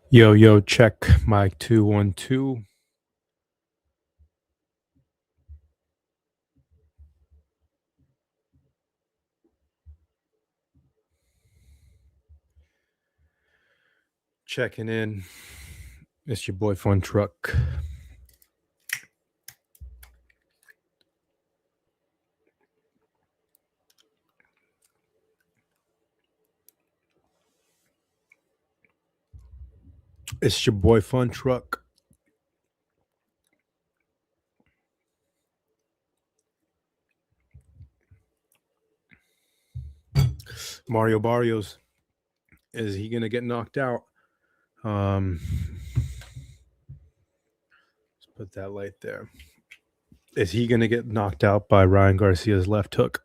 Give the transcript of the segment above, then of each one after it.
Yo, yo, check mic 2 1 2. Checking in. It's your boy FunTruck. It's your boy FunTruck. Mario Barrios. Is he gonna get knocked out? Let's put that light there. Is he gonna get knocked out by Ryan Garcia's left hook?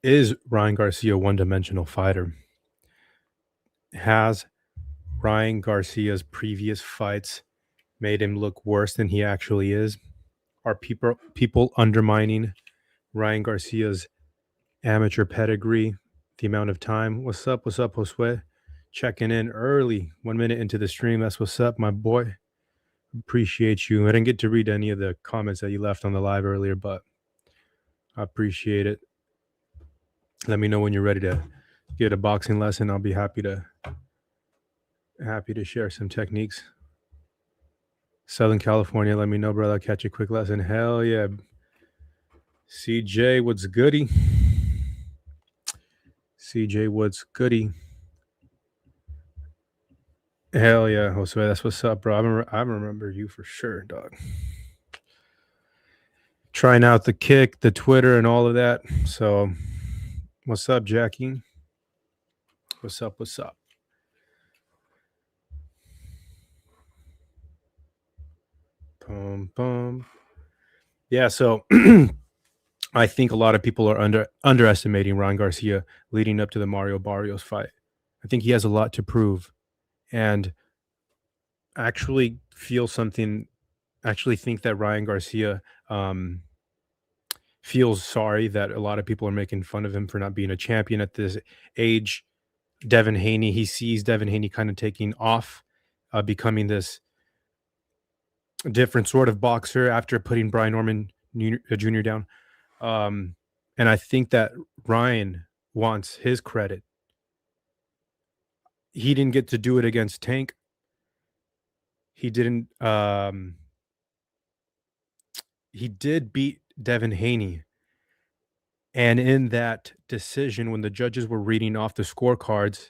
Is Ryan Garcia a one-dimensional fighter? Has Ryan Garcia's previous fights made him look worse than he actually is? Are people undermining Ryan Garcia's amateur pedigree, the amount of time? What's up? What's up, Josue? Checking in early, 1 minute into the stream. That's what's up, my boy. Appreciate you. I didn't get to read any of the comments that you left on the live earlier, but I appreciate it. Let me know when you're ready to get a boxing lesson. I'll be happy to share some techniques. Southern California, let me know, brother. I'll catch a quick lesson. Hell yeah. CJ, what's goody? CJ, what's goody? Hell yeah, Josue, that's what's up, bro. I remember you for sure, dog. Trying out the kick, the Twitter, and all of that. So, what's up, Jackie? What's up? What's up? Boom, boom. Yeah, so I think a lot of people are underestimating Ryan Garcia leading up to the Mario Barrios fight. I think he has a lot to prove, and actually feel something. Actually, think that Ryan Garcia feels sorry that a lot of people are making fun of him for not being a champion at this age. Devin Haney, he sees Devin Haney kind of taking off, becoming this different sort of boxer after putting Brian Norman Jr. down. And I think that Ryan wants his credit. He didn't get to do it against Tank. He didn't. He did beat Devin Haney. And in that decision, when the judges were reading off the scorecards,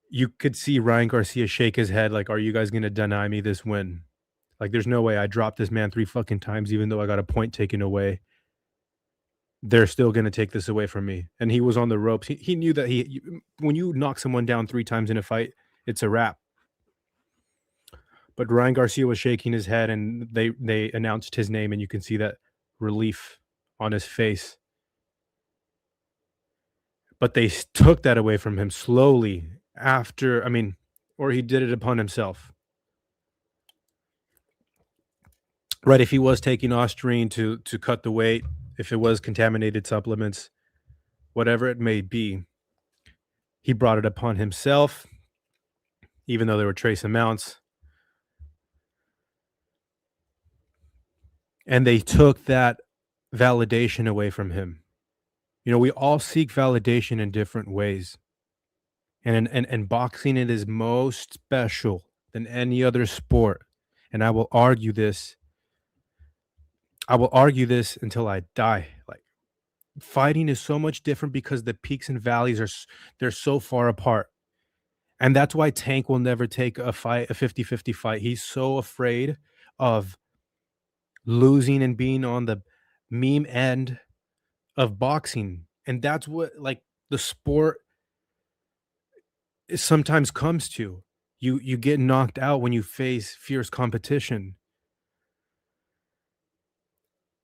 you could see Ryan Garcia shake his head like, "Are you guys going to deny me this win? Like, there's no way I dropped this man 3 fucking times, even though I got a point taken away. They're still going to take this away from me." And he was on the ropes. He knew that when you knock someone down 3 times in a fight, it's a wrap. But Ryan Garcia was shaking his head, and they announced his name, and you can see that relief on his face. But they took that away from him slowly after, or he did it upon himself. Right, if he was taking Osterine to cut the weight, if it was contaminated supplements, whatever it may be, he brought it upon himself, even though there were trace amounts. And they took that validation away from him. You know, we all seek validation in different ways. And in boxing, it is most special than any other sport. And I will argue this until I die. Like, fighting is so much different because the peaks and valleys they're so far apart. And that's why Tank will never take a 50-50 fight. He's so afraid of losing and being on the meme end of boxing. And that's what, like, the sport sometimes comes to. You get knocked out when you face fierce competition.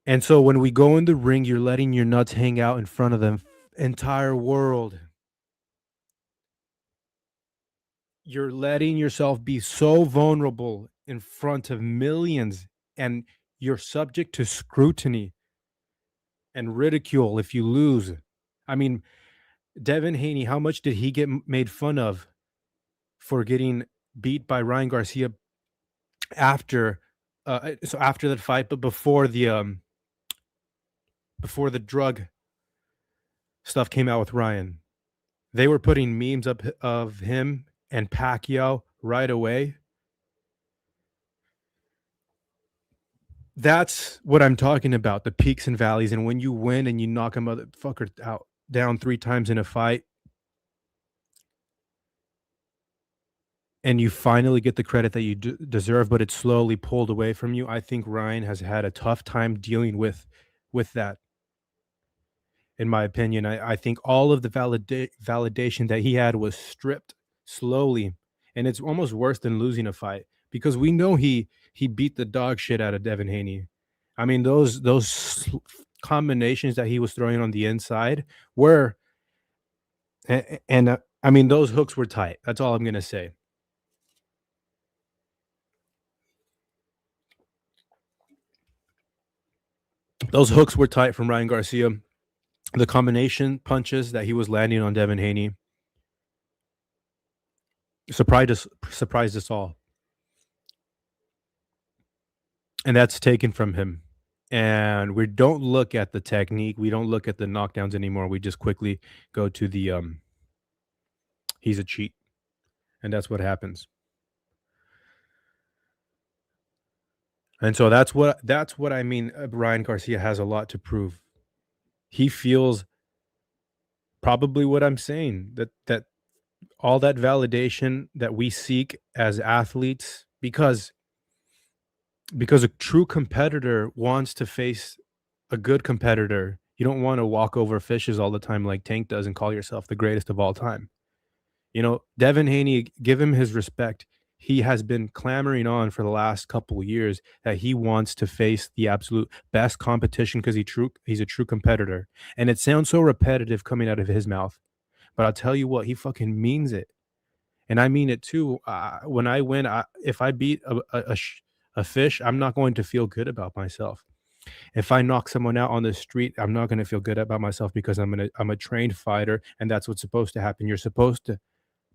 And so when we go in the ring, you're letting your nuts hang out in front of the entire world. You're letting yourself be so vulnerable in front of millions, and you're subject to scrutiny and ridicule if you lose. I mean, Devin Haney, how much did he get made fun of for getting beat by Ryan Garcia after after that fight, but before the drug stuff came out with Ryan. They were putting memes up of him and Pacquiao right away. That's what I'm talking about, the peaks and valleys. And when you win and you knock a motherfucker out down 3 times in a fight, and you finally get the credit that you deserve, but it's slowly pulled away from you. I think Ryan has had a tough time dealing with that. In my opinion, I think all of the validation that he had was stripped slowly, and it's almost worse than losing a fight because we know he beat the dog shit out of Devin Haney. I mean, those combinations that he was throwing on the inside were, and I mean, those hooks were tight. That's all I'm gonna say. Those hooks were tight from Ryan Garcia. The combination punches that he was landing on Devin Haney surprised us all. And that's taken from him. And we don't look at the technique. We don't look at the knockdowns anymore. We just quickly go to the he's a cheat. And that's what happens. And so that's what I mean. Ryan Garcia has a lot to prove. He feels probably what I'm saying, that all that validation that we seek as athletes, because a true competitor wants to face a good competitor. You don't want to walk over fishes all the time like Tank does and call yourself the greatest of all time. You know, Devin Haney, give him his respect. He has been clamoring on for the last couple of years that he wants to face the absolute best competition because he's a true competitor. And it sounds so repetitive coming out of his mouth, but I'll tell you what, he fucking means it. And I mean it too. When I win, if I beat a fish, I'm not going to feel good about myself. If I knock someone out on the street, I'm not going to feel good about myself because I'm a trained fighter, and that's what's supposed to happen. You're supposed to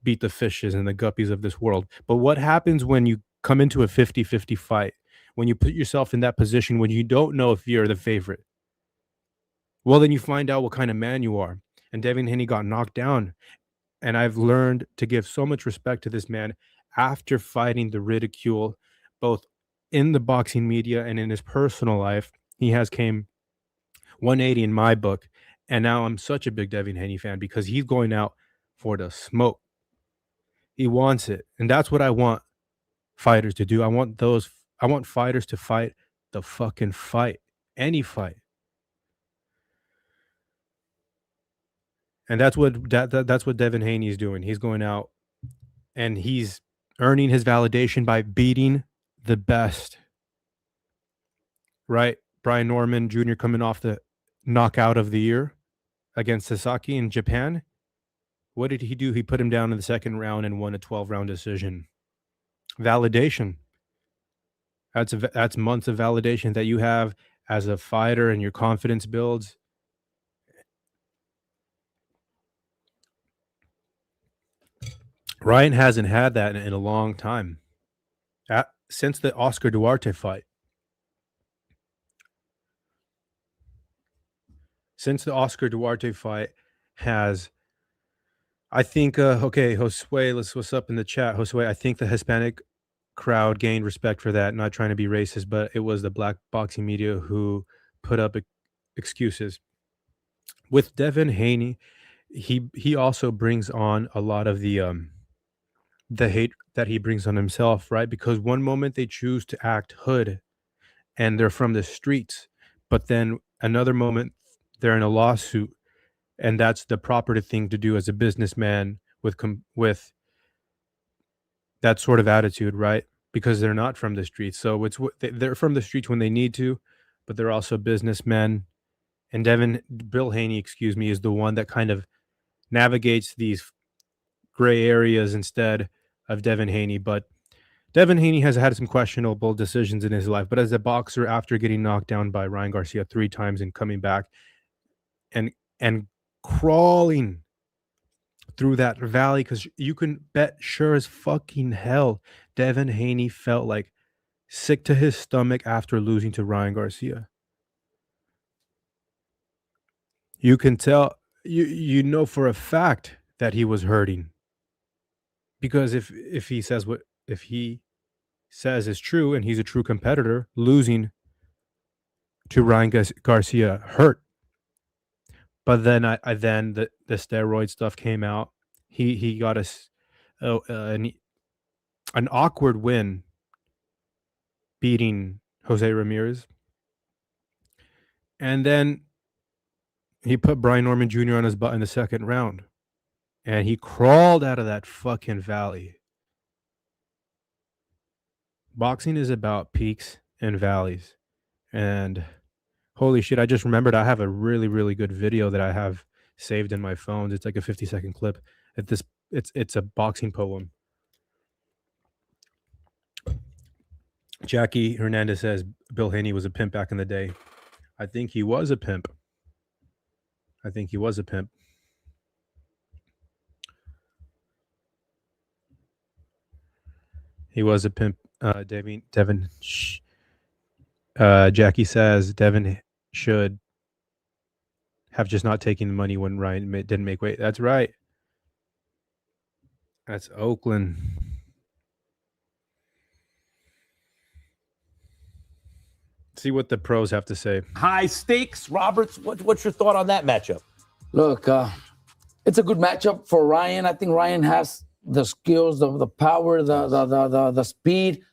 beat the fishes and the guppies of this world. But what happens when you come into a 50-50 fight? When you put yourself in that position when you don't know if you're the favorite? Well, then you find out what kind of man you are. And Devin Haney got knocked down. And I've learned to give so much respect to this man after fighting the ridicule, both in the boxing media and in his personal life. He has came 180 in my book. And now I'm such a big Devin Haney fan because he's going out for the smoke. He wants it. And that's what I want fighters to do. I want fighters to fight the fucking fight. Any fight. And that's what Devin Haney is doing. He's going out and he's earning his validation by beating the best. Right? Brian Norman Jr. coming off the knockout of the year against Sasaki in Japan. What did he do? He put him down in the second round and won a 12-round decision. Validation. That's months of validation that you have as a fighter and your confidence builds. Ryan hasn't had that in a long time. Since the Oscar Duarte fight. Since the Oscar Duarte fight has, I think, okay, Josue, what's up in the chat? Josue, I think the Hispanic crowd gained respect for that. Not trying to be racist, but it was the black boxing media who put up excuses. With Devin Haney, he also brings on a lot of the hate that he brings on himself, right? Because one moment they choose to act hood and they're from the streets, but then another moment they're in a lawsuit, and that's the proper thing to do as a businessman with that sort of attitude, right? Because they're not from the streets. So they're from the streets when they need to, but they're also businessmen. And Bill Haney, excuse me, is the one that kind of navigates these gray areas instead of Devin Haney. But Devin Haney has had some questionable decisions in his life. But as a boxer, after getting knocked down by Ryan Garcia 3 times and coming back and crawling through that valley, because you can bet sure as fucking hell Devin Haney felt like sick to his stomach after losing to Ryan Garcia. You can tell, you know for a fact that he was hurting, because if he says what if he says is true and he's a true competitor, losing to Ryan Garcia hurt. But then then the steroid stuff came out. He got an awkward win beating Jose Ramirez. And then he put Brian Norman Jr. on his butt in the second round. And he crawled out of that fucking valley. Boxing is about peaks and valleys. And holy shit, I just remembered I have a really, really good video that I have saved in my phone. It's like a 50-second clip. It's a boxing poem. Jackie Hernandez says Bill Haney was a pimp back in the day. I think he was a pimp. He was a pimp. Devin. Jackie says Devin should have just not taken the money when Ryan didn't make weight. That's right. That's Oakland. See what the pros have to say. High stakes, Roberts. What's your thought on that matchup? Look, it's a good matchup for Ryan. I think Ryan has the skills, the power, the speed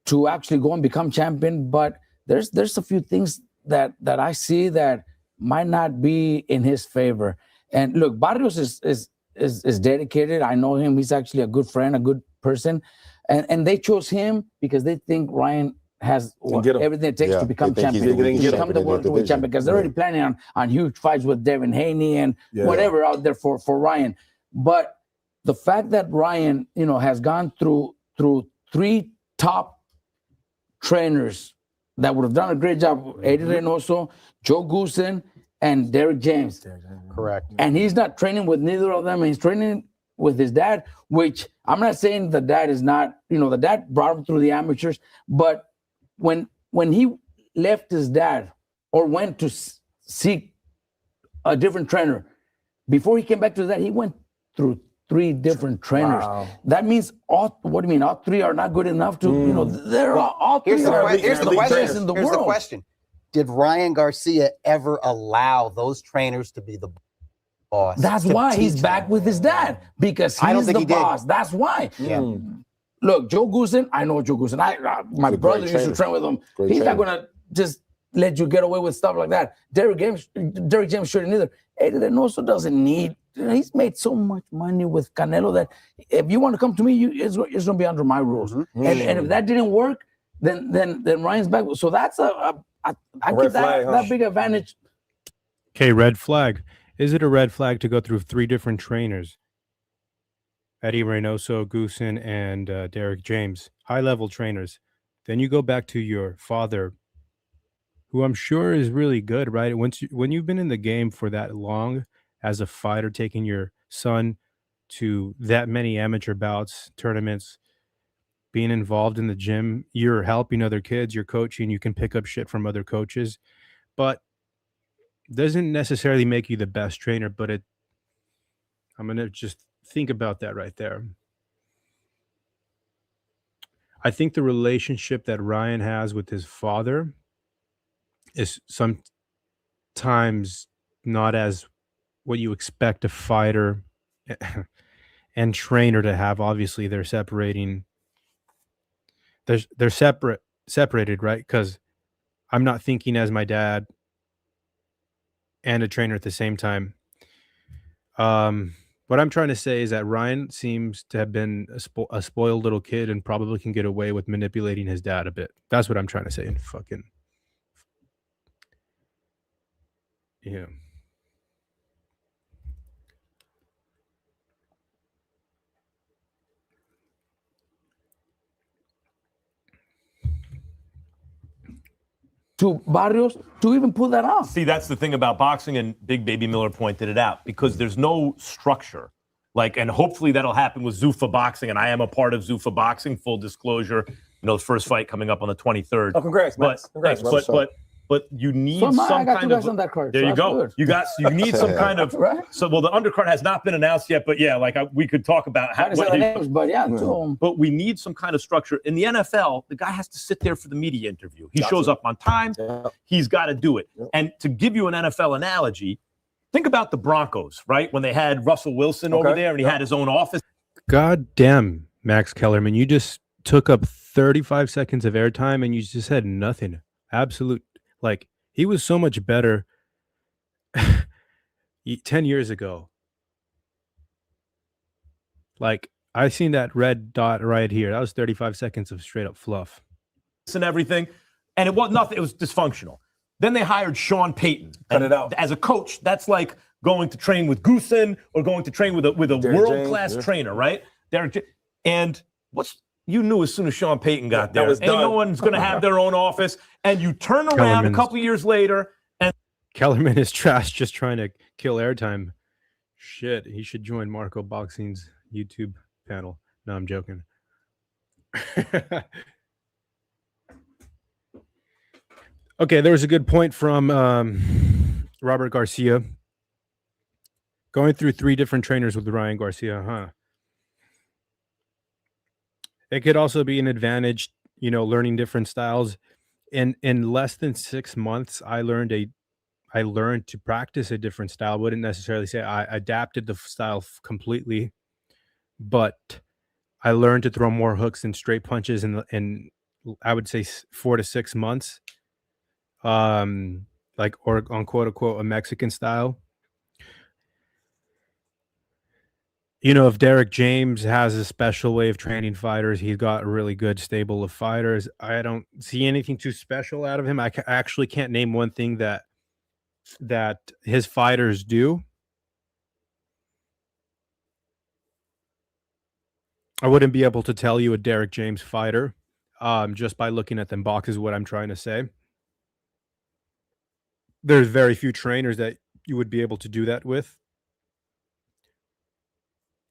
to actually go and become champion. But there's a few things that I see that might not be in his favor. And look, Barrios is dedicated. I know him. He's actually a good friend, a good person. And they chose him because they think Ryan has everything it takes to become champion, to become the world champion, because they're already planning on huge fights with Devin Haney and whatever out there for Ryan. But the fact that Ryan, has gone through 3 top trainers that would have done a great job, Eddie Reynoso, Joe Goosen, and Derek James. Correct. And he's not training with neither of them. He's training with his dad, which I'm not saying the dad is not, the dad brought him through the amateurs, but when he left his dad or went to seek a different trainer, before he came back to that, he went through 3 different trainers. Wow. That means what do you mean? All 3 are not good enough to, they're all 3 here's the Here's the question. Did Ryan Garcia ever allow those trainers to be the boss? That's why he's back with his dad, because he's the boss. That's why. Yeah. Look, Joe Goosen, I know Joe Goosen. My brother used to train with him. He's not going to just let you get away with stuff like that. Derek James shouldn't either. Eddie Reynoso doesn't need. He's made so much money with Canelo that if you want to come to me, it's going to be under my rules. Mm-hmm. And if that didn't work, then Ryan's back. So that's I give that big advantage. Okay, red flag. Is it a red flag to go through 3 different trainers? Eddie Reynoso, Goosen, and Derek James, high-level trainers. Then you go back to your father, who I'm sure is really good, right? When you've been in the game for that long as a fighter, taking your son to that many amateur bouts, tournaments, being involved in the gym, you're helping other kids, you're coaching, you can pick up shit from other coaches, but doesn't necessarily make you the best trainer, but I'm going to just think about that right there. I think the relationship that Ryan has with his father is sometimes not as what you expect a fighter and trainer to have. Obviously, they're separating. They're separated, right? Because I'm not thinking as my dad and a trainer at the same time. What I'm trying to say is that Ryan seems to have been a spoiled little kid and probably can get away with manipulating his dad a bit. That's what I'm trying to say. And fucking, yeah. To Barrios to even pull that off. See, that's the thing about boxing, and Big Baby Miller pointed it out, because there's no structure. Like, and hopefully that'll happen with Zuffa Boxing, and I am a part of Zuffa Boxing. Full disclosure, the first fight coming up on the 23rd. Oh, congrats, man. But Congrats, but you need So some I got kind two guys of. on that card. There so you go. good. You need some kind of. Right. So the undercard has not been announced yet, but yeah, like we could talk about how. But yeah, two. But we need some kind of structure. In the NFL, the guy has to sit there for the media interview. He shows up on time. Yeah. He's got to do it. Yep. And to give you an NFL analogy, think about the Broncos, right? When they had Russell Wilson over there and he had his own office. God damn, Max Kellerman, you just took up 35 seconds of airtime and you just said nothing. Absolute, like, he was so much better 10 years ago. Like, I seen that red dot right here. That was 35 seconds of straight up fluff. And everything. And it was nothing. It was dysfunctional. Then they hired Sean Payton. Cut it out. As a coach, that's like going to train with Goosen or going to train with a world-class trainer, right? And you knew as soon as Sean Payton got there, ain't no one's going to have their own office. And you turn around a couple years later and Kellerman is trash just trying to kill airtime. Shit, he should join Marco Boxing's YouTube panel. No, I'm joking. Okay, there was a good point from Robert Garcia. Going through 3 different trainers with Ryan Garcia, huh? It could also be an advantage, learning different styles. In less than 6 months, I learned to practice a different style. I wouldn't necessarily say I adapted the style completely, but I learned to throw more hooks and straight punches in I would say 4 to 6 months. Like, or on quote unquote a Mexican style. If Derek James has a special way of training fighters, he's got a really good stable of fighters. I don't see anything too special out of him. I actually can't name one thing that his fighters do. I wouldn't be able to tell you a Derek James fighter just by looking at them boxes, what I'm trying to say. There's very few trainers that you would be able to do that with.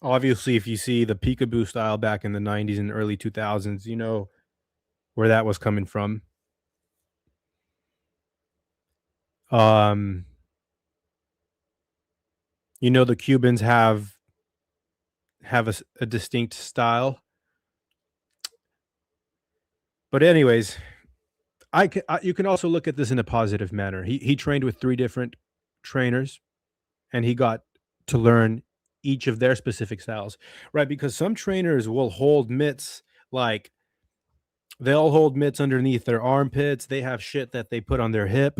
Obviously, if you see the peekaboo style back in the 90s and early 2000s, you know where that was coming from. The Cubans have a distinct style. But anyways, you can also look at this in a positive manner. He trained with 3 different trainers, and he got to learn each of their specific styles, right? Because some trainers will hold mitts, like they'll hold mitts underneath their armpits. They have shit that they put on their hip.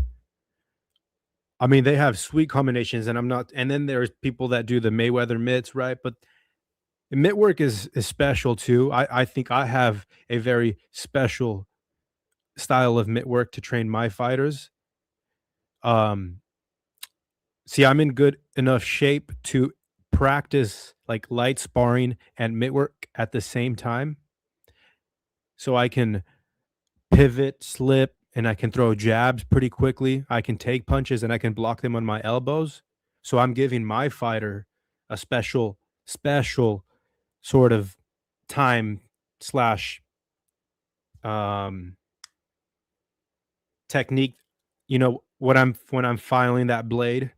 I mean, they have sweet combinations, and then there's people that do the Mayweather mitts, right? But mitt work is special too. I think I have a very special style of mitt work to train my fighters. See, I'm in good enough shape to practice like light sparring and mitt work at the same time. So I can pivot, slip, and I can throw jabs pretty quickly. I can take punches and I can block them on my elbows. So I'm giving my fighter a special sort of time slash technique. When I'm filing that blade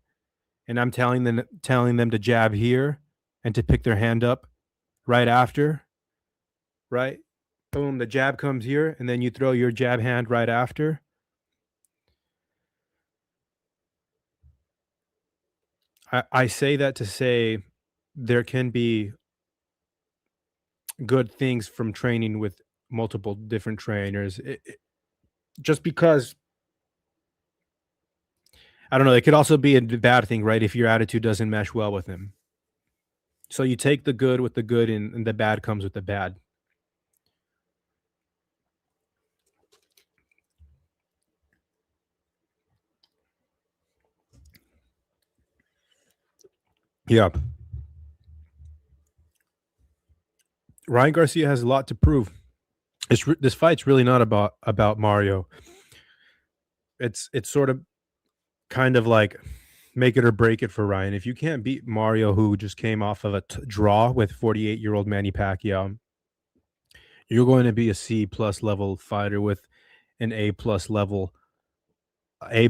and I'm telling them to jab here and to pick their hand up right after, right? Boom, the jab comes here, and then you throw your jab hand right after. I say that to say there can be good things from training with multiple different trainers. Just because, I don't know, it could also be a bad thing, right? If your attitude doesn't mesh well with him. So you take the good with the good, and the bad comes with the bad. Yeah. Ryan Garcia has a lot to prove. This fight's really not about Mario. It's sort of kind of like make it or break it for Ryan. If you can't beat Mario, who just came off of a draw with 48-year-old Manny Pacquiao, you're going to be a C+ level fighter with an A+ level, A+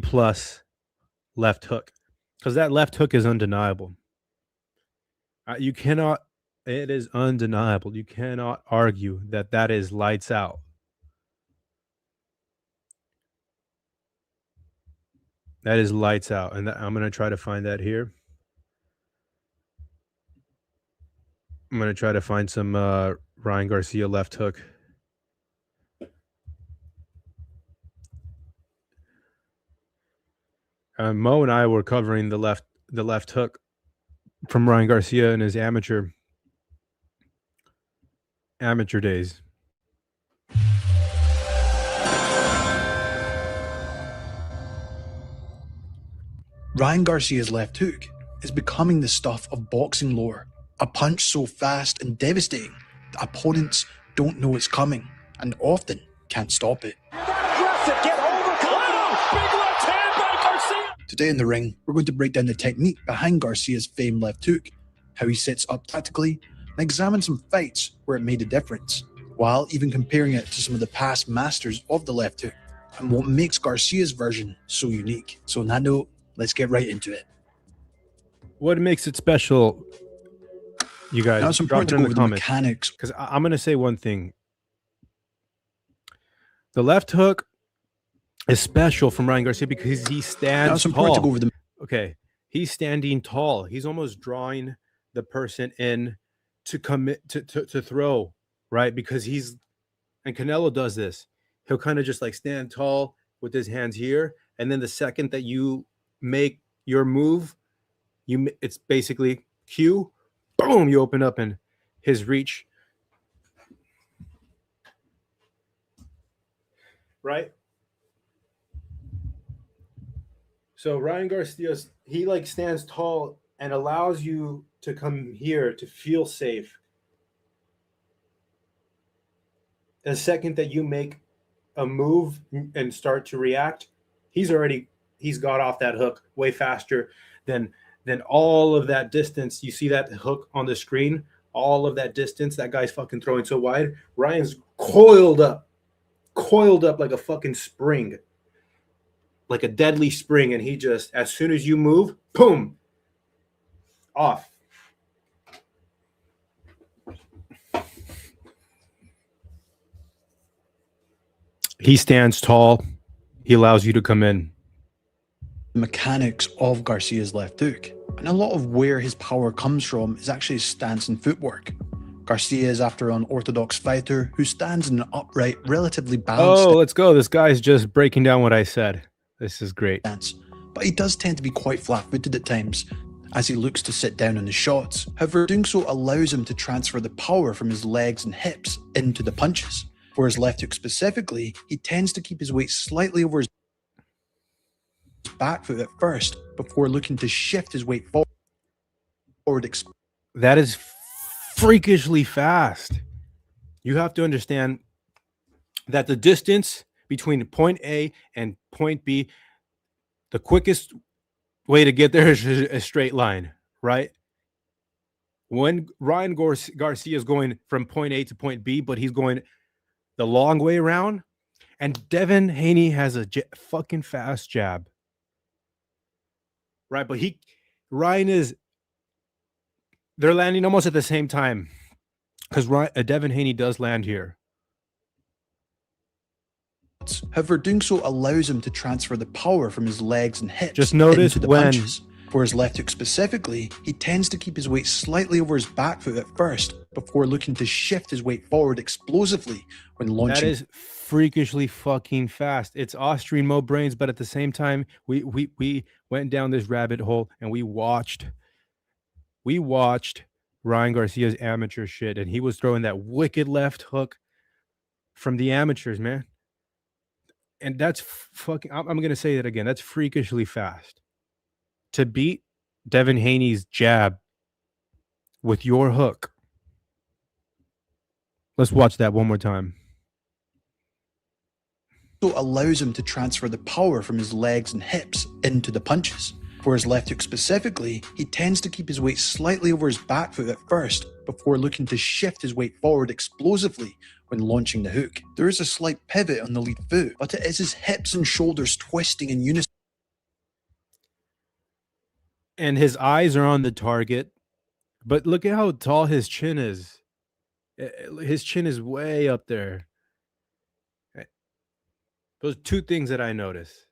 left hook, because that left hook is undeniable. You cannot. It is undeniable. You cannot argue that that is lights out. That is lights out, and I'm gonna try to find that here. I'm gonna try to find some Ryan Garcia left hook. Mo and I were covering the left hook from Ryan Garcia in his amateur days. Ryan Garcia's left hook is becoming the stuff of boxing lore. A punch so fast and devastating that opponents don't know it's coming and often can't stop it. Today in the ring, we're going to break down the technique behind Garcia's famed left hook, how he sets up tactically, and examine some fights where it made a difference, while even comparing it to some of the past masters of the left hook, and what makes Garcia's version so unique. So on that note, let's get right into it. What makes it special, you guys? Now it's important to go over the mechanics. Because I'm going to say one thing. The left hook is special from Ryan Garcia because he stands now it's important tall. To go over the Okay, he's standing tall. He's almost drawing the person in to commit to throw, right? Because and Canelo does this. He'll kind of just like stand tall with his hands here, and then the second that you make your move, it's basically cue, boom, you open up and his reach, right? So Ryan Garcia, he like stands tall and allows you to come here to feel safe. The second that you make a move and start to react, he's got off that hook way faster than all of that distance. You see that hook on the screen, all of that distance, that guy's fucking throwing so wide. Ryan's coiled up like a fucking spring, like a deadly spring. And he just, as soon as you move, boom, off. He stands tall. He allows you to come in. Mechanics of Garcia's left hook, and a lot of where his power comes from is actually his stance and footwork. Garcia is after an orthodox fighter who stands in an upright, relatively balanced let's go. This guy's just breaking down what I said. This is great. Stance, but he does tend to be quite flat-footed at times as he looks to sit down on his shots. However, doing so allows him to transfer the power from his legs and hips into the punches. For his left hook specifically, he tends to keep his weight slightly over his back foot at first before looking to shift his weight forward. That is freakishly fast. You have to understand that the distance between point A and point B, the quickest way to get there is a straight line, right? When Ryan Garcia is going from point A to point B, but he's going the long way around, and Devin Haney has a fucking fast jab, right? But they're landing almost at the same time, because Devin Haney does land here. However, doing so allows him to transfer the power from his legs and hips. Just notice into the when punches. For his left hook specifically, he tends to keep his weight slightly over his back foot at first before looking to shift his weight forward explosively when launching. That is freakishly fucking fast. It's Austrian Mo brains, but at the same time, we went down this rabbit hole and we watched Ryan Garcia's amateur shit, and he was throwing that wicked left hook from the amateurs, man. And that's fucking, I'm going to say that again. That's freakishly fast. To beat Devin Haney's jab with your hook. Let's watch that one more time. So allows him to transfer the power from his legs and hips into the punches. For his left hook specifically, he tends to keep his weight slightly over his back foot at first, before looking to shift his weight forward explosively when launching the hook. There is a slight pivot on the lead foot, but it is his hips and shoulders twisting in unison. And his eyes are on the target, but look at how tall his chin is. His chin is way up there. Those two things that I notice.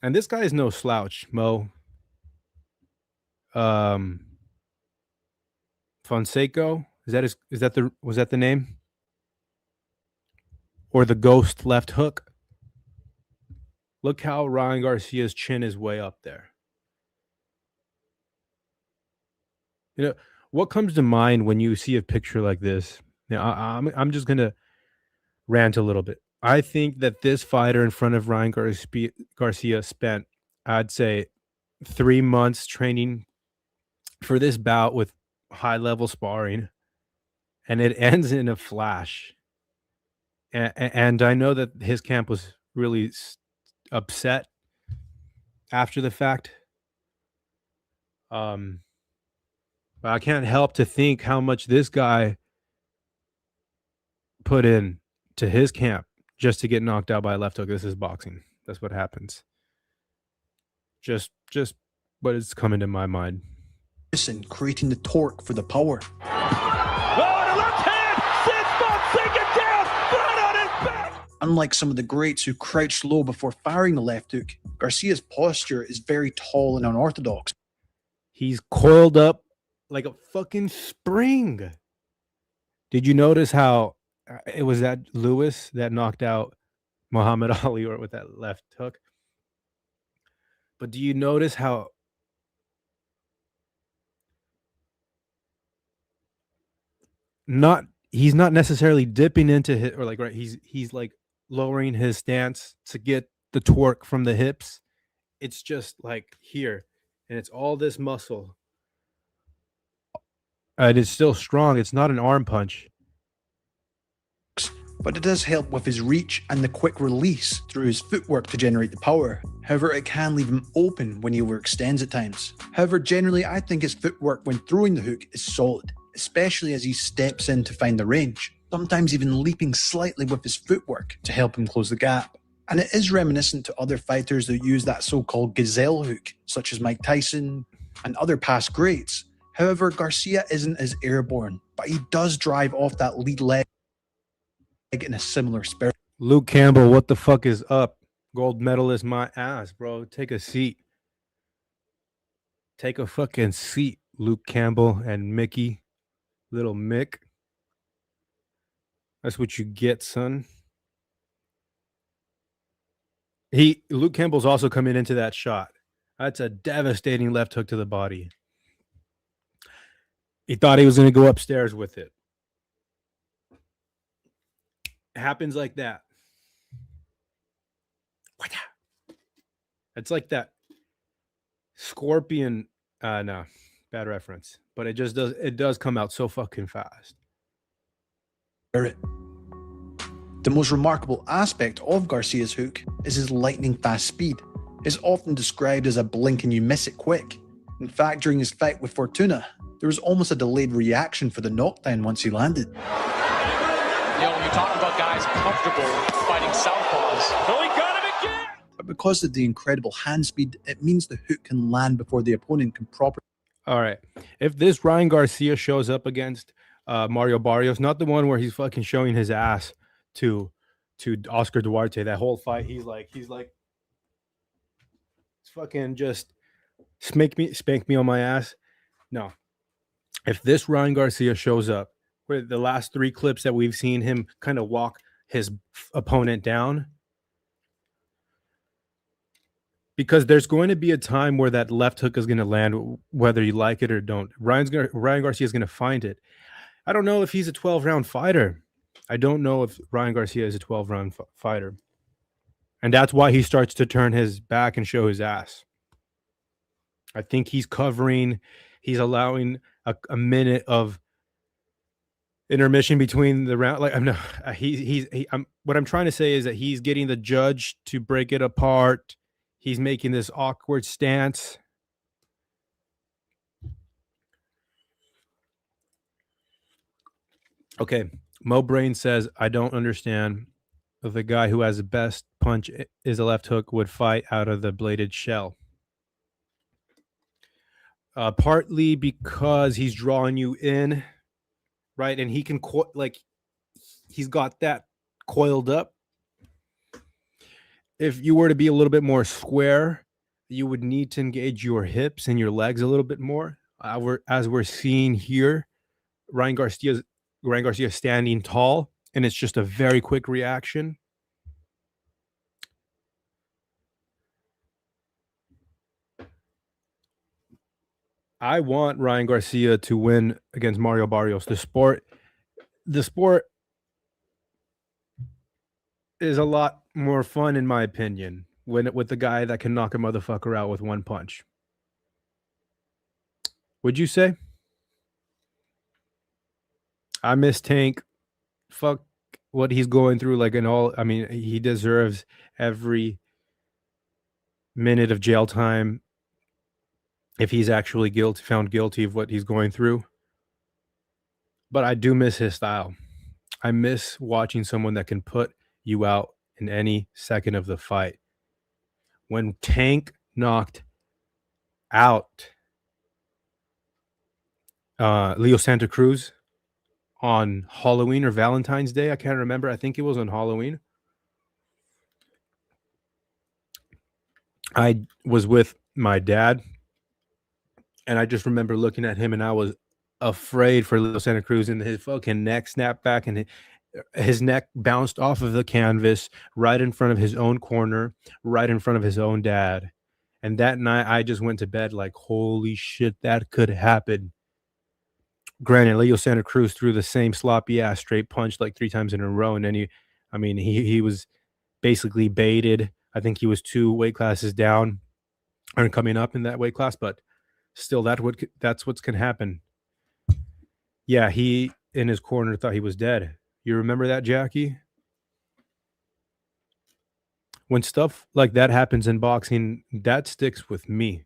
And this guy is no slouch, Mo. Fonseca, was that the name? Or the ghost left hook? Look how Ryan Garcia's chin is way up there. You know, what comes to mind when you see a picture like this? Now, I'm just gonna rant a little bit. I think that this fighter in front of Ryan Garcia spent, I'd say, 3 months training for this bout with high-level sparring, and it ends in a flash. And I know that his camp was really upset after the fact. But I can't help to think how much this guy put in to his camp just to get knocked out by a left hook. This is boxing. That's what happens. Just what is coming to my mind. Creating the torque for the power. Unlike some of the greats who crouched low before firing the left hook, Garcia's posture is very tall and unorthodox. He's coiled up like a fucking spring. Did you notice how it was that Lewis that knocked out Muhammad Ali or with that left hook? But do you notice how he's not necessarily dipping into hit or like right, he's like lowering his stance to get the torque from the hips. It's just like here, and it's all this muscle. And it's still strong. It's not an arm punch. But it does help with his reach and the quick release through his footwork to generate the power. However, it can leave him open when he overextends at times. However, generally I think his footwork when throwing the hook is solid, especially as he steps in to find the range, sometimes even leaping slightly with his footwork to help him close the gap. And it is reminiscent to other fighters that use that so-called gazelle hook, such as Mike Tyson and other past greats. However, Garcia isn't as airborne, but he does drive off that lead leg in a similar spirit. Luke Campbell, what the fuck is up? Gold medalist, my ass, bro. Take a seat. Take a fucking seat, Luke Campbell and Mickey. Little Mick. That's what you get, son. Luke Campbell's also coming into that shot. That's a devastating left hook to the body. He thought he was going to go upstairs with it. It happens like that. It's like that scorpion. No, bad reference. But it just does. It does come out so fucking fast. The most remarkable aspect of Garcia's hook is his lightning fast speed. It's often described as a blink and you miss it quick. In fact, during his fight with Fortuna, there was almost a delayed reaction for the knockdown once he landed. You know, when you talk about guys comfortable fighting southpaws, no, he got him again! But because of the incredible hand speed, it means the hook can land before the opponent can properly. All right. If this Ryan Garcia shows up against Mario Barrios, not the one where he's fucking showing his ass to Oscar Duarte, that whole fight, he's like it's fucking just spank me on my ass. No. If this Ryan Garcia shows up, with the last 3 clips that we've seen him kind of walk his opponent down, because there's going to be a time where that left hook is going to land, whether you like it or don't. Ryan Garcia is going to find it. I don't know if he's a 12-round fighter. I don't know if Ryan Garcia is a 12-round fighter. And that's why he starts to turn his back and show his ass. I think he's covering, he's allowing a minute of intermission between the round. Like, I'm not, what I'm trying to say is that he's getting the judge to break it apart. He's making this awkward stance. Okay, Mo Brain says, I don't understand if the guy who has the best punch is a left hook would fight out of the bladed shell. Partly because he's drawing you in, right? And he can, he's got that coiled up. If you were to be a little bit more square, you would need to engage your hips and your legs a little bit more. As we're seeing here, Ryan Garcia standing tall, and it's just a very quick reaction. I want Ryan Garcia to win against Mario Barrios. The sport is a lot more fun, in my opinion, with the guy that can knock a motherfucker out with one punch. Would you say? I miss Tank. Fuck what he's going through. He deserves every minute of jail time if he's actually found guilty of what he's going through. But I do miss his style. I miss watching someone that can put you out in any second of the fight. When Tank knocked out Leo Santa Cruz on Halloween or Valentine's Day, I can't remember. I think it was on Halloween. I was with my dad, and I just remember looking at him, and I was afraid for Leo Santa Cruz, and his fucking neck snapped back, and his neck bounced off of the canvas right in front of his own corner, right in front of his own dad. And that night, I just went to bed like, holy shit, that could happen. Granted, Leo Santa Cruz threw the same sloppy-ass straight punch like 3 times in a row, and then he was basically baited. I think he was 2 weight classes down or coming up in that weight class, but still, that's what's going to happen. Yeah, he, in his corner, thought he was dead. You remember that, Jackie? When stuff like that happens in boxing, that sticks with me.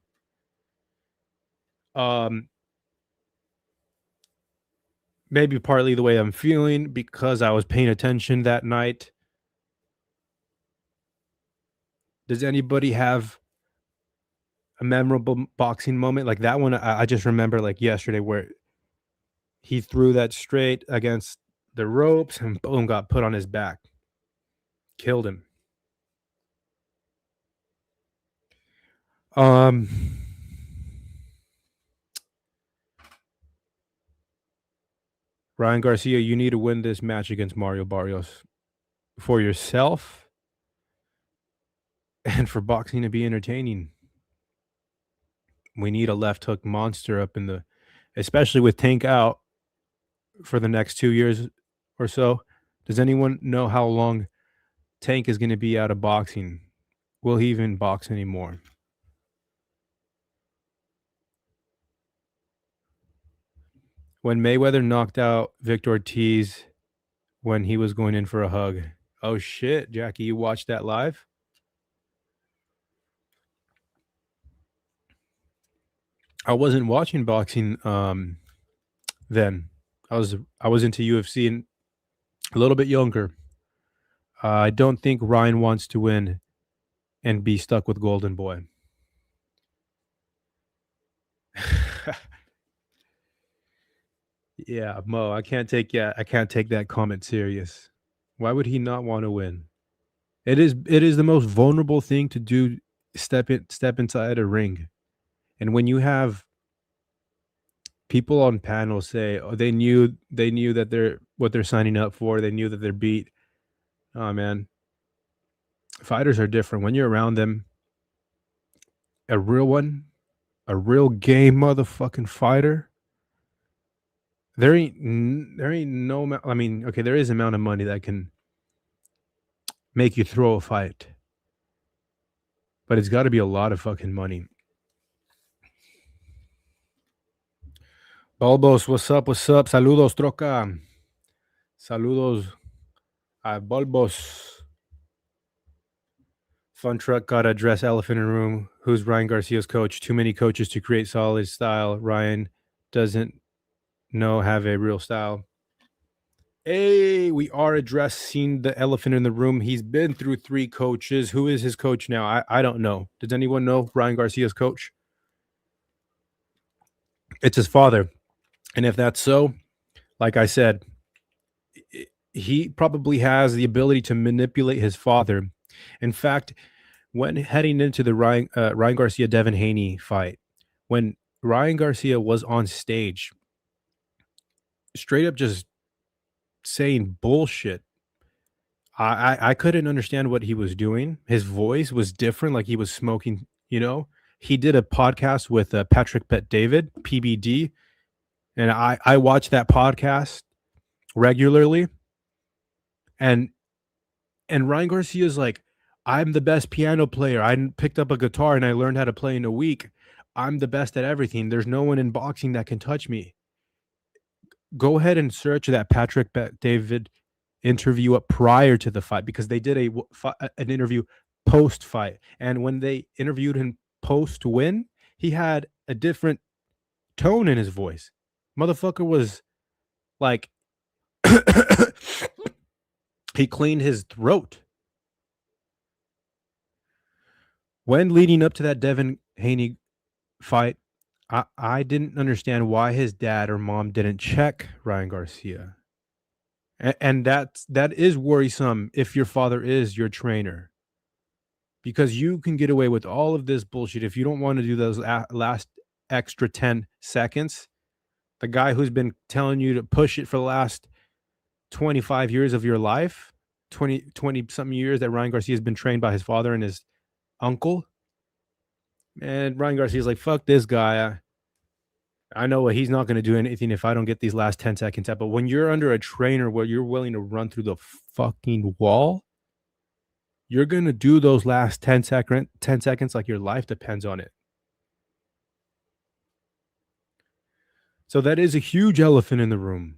Maybe partly the way I'm feeling because I was paying attention that night. Does anybody have a memorable boxing moment like that one? I just remember like yesterday where he threw that straight against the ropes and boom, got put on his back. Killed him. Ryan Garcia, you need to win this match against Mario Barrios for yourself and for boxing to be entertaining. We need a left hook monster up in especially with Tank out for the next 2 years or so. Does anyone know how long Tank is going to be out of boxing? Will he even box anymore? When Mayweather knocked out Victor Ortiz when he was going in for a hug. Oh shit, Jackie, you watched that live? I wasn't watching boxing then. I was into UFC and a little bit younger. I don't think Ryan wants to win and be stuck with Golden Boy. Yeah, Mo, I can't take that comment serious. Why would he not want to win? It is the most vulnerable thing to do. Step inside a ring, and when you have people on panels say, "Oh, they knew that they're what they're signing up for. They knew that they're beat." Oh man, fighters are different when you're around them. A real game motherfucking fighter. There ain't no. I mean, okay, there is an amount of money that can make you throw a fight, but it's got to be a lot of fucking money. Bulbos, what's up? Saludos, troca. Saludos a Bulbos. FunTruck got to address elephant in the room. Who's Ryan Garcia's coach? Too many coaches to create solid style. Ryan doesn't have a real style. Hey, we are addressing the elephant in the room. He's been through 3 coaches. Who is his coach now? I don't know. Does anyone know Ryan Garcia's coach? It's his father. And if that's so, like I said, he probably has the ability to manipulate his father. In fact, when heading into the Ryan Garcia Devin Haney fight, when Ryan Garcia was on stage, straight up just saying bullshit, I couldn't understand what he was doing. His voice was different, like he was smoking. He did a podcast with Patrick Bet David, PBD, and I watch that podcast regularly. And Ryan Garcia is like, I'm the best piano player. I picked up a guitar and I learned how to play in a week. I'm the best at everything. There's no one in boxing that can touch me. Go ahead and search that Patrick Bet David interview up prior to the fight, because they did an interview post fight. And when they interviewed him post win, he had a different tone in his voice. Motherfucker was like, he cleaned his throat. When leading up to that Devin Haney fight, I didn't understand why his dad or mom didn't check Ryan Garcia. And that is worrisome if your father is your trainer, because you can get away with all of this bullshit if you don't want to do those last extra 10 seconds. The guy who's been telling you to push it for the last 25 years of your life, 20 something years that Ryan Garcia has been trained by his father and his uncle. And Ryan Garcia's like, fuck this guy. I know he's not going to do anything if I don't get these last 10 seconds out. But when you're under a trainer where you're willing to run through the fucking wall, you're going to do those last 10 seconds like your life depends on it. So that is a huge elephant in the room.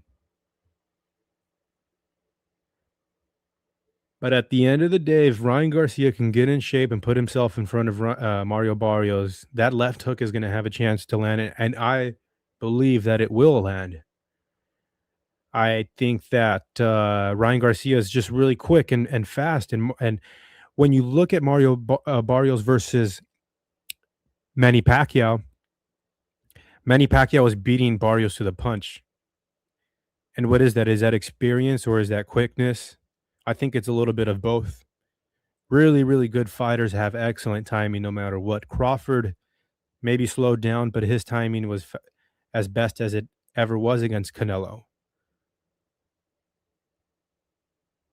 But at the end of the day, if Ryan Garcia can get in shape and put himself in front of Mario Barrios, that left hook is going to have a chance to land it. And I believe that it will land. I think that Ryan Garcia is just really quick and fast. And when you look at Mario Barrios versus Manny Pacquiao is beating Barrios to the punch. And what is that? Is that experience or is that quickness? I think it's a little bit of both. Really, really good fighters have excellent timing no matter what. Crawford maybe slowed down, but his timing was as best as it ever was against Canelo.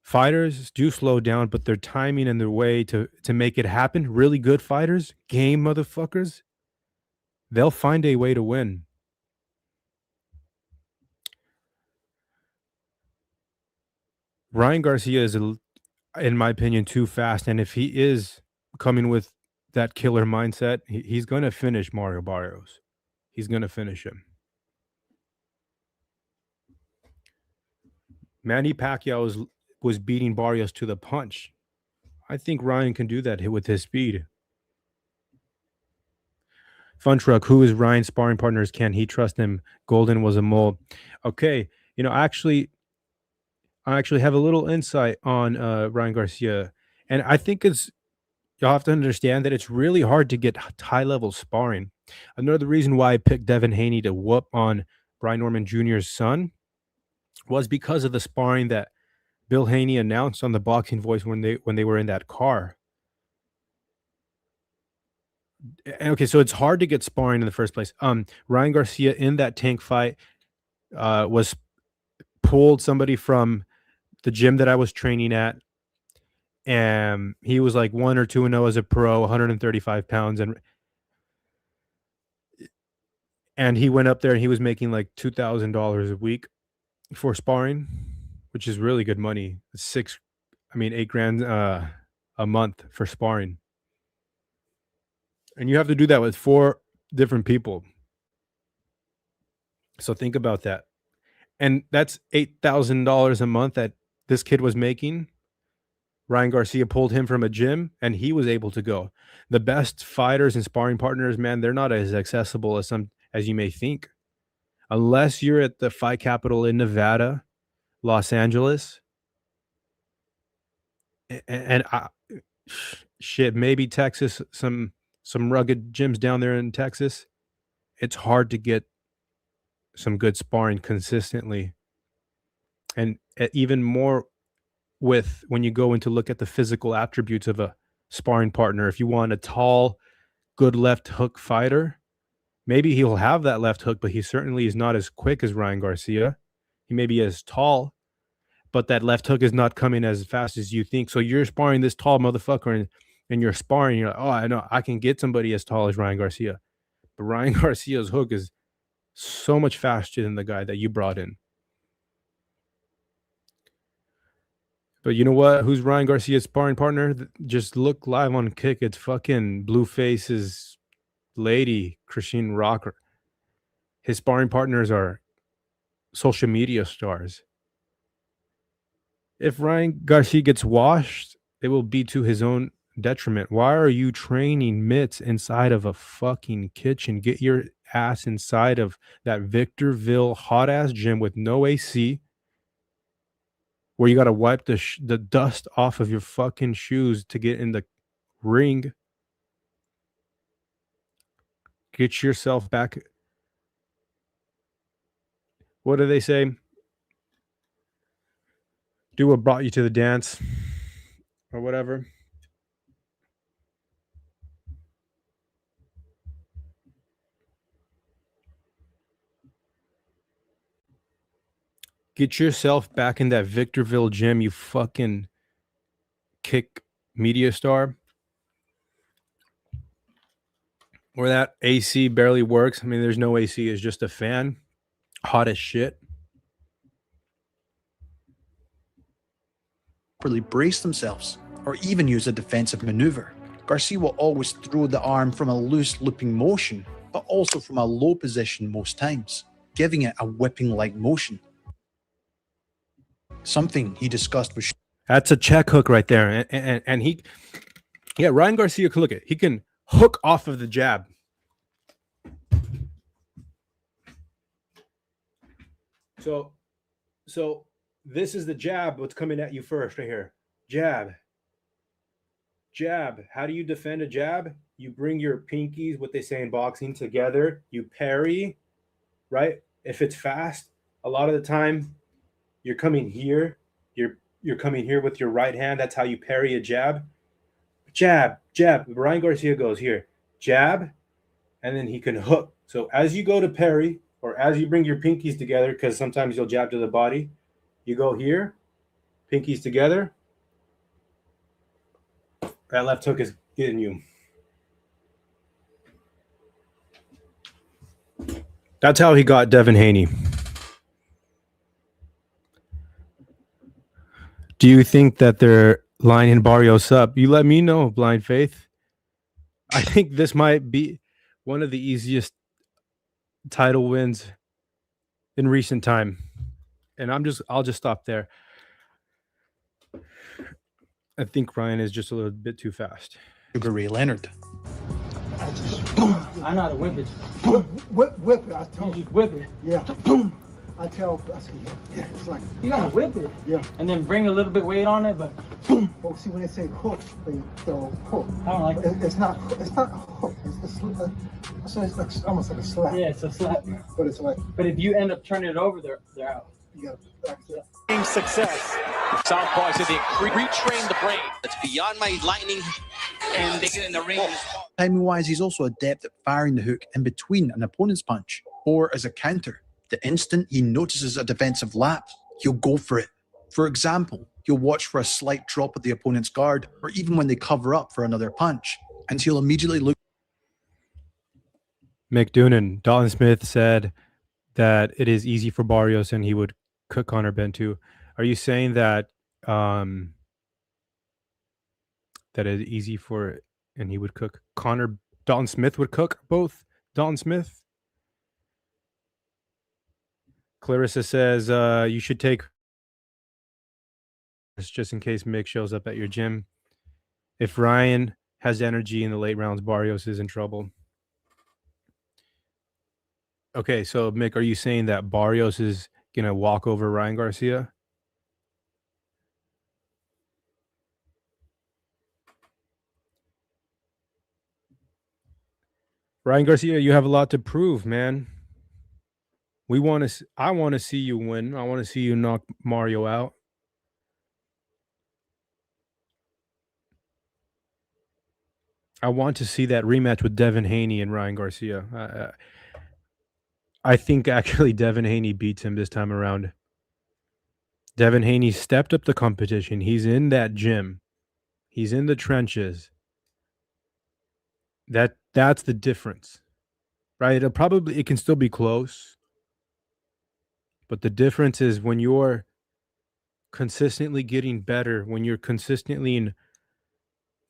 Fighters do slow down, but their timing and their way to make it happen, really good fighters, game motherfuckers, they'll find a way to win. Ryan Garcia is, in my opinion, too fast. And if he is coming with that killer mindset, he's going to finish Mario Barrios. He's going to finish him. Manny Pacquiao was beating Barrios to the punch. I think Ryan can do that with his speed. FunTruck, who is Ryan's sparring partners? Can he trust him? Golden was a mole. Okay, I actually have a little insight on Ryan Garcia. And I think you'll have to understand that it's really hard to get high-level sparring. Another reason why I picked Devin Haney to whoop on Brian Norman Jr.'s son was because of the sparring that Bill Haney announced on the Boxing Voice when they were in that car. Okay, so it's hard to get sparring in the first place. Ryan Garcia in that tank fight was pulled somebody from the gym that I was training at, and he was like 1 or 2-0 as a pro, 135 pounds, and he went up there and he was making like $2,000 a week for sparring, which is really good money. $8,000 a month for sparring, and you have to do that with 4 different people. So think about that, and that's $8,000 a month that this kid was making. Ryan Garcia pulled him from a gym, and he was able to go. The best fighters and sparring partners, man, they're not as accessible as you may think. Unless you're at the fight capital in Nevada, Los Angeles, and shit, maybe Texas, some rugged gyms down there in Texas. It's hard to get some good sparring consistently. And even more with when you go in to look at the physical attributes of a sparring partner. If you want a tall, good left hook fighter, maybe he'll have that left hook, but he certainly is not as quick as Ryan Garcia. He may be as tall, but that left hook is not coming as fast as you think. So you're sparring this tall motherfucker, and you're sparring, you're like, oh, I know I can get somebody as tall as Ryan Garcia. But Ryan Garcia's hook is so much faster than the guy that you brought in. But you know what? Who's Ryan Garcia's sparring partner? Just look live on Kick. It's fucking Blueface's lady, Christine Rocker. His sparring partners are social media stars. If Ryan Garcia gets washed, it will be to his own detriment. Why are you training mitts inside of a fucking kitchen? Get your ass inside of that Victorville hot ass gym with no AC, where you got to wipe the dust off of your fucking shoes to get in the ring. Get yourself back. What do they say? Do what brought you to the dance, or whatever. Get yourself back in that Victorville gym, you fucking Kick media star. Where that AC barely works. I mean, there's no AC. It's just a fan. Hot as shit. Properly brace themselves, or even use a defensive maneuver. Garcia will always throw the arm from a loose looping motion, but also from a low position most times, giving it a whipping-like motion. Something he discussed with... That's a check hook right there. And he... Yeah, Ryan Garcia, look at it. He can hook off of the jab. So this is the jab, what's coming at you first right here. Jab. How do you defend a jab? You bring your pinkies, what they say in boxing, together. You parry, right? If it's fast, a lot of the time you're coming here. You're coming here with your right hand. That's how you parry a jab. Jab. Ryan Garcia goes here. Jab, and then he can hook. So as you go to parry, or as you bring your pinkies together, because sometimes you'll jab to the body, you go here, pinkies together. That left hook is getting you. That's how he got Devin Haney. Do you think that they're lining Barrios up? You let me know, Blind Faith. I think this might be one of the easiest title wins in recent time. And I'll just stop there. I think Ryan is just a little bit too fast. Sugar Ray Leonard. I know how to whip it. Whip it. I told You you. whip it. Yeah. I said, yeah, it's like, You gotta whip it. yeah. And then bring a little bit weight on it, but Well, see, when they say hook, they throw hook. I don't like it. It's not a hook. So it's like almost like a slap. Yeah, it's a slap. But it's like, But if you end up turning it over, they're out. you got to back it up. Success. Southpaw said they retrain the brain. That's beyond my lightning. And they get in the ring. Timing-wise, he's also adept at firing the hook in between an opponent's punch, or as a counter. The instant he notices a defensive lapse, he'll go for it. For example, he'll watch for a slight drop of the opponent's guard, or even when they cover up for another punch, and he'll immediately look... McDoonan, Dalton Smith said that it is easy for Barrios and he would cook Connor Bentu. Are you saying that that it's easy for and he would cook Connor? Dalton Smith would cook both Dalton Smith? Clarissa says you should take just in case Mick shows up at your gym. If Ryan has energy in the late rounds, Barrios is in trouble. Okay, so Mick, are you saying that Barrios is gonna walk over Ryan Garcia? Ryan Garcia, you have a lot to prove, man. I want to see you win. I want to see you knock Mario out. I want to see that rematch with Devin Haney and Ryan Garcia. I think actually Devin Haney beats him this time around. Devin Haney stepped up the competition. He's in that gym. He's in the trenches. That's the difference. Right? It can still be close. But the difference is when you're consistently getting better, when you're consistently in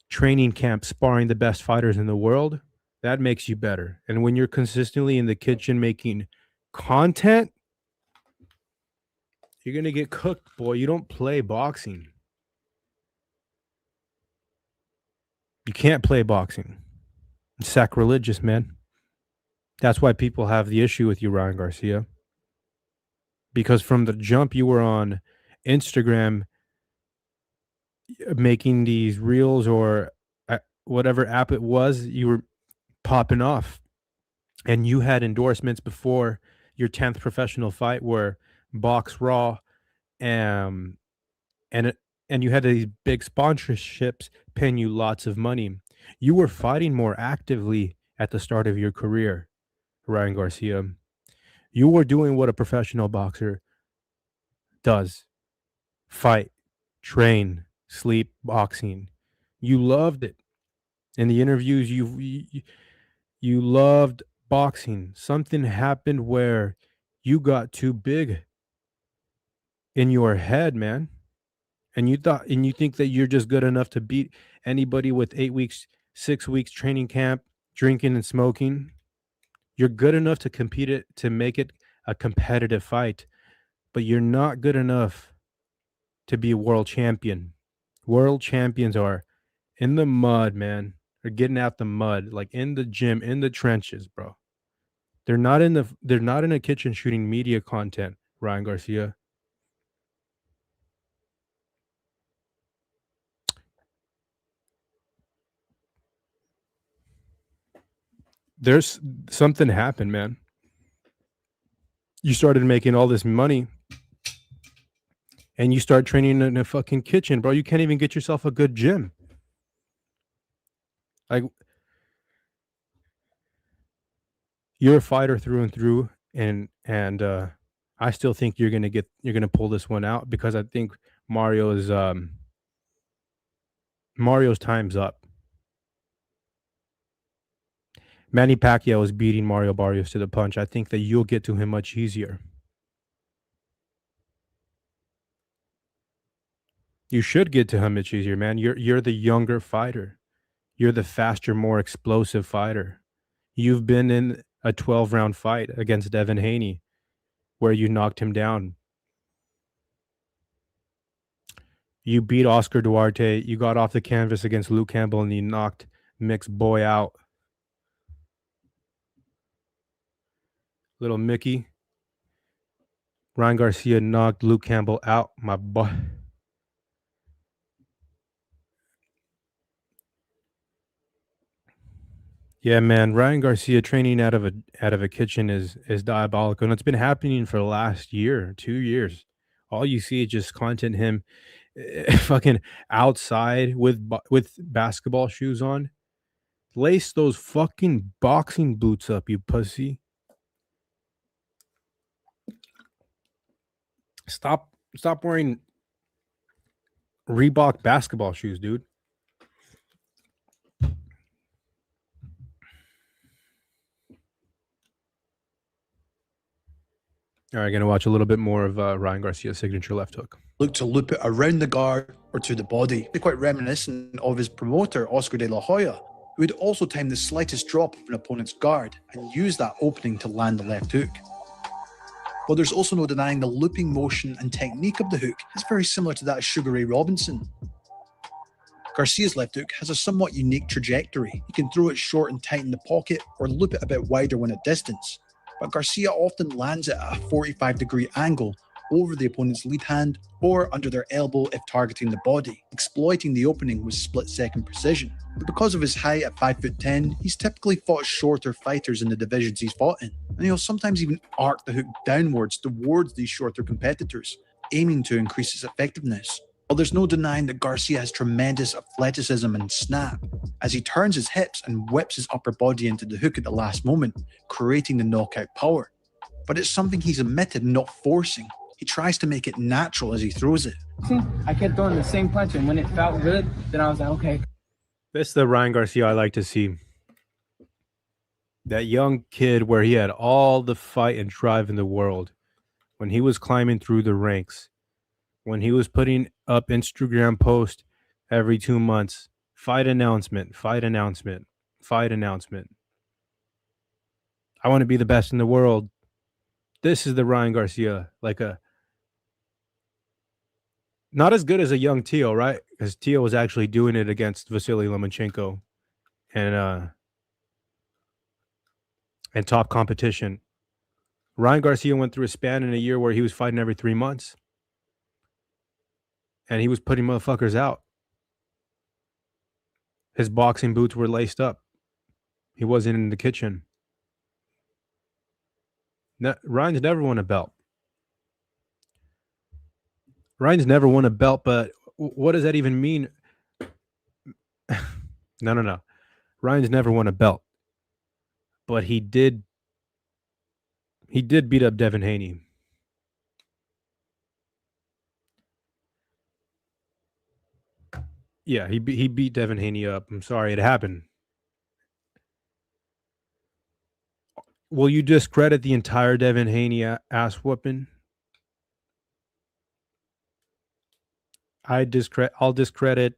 training camp sparring the best fighters in the world, that makes you better. And when you're consistently in the kitchen making content, you're going to get cooked, boy. You don't play boxing. You can't play boxing. It's sacrilegious, man. That's why people have the issue with you, Ryan Garcia. Because from the jump you were on Instagram making these reels or whatever app it was, you were popping off. And you had endorsements before your 10th professional fight were Box Raw, and you had these big sponsorships paying you lots of money. You were fighting more actively at the start of your career, Ryan Garcia. You were doing what a professional boxer does: fight, train, sleep, boxing. You loved it. In the interviews, you loved boxing. Something happened where you got too big in your head, man. And you think that you're just good enough to beat anybody with 8 weeks, 6 weeks training camp, drinking and smoking. You're good enough to compete it, to make it a competitive fight, but you're not good enough to be a world champion. World champions are in the mud, man. They're getting out the mud, like in the gym, in the trenches, bro. They're not in a kitchen shooting media content, Ryan Garcia. There's something happened, man. You started making all this money and you start training in a fucking kitchen, bro. You can't even get yourself a good gym. Like, you're a fighter through and through, and I still think you're gonna pull this one out, because I think Mario's time's up. Manny Pacquiao is beating Mario Barrios to the punch. I think that you'll get to him much easier. You should get to him much easier, man. You're the younger fighter. You're the faster, more explosive fighter. You've been in a 12-round fight against Devin Haney where you knocked him down. You beat Oscar Duarte. You got off the canvas against Luke Campbell and you knocked Mick's boy out. Little Mickey. Ryan Garcia knocked Luke Campbell out, my boy. Yeah, man, Ryan Garcia training out of a kitchen is diabolical, and it's been happening for the last year, 2 years. All you see is just content him fucking outside with basketball shoes on. Lace those fucking boxing boots up, you pussy. Stop wearing Reebok basketball shoes, dude. All right, going to watch a little bit more of Ryan Garcia's signature left hook. Look to loop it around the guard or to the body. They're quite reminiscent of his promoter, Oscar de la Hoya, who would also time the slightest drop of an opponent's guard and use that opening to land the left hook. But there's also no denying the looping motion and technique of the hook is very similar to that of Sugar Ray Robinson. Garcia's left hook has a somewhat unique trajectory. He can throw it short and tight in the pocket or loop it a bit wider when at distance. But Garcia often lands it at a 45-degree angle over the opponent's lead hand or under their elbow if targeting the body, exploiting the opening with split-second precision. But because of his height at 5'10", he's typically fought shorter fighters in the divisions he's fought in, and he'll sometimes even arc the hook downwards towards these shorter competitors, aiming to increase its effectiveness. While there's no denying that Garcia has tremendous athleticism and snap, as he turns his hips and whips his upper body into the hook at the last moment, creating the knockout power. But it's something he's admitted not forcing. He tries to make it natural as he throws it. I kept throwing the same punch, and when it felt good, then I was like, okay. This is the Ryan Garcia I like to see. That young kid where he had all the fight and drive in the world. When he was climbing through the ranks. When he was putting up Instagram posts every 2 months. Fight announcement, fight announcement, fight announcement. I want to be the best in the world. This is the Ryan Garcia. Not as good as a young Tio, right? Because Tio was actually doing it against Vasily Lomachenko and top competition. Ryan Garcia went through a span in a year where he was fighting every 3 months. And he was putting motherfuckers out. His boxing boots were laced up. He wasn't in the kitchen. Ryan's never won a belt. Ryan's never won a belt, but what does that even mean? No. Ryan's never won a belt. But he did beat up Devin Haney. Yeah, he beat Devin Haney up. I'm sorry, it happened. Will you discredit the entire Devin Haney ass whooping? I'll discredit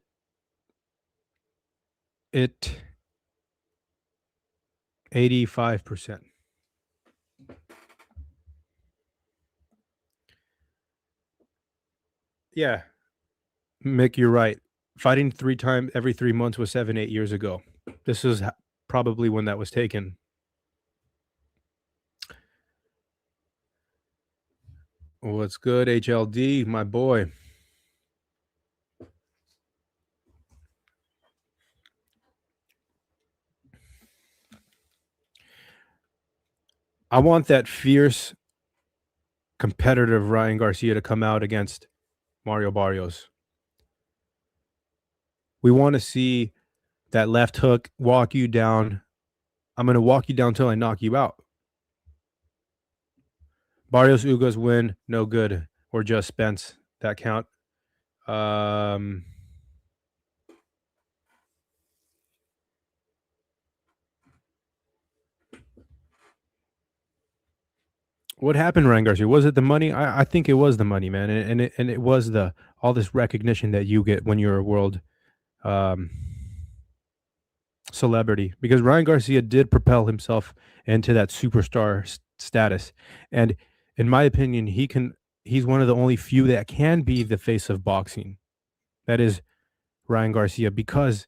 it 85%. Yeah, Mick, you're right. Fighting 3 times every 3 months was 7-8 years ago. This is probably when that was taken. What's good, HLD, my boy? I want that fierce, competitive Ryan Garcia to come out against Mario Barrios. We want to see that left hook walk you down. I'm going to walk you down until I knock you out. Barrios Ugas win, no good. Or just Spence. That count. What happened, Ryan Garcia? Was it the money? I think it was the money, man, and it was all this recognition that you get when you're a world celebrity. Because Ryan Garcia did propel himself into that superstar status, and in my opinion, he's one of the only few that can be the face of boxing. That is Ryan Garcia, because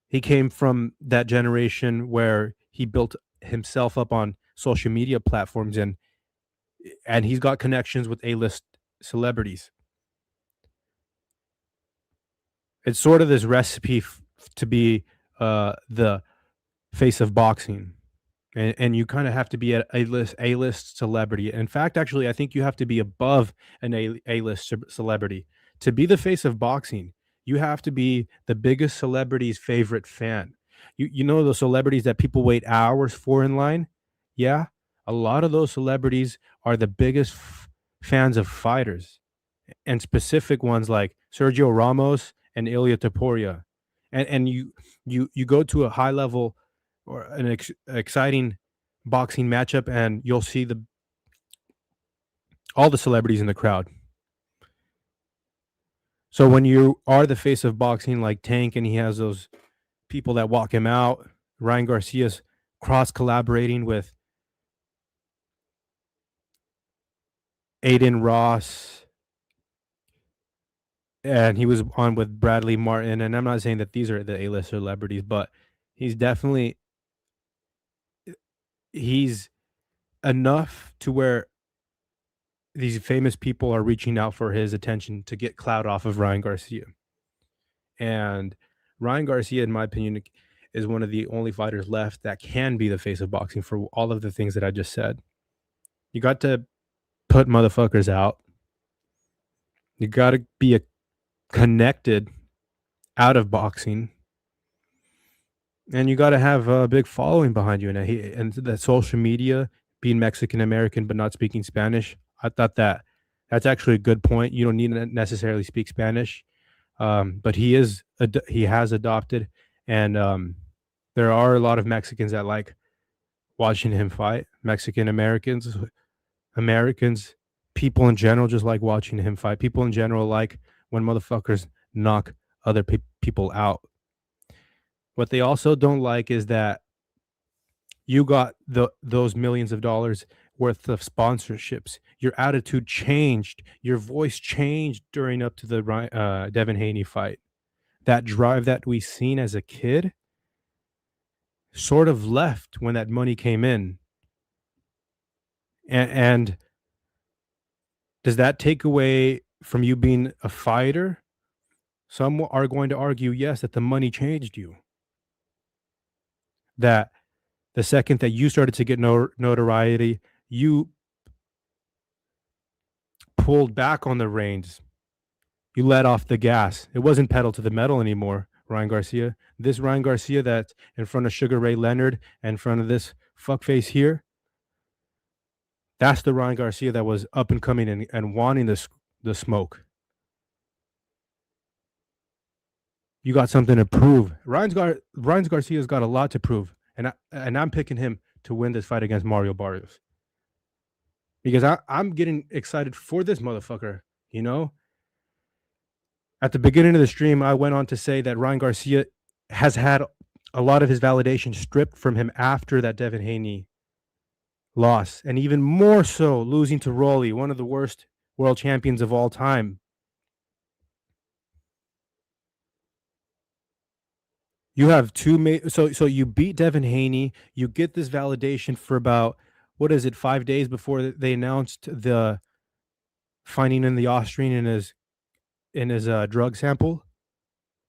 he came from that generation where he built himself up on social media platforms and he's got connections with A-list celebrities. It's sort of this recipe to be the face of boxing. And you kind of have to be an A-list celebrity. In fact, actually, I think you have to be above an A-list celebrity. To be the face of boxing, you have to be the biggest celebrity's favorite fan. You know those celebrities that people wait hours for in line? Yeah. A lot of those celebrities are the biggest fans of fighters, and specific ones like Sergio Ramos and Ilya Topuria. And you go to a high level or an exciting boxing matchup, and you'll see all the celebrities in the crowd. So when you are the face of boxing like Tank, and he has those people that walk him out, Ryan Garcia's cross collaborating with Aiden Ross, and he was on with Bradley Martin. And I'm not saying that these are the A-list celebrities, but he's enough to where these famous people are reaching out for his attention to get clout off of Ryan Garcia. And Ryan Garcia, in my opinion, is one of the only fighters left that can be the face of boxing for all of the things that I just said. You got to put motherfuckers out. You got to be connected out of boxing. And you got to have a big following behind you. And the social media, being Mexican American but not speaking Spanish, I thought that's actually a good point. You don't need to necessarily speak Spanish, but he has adopted, and there are a lot of Mexicans that like watching him fight. Mexican Americans, people in general just like watching him fight. People in general like when motherfuckers knock other people out. What they also don't like is that you got those millions of dollars worth of sponsorships. Your attitude changed. Your voice changed during up to the Devin Haney fight. That drive that we seen as a kid sort of left when that money came in. And does that take away from you being a fighter? Some are going to argue, yes, that the money changed you. That the second that you started to get notoriety, you pulled back on the reins. You let off the gas. It wasn't pedal to the metal anymore, Ryan Garcia. This Ryan Garcia that's in front of Sugar Ray Leonard and in front of this fuckface here, that's the Ryan Garcia that was up and coming and wanting the smoke. You got something to prove. Ryan Garcia's got a lot to prove. And I'm picking him to win this fight against Mario Barrios. Because I'm getting excited for this motherfucker, you know? At the beginning of the stream, I went on to say that Ryan Garcia has had a lot of his validation stripped from him after that Devin Haney loss. And even more so, losing to Rolly, one of the worst world champions of all time. You have so you beat Devin Haney. You get this validation for about, 5 days before they announced the finding in the Austrian in his drug sample.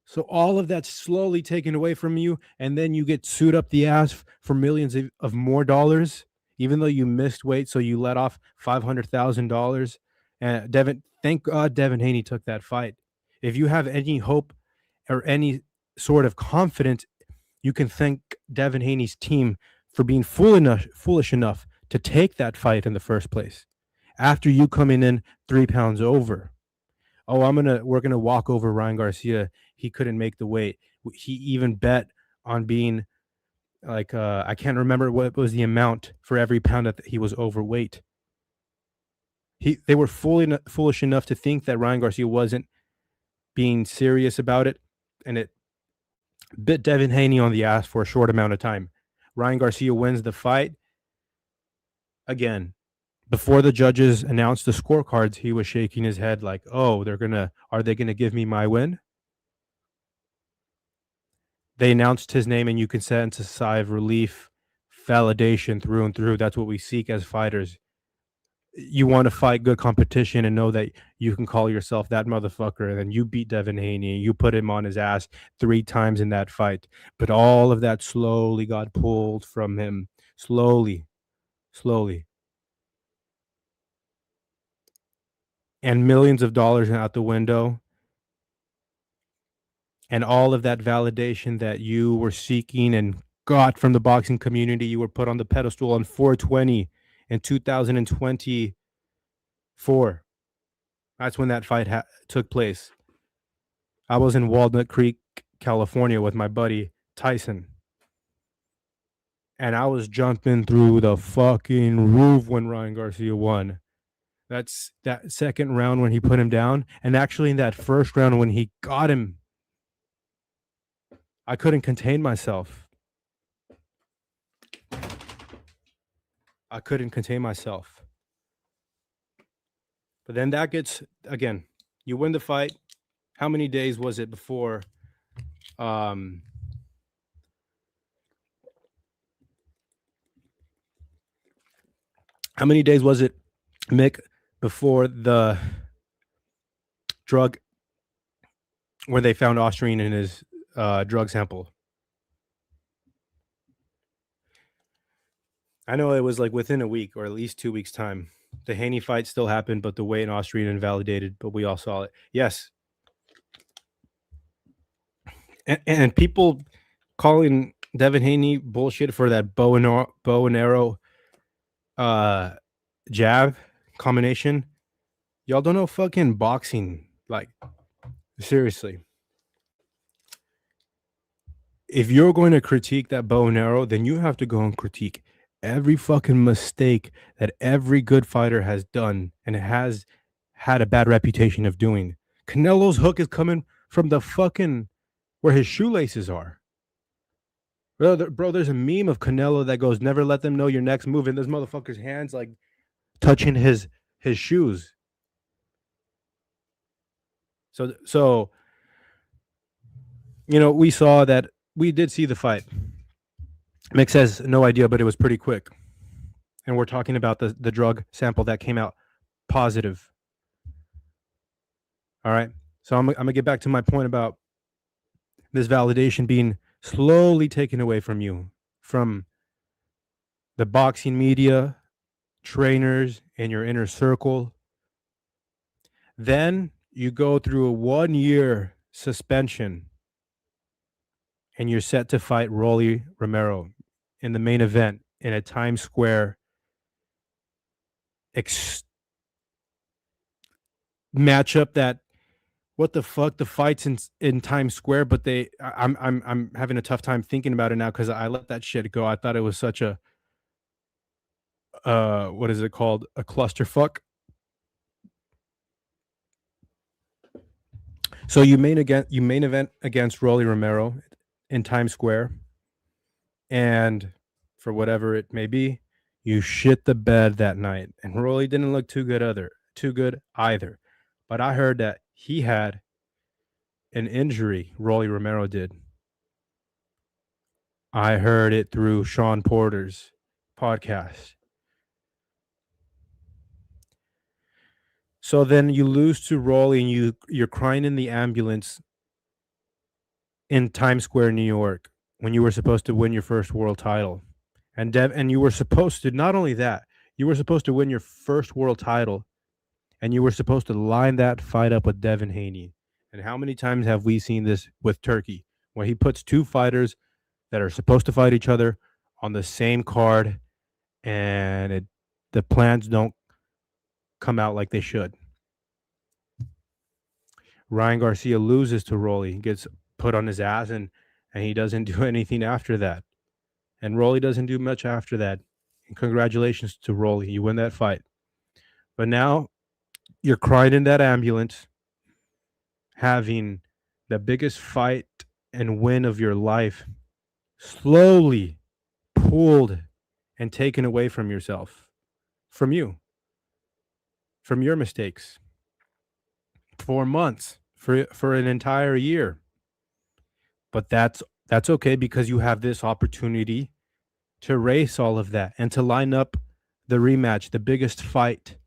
So all of that's slowly taken away from you, and then you get sued up the ass for millions of more dollars, even though you missed weight. So you let off $500,000. And thank God Devin Haney took that fight. If you have any hope or any sort of confidence, you can thank Devin Haney's team for being foolish enough to take that fight in the first place after you coming in 3 pounds over. Oh, we're gonna walk over Ryan Garcia. He couldn't make the weight. He even bet on being like I can't remember what was the amount for every pound that he was overweight. They were foolish enough to think that Ryan Garcia wasn't being serious about it, and it bit Devin Haney on the ass for a short amount of time. Ryan Garcia wins the fight. Again, before the judges announced the scorecards, he was shaking his head like, oh, are they gonna give me my win? They announced his name and you can sense a sigh of relief, validation through and through. That's what we seek as fighters. You want to fight good competition and know that you can call yourself that motherfucker, and then you beat Devin Haney. You put him on his ass 3 times in that fight. But all of that slowly got pulled from him. Slowly. And millions of dollars out the window. And all of that validation that you were seeking and got from the boxing community, you were put on the pedestal on 420 in 2024. That's when that fight took place. I was in Walnut Creek, California with my buddy Tyson. And I was jumping through the fucking roof when Ryan Garcia won. That's that second round when he put him down. And actually in that first round when he got him, I couldn't contain myself. But then that gets, again, you win the fight. How many days was it before? How many days was it, Mick, before the drug where they found Austrian in his drug sample? I know it was like within a week or at least 2 weeks' time. The Haney fight still happened, but the weight in Austrian invalidated, but we all saw it. Yes. And people calling Devin Haney bullshit for that bow and arrow jab combination. Y'all don't know fucking boxing. Like, seriously. If you're going to critique that bow and arrow, then you have to go and critique every fucking mistake that every good fighter has done and has had a bad reputation of doing. Canelo's hook is coming from the fucking where his shoelaces are. Bro, there's a meme of Canelo that goes, "Never let them know your next move," and this motherfucker's hands like touching his shoes. So you know, we saw that. We did see the fight. Mick says no idea, but it was pretty quick. And we're talking about the drug sample that came out positive. All right. So I'm gonna get back to my point about this validation being slowly taken away from you, from the boxing media, trainers, and your inner circle. Then you go through a 1-year suspension and you're set to fight Rolly Romero in the main event in a Times Square matchup. That, what the fuck, the fights in Times Square, but I'm having a tough time thinking about it now because I let that shit go. I thought it was such a what is it called, a clusterfuck. So you main event against Rolly Romero in Times Square, and for whatever it may be, you shit the bed that night, and Rolly didn't look too good either. But I heard that he had an injury. Rolly Romero did. I heard it through Sean Porter's podcast. So then you lose to Rolly, and you're crying in the ambulance in Times Square, New York, when you were supposed to win your first world title. And you were supposed to, not only that, you were supposed to win your first world title, and you were supposed to line that fight up with Devin Haney. And how many times have we seen this with Turkey, where he puts two fighters that are supposed to fight each other on the same card, and the plans don't come out like they should. Ryan Garcia loses to Rolly, gets put on his ass, and he doesn't do anything after that. And Rolly doesn't do much after that. And congratulations to Rolly. You win that fight. But now you're crying in that ambulance, having the biggest fight and win of your life slowly pulled and taken away from yourself, from you, from your mistakes, for months, for an entire year. But that's okay, because you have this opportunity to erase all of that and to line up the rematch, the biggest fight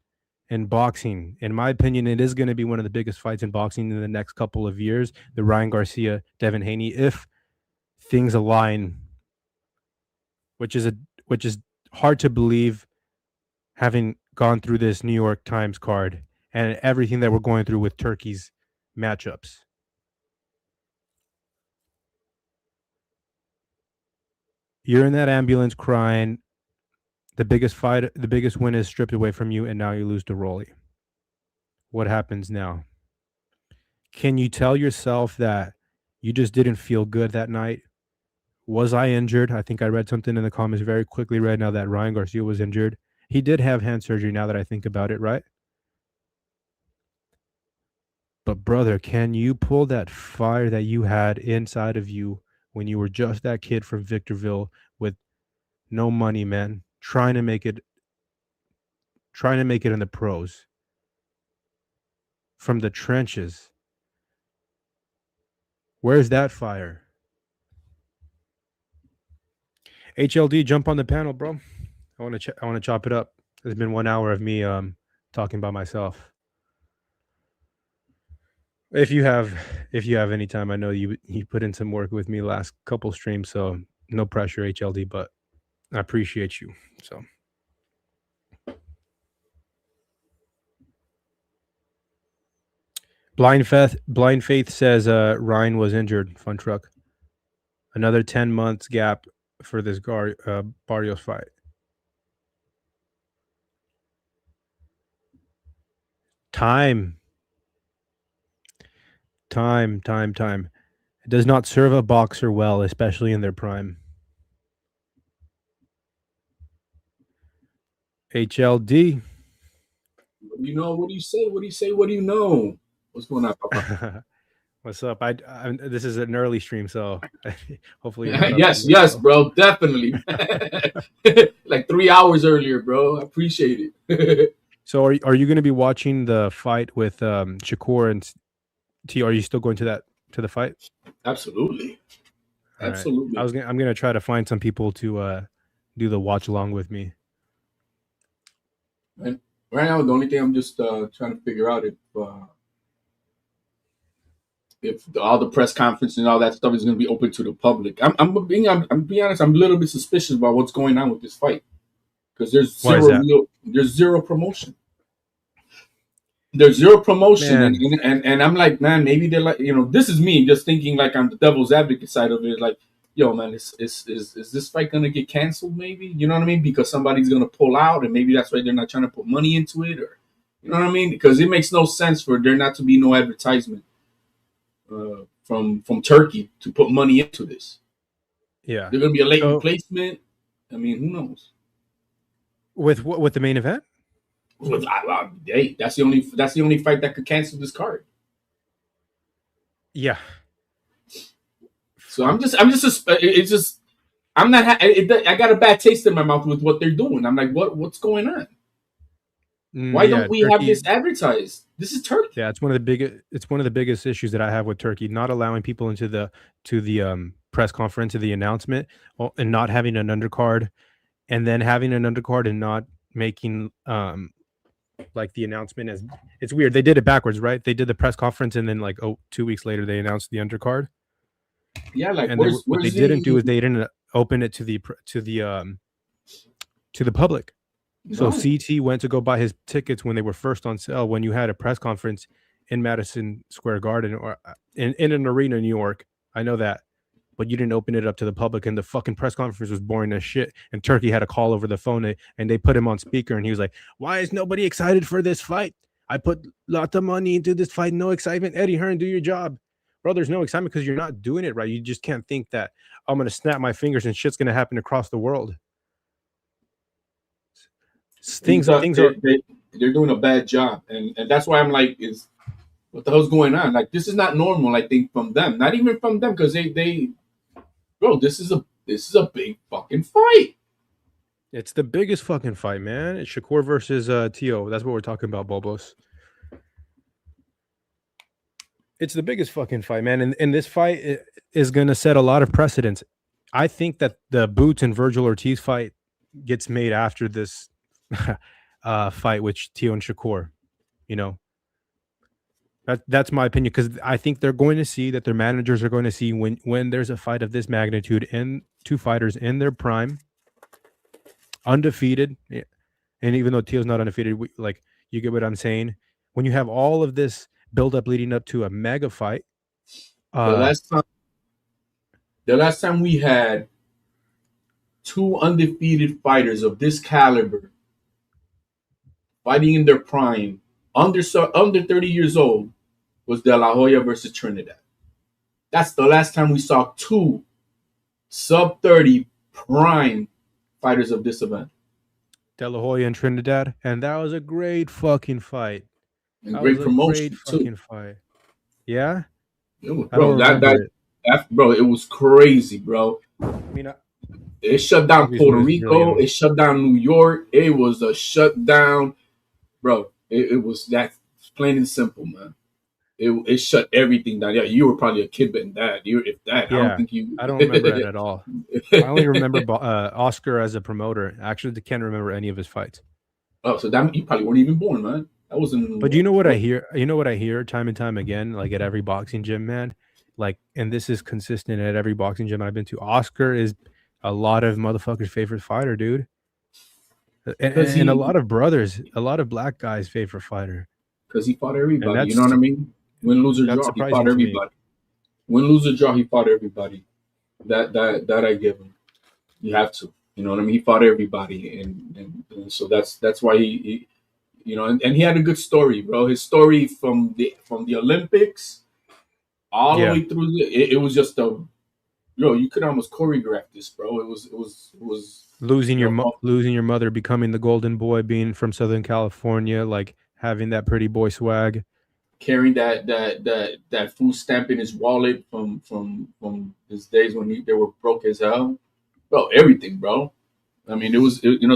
in boxing. In my opinion, it is going to be one of the biggest fights in boxing in the next couple of years, the Ryan Garcia, Devin Haney, if things align, which is hard to believe, having gone through this New York Times card and everything that we're going through with Turkey's matchups. You're in that ambulance crying. The biggest win is stripped away from you, and now you lose to Rolly. What happens now? Can you tell yourself that you just didn't feel good that night? Was I injured? I think I read something in the comments very quickly right now that Ryan Garcia was injured. He did have hand surgery, now that I think about it, right? But brother, can you pull that fire that you had inside of you when you were just that kid from Victorville with no money, man, trying to make it in the pros? from the trenches. Where's that fire? HLD, jump on the panel, bro. I want to chop it up. It's been 1 hour of me talking by myself. If you have any time, I know you put in some work with me last couple streams, so no pressure, HLD, but I appreciate you. So Blind Faith says Ryan was injured. FunTruck. Another 10 months gap for this Barrios fight. Time. It does not serve a boxer well, especially in their prime. HLD. You know, what do you say? What do you say? What do you know? What's going on, Papa? What's up? This is an early stream, so hopefully. yes, bro, definitely. Like 3 hours earlier, bro. I appreciate it. So, are you going to be watching the fight with Shakur and T? Are you still going to the fight? Absolutely. All Absolutely. Right. I'm gonna try to find some people to do the watch along with me. And right now, the only thing I'm just trying to figure out if all the press conference and all that stuff is going to be open to the public. I'm being honest. I'm a little bit suspicious about what's going on with this fight because there's zero promotion. There's zero promotion, and I'm like, man, maybe they're like, this is me just thinking like on the devil's advocate side of it, like, yo, man, is this fight gonna get canceled? Maybe, you know what I mean? Because somebody's gonna pull out, and maybe that's why they're not trying to put money into it, or you know what I mean? Because it makes no sense for there not to be no advertisement from Turkey to put money into this. Yeah, there's gonna be a late replacement. I mean, who knows? With the main event. Hey, that's the only fight that could cancel this card. Yeah. So I'm not. I got a bad taste in my mouth with what they're doing. I'm like, what's going on? Why don't we have this advertised? This is Turkey. Yeah, it's one of the biggest issues that I have with Turkey, not allowing people into the press conference of the announcement, and not having an undercard, and then having an undercard and not making like the announcement as it's weird. They did it backwards, right? They did the press conference and then 2 weeks later they announced the undercard. Yeah, like and what they didn't do is they didn't open it to the public. No. So CT went to go buy his tickets when they were first on sale. When you had a press conference in Madison Square Garden or in an arena in New York, I know that, but you didn't open it up to the public, and the fucking press conference was boring as shit. And Turkey had a call over the phone, and they put him on speaker, and he was like, "Why is nobody excited for this fight? I put lots of money into this fight. No excitement. Eddie Hearn, do your job." Bro, there's no excitement because you're not doing it right. You just can't think that I'm going to snap my fingers and shit's going to happen across the world. They're doing a bad job. And that's why I'm like, what the hell's going on? Like, this is not normal, I think, from them. Not even from them, because bro, this is a big fucking fight. It's the biggest fucking fight, man. It's Shakur versus Tio. That's what we're talking about, Bobos. It's the biggest fucking fight, man. And this fight is going to set a lot of precedents. I think that the Boots and Virgil Ortiz fight gets made after this fight with Tio and Shakur. That's my opinion, because I think they're going to see that their managers are going to see when there's a fight of this magnitude and two fighters in their prime, undefeated. And even though Tio's not undefeated, you get what I'm saying? When you have all of this build-up leading up to a mega fight. The last time we had two undefeated fighters of this caliber fighting in their prime, under 30 years old, was De La Hoya versus Trinidad. That's the last time we saw two sub-30 prime fighters of this event. De La Hoya and Trinidad, and that was a great fucking fight. And great promotion, great fucking fight. Yeah? Bro, it was crazy, bro. It shut down Puerto Rico. It shut down New York. It was a shutdown. Bro, it was that Plain and simple, man. It shut everything down. Yeah, you were probably a kid back then. If that, Yeah, I don't think you. I don't remember it at all. I only remember Oscar as a promoter. Actually, can't remember any of his fights. Oh, so that you probably weren't even born, man. That wasn't. But you know what I hear? You know what I hear time and time again, like at every boxing gym, man. Like, and this is consistent at every boxing gym I've been to. Oscar is a lot of motherfuckers' favorite fighter, dude. And a lot of brothers, a lot of black guys' favorite fighter. Because he fought everybody. You know what I mean? Win, lose, or draw, he fought everybody. Win, lose, or draw, he fought everybody. That I give him. You have to. You know what I mean? He fought everybody, and so that's why he you know, and he had a good story, bro. His story from the Olympics all the way through it was just you could almost choreograph this, bro. It was losing your mother, becoming the golden boy, being from Southern California, like having that pretty boy swag, carrying that food stamp in his wallet from his days when they were broke as hell, bro. Everything, bro. I mean,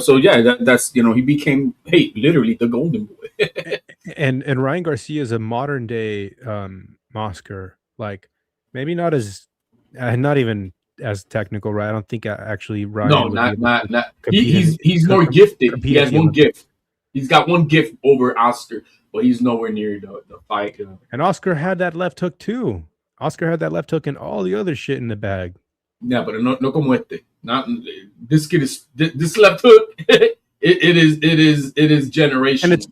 so yeah, that's he became literally the golden boy. and Ryan Garcia is a modern day Oscar, like maybe not even as technical, right? I don't think actually Ryan. No, not. He's more gifted. He has one gift. He's got one gift over Oscar, but he's nowhere near the fight. And Oscar had that left hook too. Oscar had that left hook and all the other shit in the bag. Yeah, but no como este. Not this kid is this left hook. it is generational.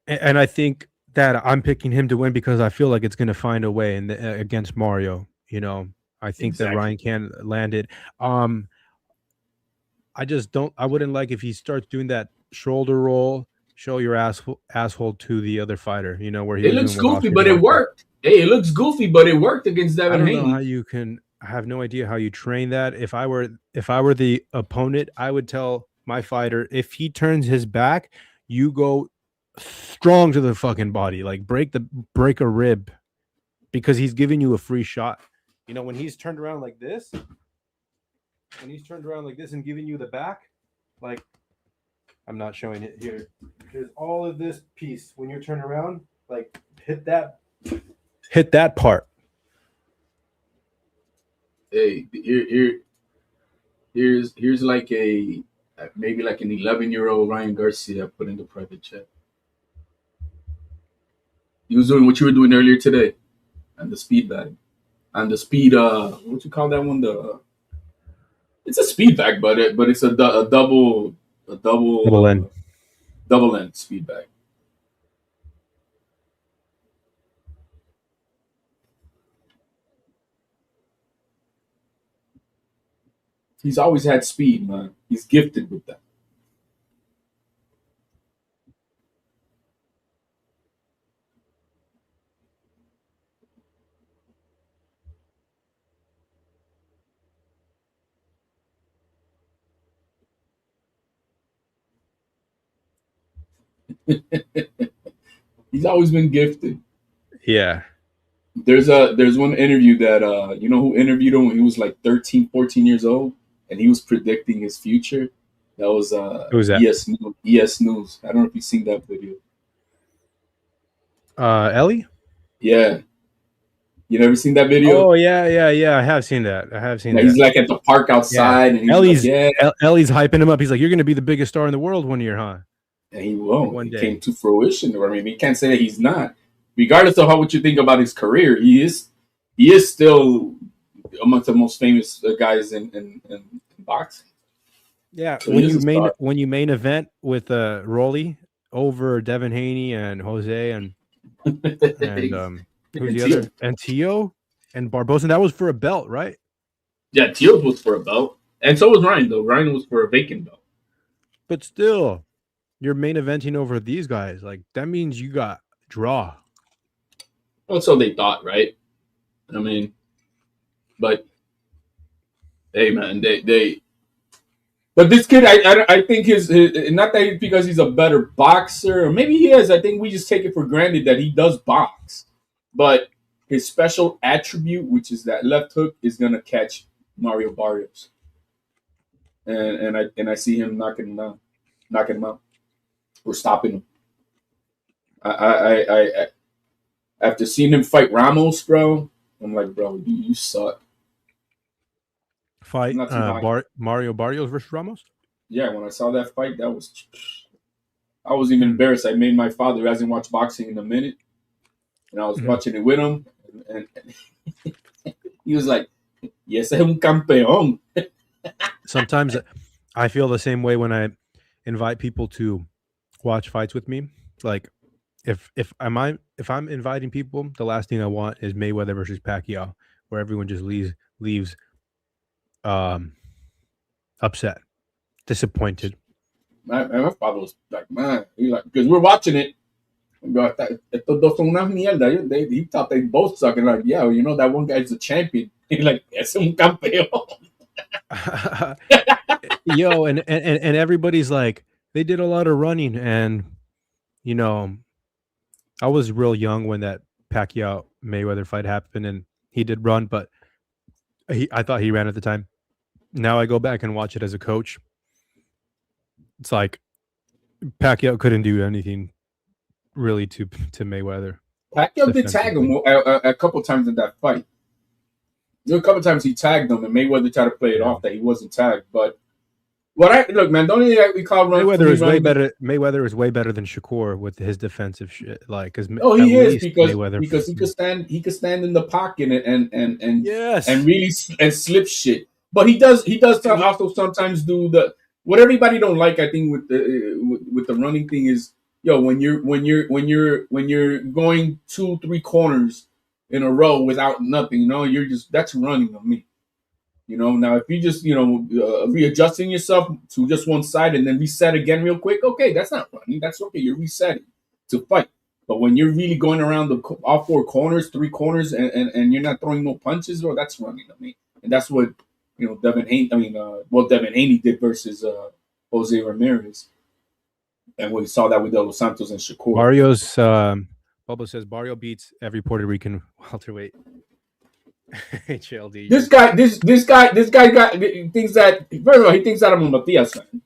And I think that I'm picking him to win because I feel like it's going to find a way against Mario. You know, I think that Ryan can land it. I wouldn't like if he starts doing that shoulder roll, show your asshole to the other fighter. You know, where he looks goofy, but it worked. Hey, it looks goofy, but it worked against Devin Haney. I don't know how you can. I have no idea how you train that. If I were the opponent, I would tell my fighter, if he turns his back, you go strong to the fucking body, like break a rib, because he's giving you a free shot. You know, when he's turned around like this, and giving you the back, like, I'm not showing it here. There's all of this piece. When you're turned around, like hit that part. Hey, here's like maybe like an 11-year-old Ryan Garcia put in the private chat. He was doing what you were doing earlier today, and the speed bag, and the speed what you call that one? It's a speed bag, but it's a double end speed bag. He's always had speed, man. He's gifted with that. He's always been gifted. Yeah. There's one interview that you know who interviewed him when he was like 13, 14 years old, and he was predicting his future. That was Who's that? ES News. I don't know if you've seen that video. Ellie? Yeah. You never seen that video? Oh yeah. I have seen that. He's like at the park outside, and Ellie's hyping him up. He's like, "You're going to be the biggest star in the world one year, huh?" And he won't. One day. Came to fruition. I mean, he can't say that he's not. Regardless of what you think about his career, he is still amongst the most famous guys in boxing. Yeah, so when you main event with Rolly over Devin Haney and Jose and who's the other? And Tio and Barbosa, that was for a belt, right? Yeah, Tio was for a belt, and so was Ryan. Though Ryan was for a vacant belt. But still, you're main eventing over these guys. Like that means you got draw. Well, so they thought, right? I mean, but hey, man, they. But this kid, I think his not that because he's a better boxer, or maybe he is. I think we just take it for granted that he does box, but his special attribute, which is that left hook, is gonna catch Mario Barrios, and I see him knocking him out, or stopping him. I after seeing him fight Ramos, bro, I'm like, bro, you suck. Fight Mario Barrios versus Ramos. Yeah, when I saw that fight, I was even embarrassed. I made my father, who hasn't watched boxing in a minute, and I was watching it with him, and he was like, "Yes, es un campeón." Sometimes I feel the same way when I invite people to watch fights with me. Like, if I'm inviting people, the last thing I want is Mayweather versus Pacquiao, where everyone just leaves upset, disappointed. My father was like, man, because we're watching it. Bro, estos dos son una mierda. He thought they both suck. And like, yeah, you know, that one guy's a champion. He's like, es un campeón. Yo, and everybody's like, they did a lot of running. And, you know, I was real young when that Pacquiao Mayweather fight happened, and he did run, but I thought he ran at the time. Now I go back and watch it as a coach. It's like Pacquiao couldn't do anything really to Mayweather. Pacquiao did tag him a couple times in that fight. There were a couple times he tagged him, and Mayweather tried to play it off that he wasn't tagged. But look, man, don't we call Mayweather is way better. Mayweather is way better than Shakur with his defensive shit. Like, he is because he could stand in the pocket and yes, and really slip shit. But he does also sometimes do what everybody don't like. I think with the running thing is, yo, when you're going 2-3 corners in a row without nothing, you know, that's running on me. You know, now if you just, you know, readjusting yourself to just one side and then reset again real quick, okay, that's not running. That's okay. You're resetting to fight. But when you're really going around all 4 corners, 3 corners, and you're not throwing no punches, or that's running on me. And that's what, you know, Devin Haney did versus Jose Ramirez. And we saw that with De Los Santos and Shakur. Barrios, Bubba says Barrio beats every Puerto Rican welterweight. HLD. This guy thinks that, first of all, he thinks that I'm a Matias fan.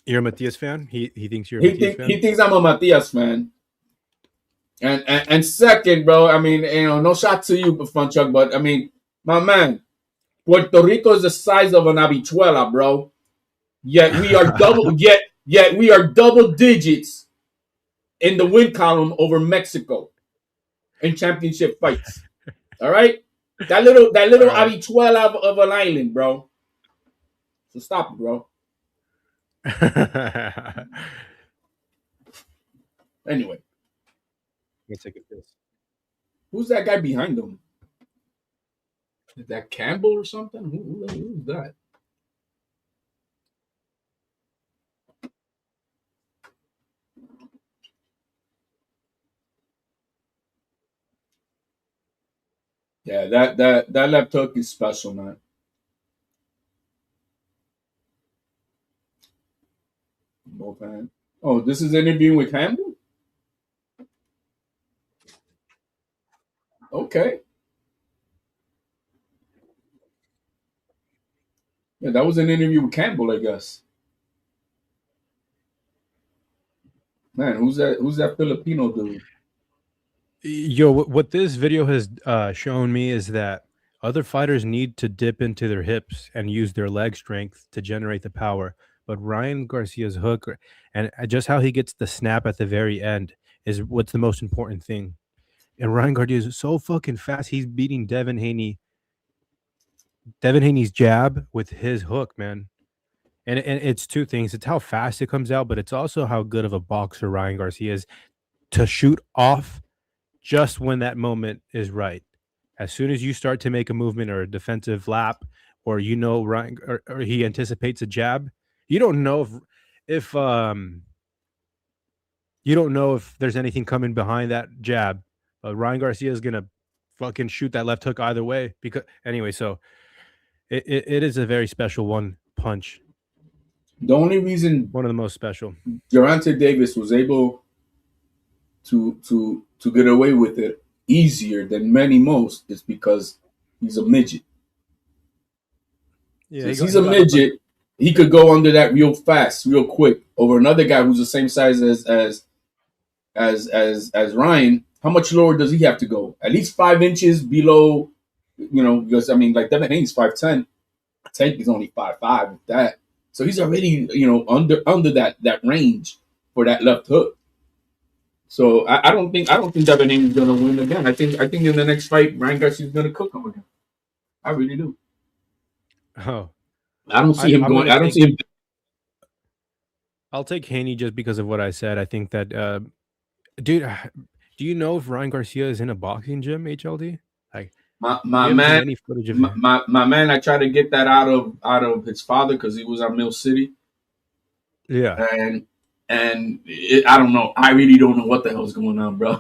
You're a Matias fan? He thinks you're a Matias fan? He thinks I'm a Matias fan. And second, bro, I mean, you know, no shot to you, FunTruck, but I mean, my man, Puerto Rico is the size of an habichuela, bro. Yet we are yet we are double digits in the win column over Mexico in championship fights. All right, that little habichuela of an island, bro. So stop it, bro. Anyway, let's take a piss. Who's that guy behind him? Is that Campbell or something? Who's that? Yeah, that left hook is special, man. Both hands. Oh, this is an interview with Campbell? Okay. Yeah, that was an interview with Campbell, I guess. Man, who's that Filipino dude? Yo, what this video has shown me is that other fighters need to dip into their hips and use their leg strength to generate the power. But Ryan Garcia's hook and just how he gets the snap at the very end is what's the most important thing. And Ryan Garcia is so fucking fast. He's beating Devin Haney's jab with his hook, man. And it's two things. It's how fast it comes out, but it's also how good of a boxer Ryan Garcia is to shoot off just when that moment is right. As soon as you start to make a movement or a defensive lap, or you know Ryan or he anticipates a jab, you don't know if there's anything coming behind that jab. Ryan Garcia is gonna fucking shoot that left hook either way. Because anyway, so it is a very special one punch. The only reason one of the most special Gervonta Davis was able to get away with it easier than most is because he's a midget. Yeah, he's a midget. He could go under that real fast, real quick over another guy who's the same size as Ryan. How much lower does he have to go? At least 5 inches below, because I mean, like Devin Haney's 5'10". Tank is only 5'5", with that. So he's already, under that range for that left hook. So I don't think Devin Haney's gonna win again. I think in the next fight, Ryan Garcia's gonna cook him again. I really do. Oh, I don't see him going. I don't see him. I'll take Haney just because of what I said. I think that, dude. Do you know if Ryan Garcia is in a boxing gym? HLD, like my man. Any footage of my man. I tried to get that out of his father because he was at Mill City. Yeah, and I don't know. I really don't know what the hell's going on, bro.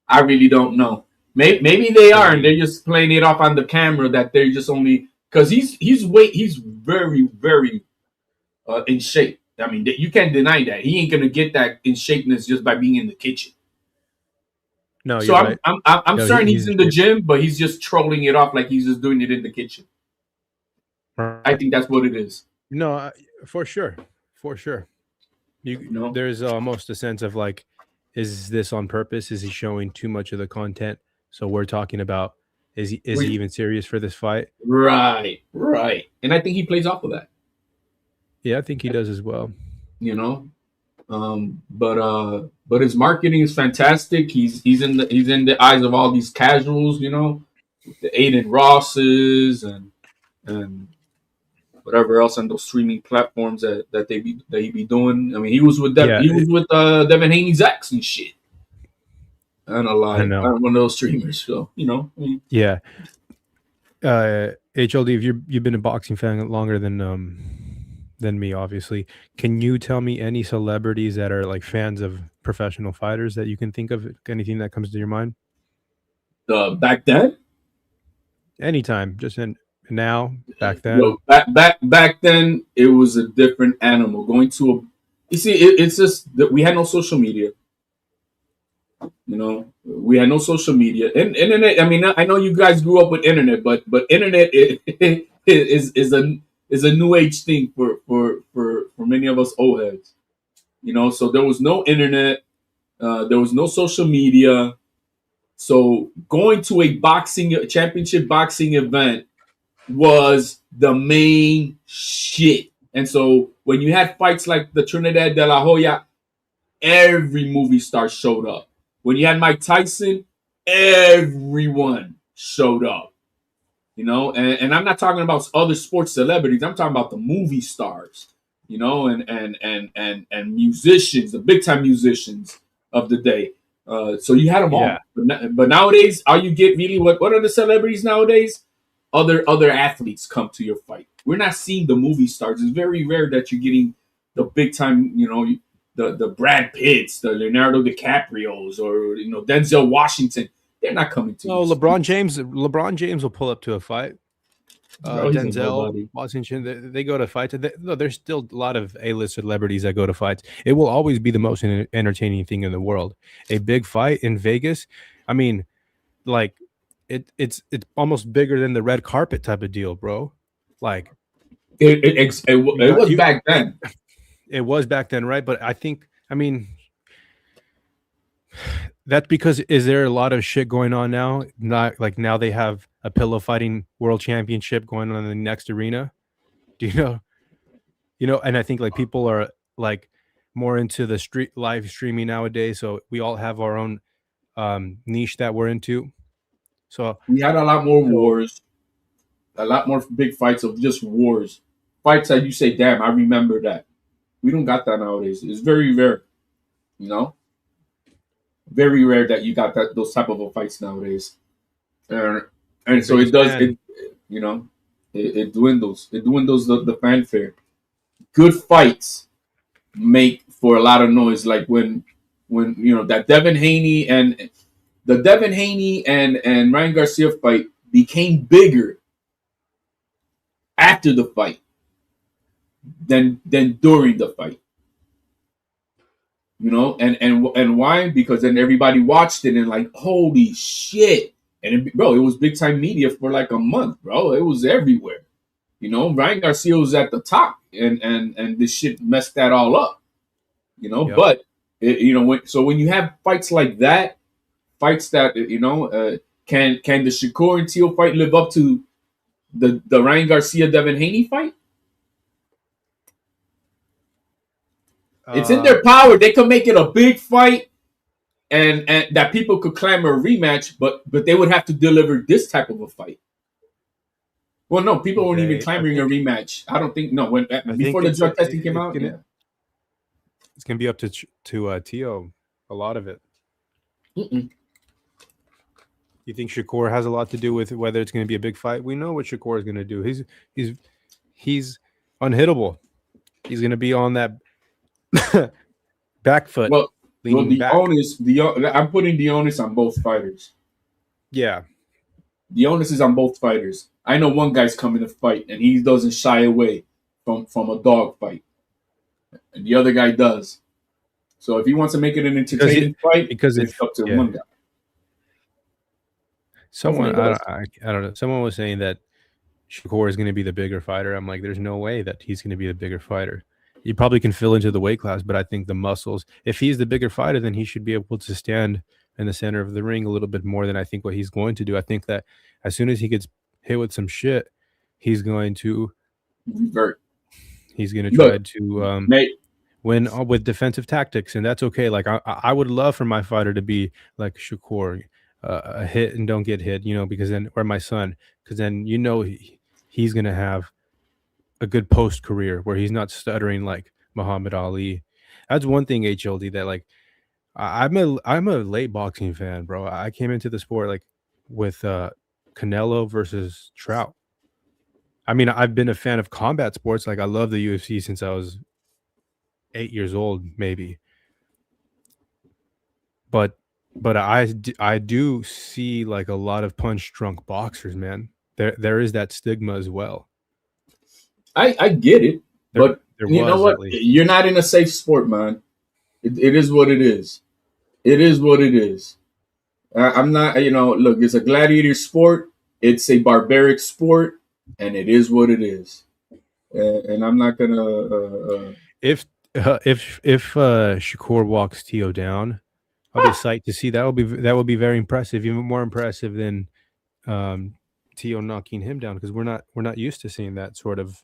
I really don't know. Maybe they are, and they're just playing it off on the camera that they're just only because he's very, very in shape. I mean, you can't deny that he ain't gonna get that in shapeness just by being in the kitchen. No, so you're right. I'm certain he's in the gym, but he's just trolling it off like he's just doing it in the kitchen. I think that's what it is. No, for sure. There's almost a sense of like, is this on purpose? Is he showing too much of the content? So we're talking about, is he even serious for this fight? Right. And I think he plays off of that. Yeah, I think he does as well. But his marketing is fantastic. He's in the eyes of all these casuals, the Aiden Rosses and whatever else on those streaming platforms that he be doing. I mean, he was with Devin Haney's ex and shit. I don't lie. I'm one of those streamers, so Yeah. HLD, if you've been a boxing fan longer than me, obviously. Can you tell me any celebrities that are like fans of professional fighters that you can think of? Anything that comes to your mind? Back then? Anytime, just now, back then. Back then, it was a different animal. It's just that we had no social media. We had no social media and internet. I mean, I know you guys grew up with internet, but internet is a new age thing for many of us old heads. So there was no internet, there was no social media. So going to a championship boxing event was the main shit. And so when you had fights like the Trinidad de la Hoya, every movie star showed up. When you had Mike Tyson, everyone showed up. And I'm not talking about other sports celebrities. I'm talking about the movie stars, and musicians, the big time musicians of the day. So you had them all. But nowadays, all you get really what are the celebrities nowadays? Other athletes come to your fight. We're not seeing the movie stars. It's very rare that you're getting the big time, the Brad Pitts, the Leonardo DiCaprios, or Denzel Washington. They're not coming to. Oh, LeBron James will pull up to a fight. Denzel Washington, they go to fights. There's still a lot of A-list celebrities that go to fights. It will always be the most entertaining thing in the world. A big fight in Vegas. I mean, like it's almost bigger than the red carpet type of deal, bro. Like it was back then. It was back then, right? But that's because is there a lot of shit going on now? Not like now they have a pillow fighting world championship going on in the next arena. Do you know? And I think like people are like more into the street live streaming nowadays. So we all have our own niche that we're into. So we had a lot more wars, a lot more big fights of just wars. Fights that you say, damn, I remember that. We don't got that nowadays. It's very rare, very rare that you got those type of fights nowadays. And so it does, it dwindles. It dwindles the fanfare. Good fights make for a lot of noise. Like when that Devin Haney and Ryan Garcia fight became bigger after the fight than during the fight. And why? Because then everybody watched it and like, holy shit. And it was big time media for like a month, bro. It was everywhere. You know, Ryan Garcia was at the top, and this shit messed that all up. You know, Yep. but when you have fights like that, fights that can the Shakur and Teal fight live up to the Ryan Garcia Devin Haney fight? It's in their power. They could make it a big fight, and that people could clamor a rematch, but they would have to deliver this type of a fight. Well, no, people weren't even clamoring a rematch. I don't think. No, before the drug testing came out, it's gonna be up to Tio. A lot of it. Mm-mm. You think Shakur has a lot to do with whether it's going to be a big fight? We know what Shakur is going to do. He's unhittable. He's going to be on that back foot. Well, leaning back. I'm putting the onus on both fighters. Yeah, the onus is on both fighters. I know one guy's coming to fight, and he doesn't shy away from a dog fight, and the other guy does. So if he wants to make it an entertaining fight, it's up to one guy. Someone I don't know. Someone was saying that Shakur is going to be the bigger fighter. I'm like, there's no way that he's going to be the bigger fighter. You probably can fill into the weight class, but I think the muscles. If he's the bigger fighter, then he should be able to stand in the center of the ring a little bit more than I think what he's going to do. I think that as soon as he gets hit with some shit, he's going to revert. He's going to try to win with defensive tactics, and that's okay. Like I would love for my fighter to be like Shakur. A hit and don't get hit, because then, or my son, because then he's gonna have a good post career where he's not stuttering like Muhammad Ali. That's one thing, HLD, that like I'm a late boxing fan, bro. I came into the sport like with Canelo versus Trout. I mean, I've been a fan of combat sports. Like I love the UFC since I was 8 years old, maybe. But I do see like a lot of punch drunk boxers, man. There is that stigma as well. I get it, but you know what? You're not in a safe sport, man. It is what it is. It is what it is. I'm not, look, it's a gladiator sport. It's a barbaric sport, and it is what it is. And I'm not gonna. If Shakur walks Tio down, I'll be psyched to see. That will be very impressive, even more impressive than Tio knocking him down, because we're not used to seeing that sort of,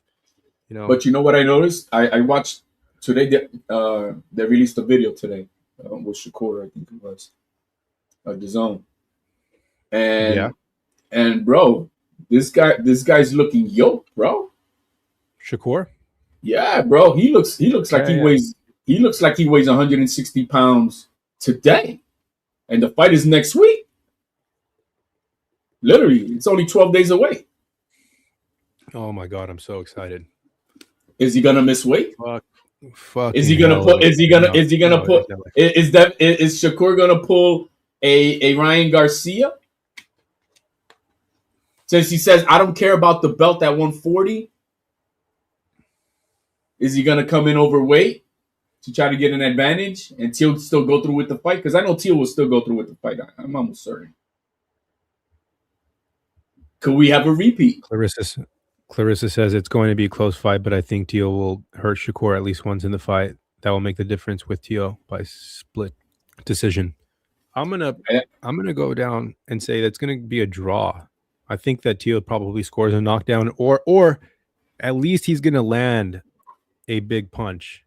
But you know what I noticed? I watched today. They released a video today with Shakur, I think it was, The Zone, and bro, this guy's looking yoked, bro. Shakur. Yeah, bro. He looks like he weighs 160 pounds today, and the fight is next week. Literally, it's only 12 days away. Oh my god, I'm so excited. Is he gonna miss weight? Fuck. Is Shakur gonna pull a Ryan Garcia? Since he says, I don't care about the belt at 140. Is he gonna come in overweight to try to get an advantage, and Teal still go through with the fight? Because I know Teal will still go through with the fight. I'm almost certain. Could we have a repeat? Clarissa says it's going to be a close fight, but I think Teal will hurt Shakur at least once in the fight. That will make the difference with Teal by split decision. I'm gonna go down and say that's gonna be a draw. I think that Teal probably scores a knockdown, or at least he's gonna land a big punch.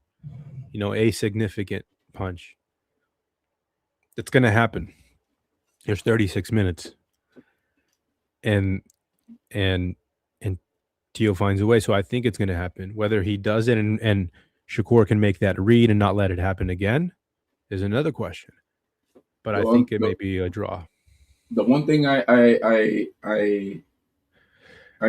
A significant punch. It's going to happen. There's 36 minutes. And Tio finds a way. So I think it's going to happen. Whether he does it and Shakur can make that read and not let it happen again is another question. But I think it may be a draw. The one thing I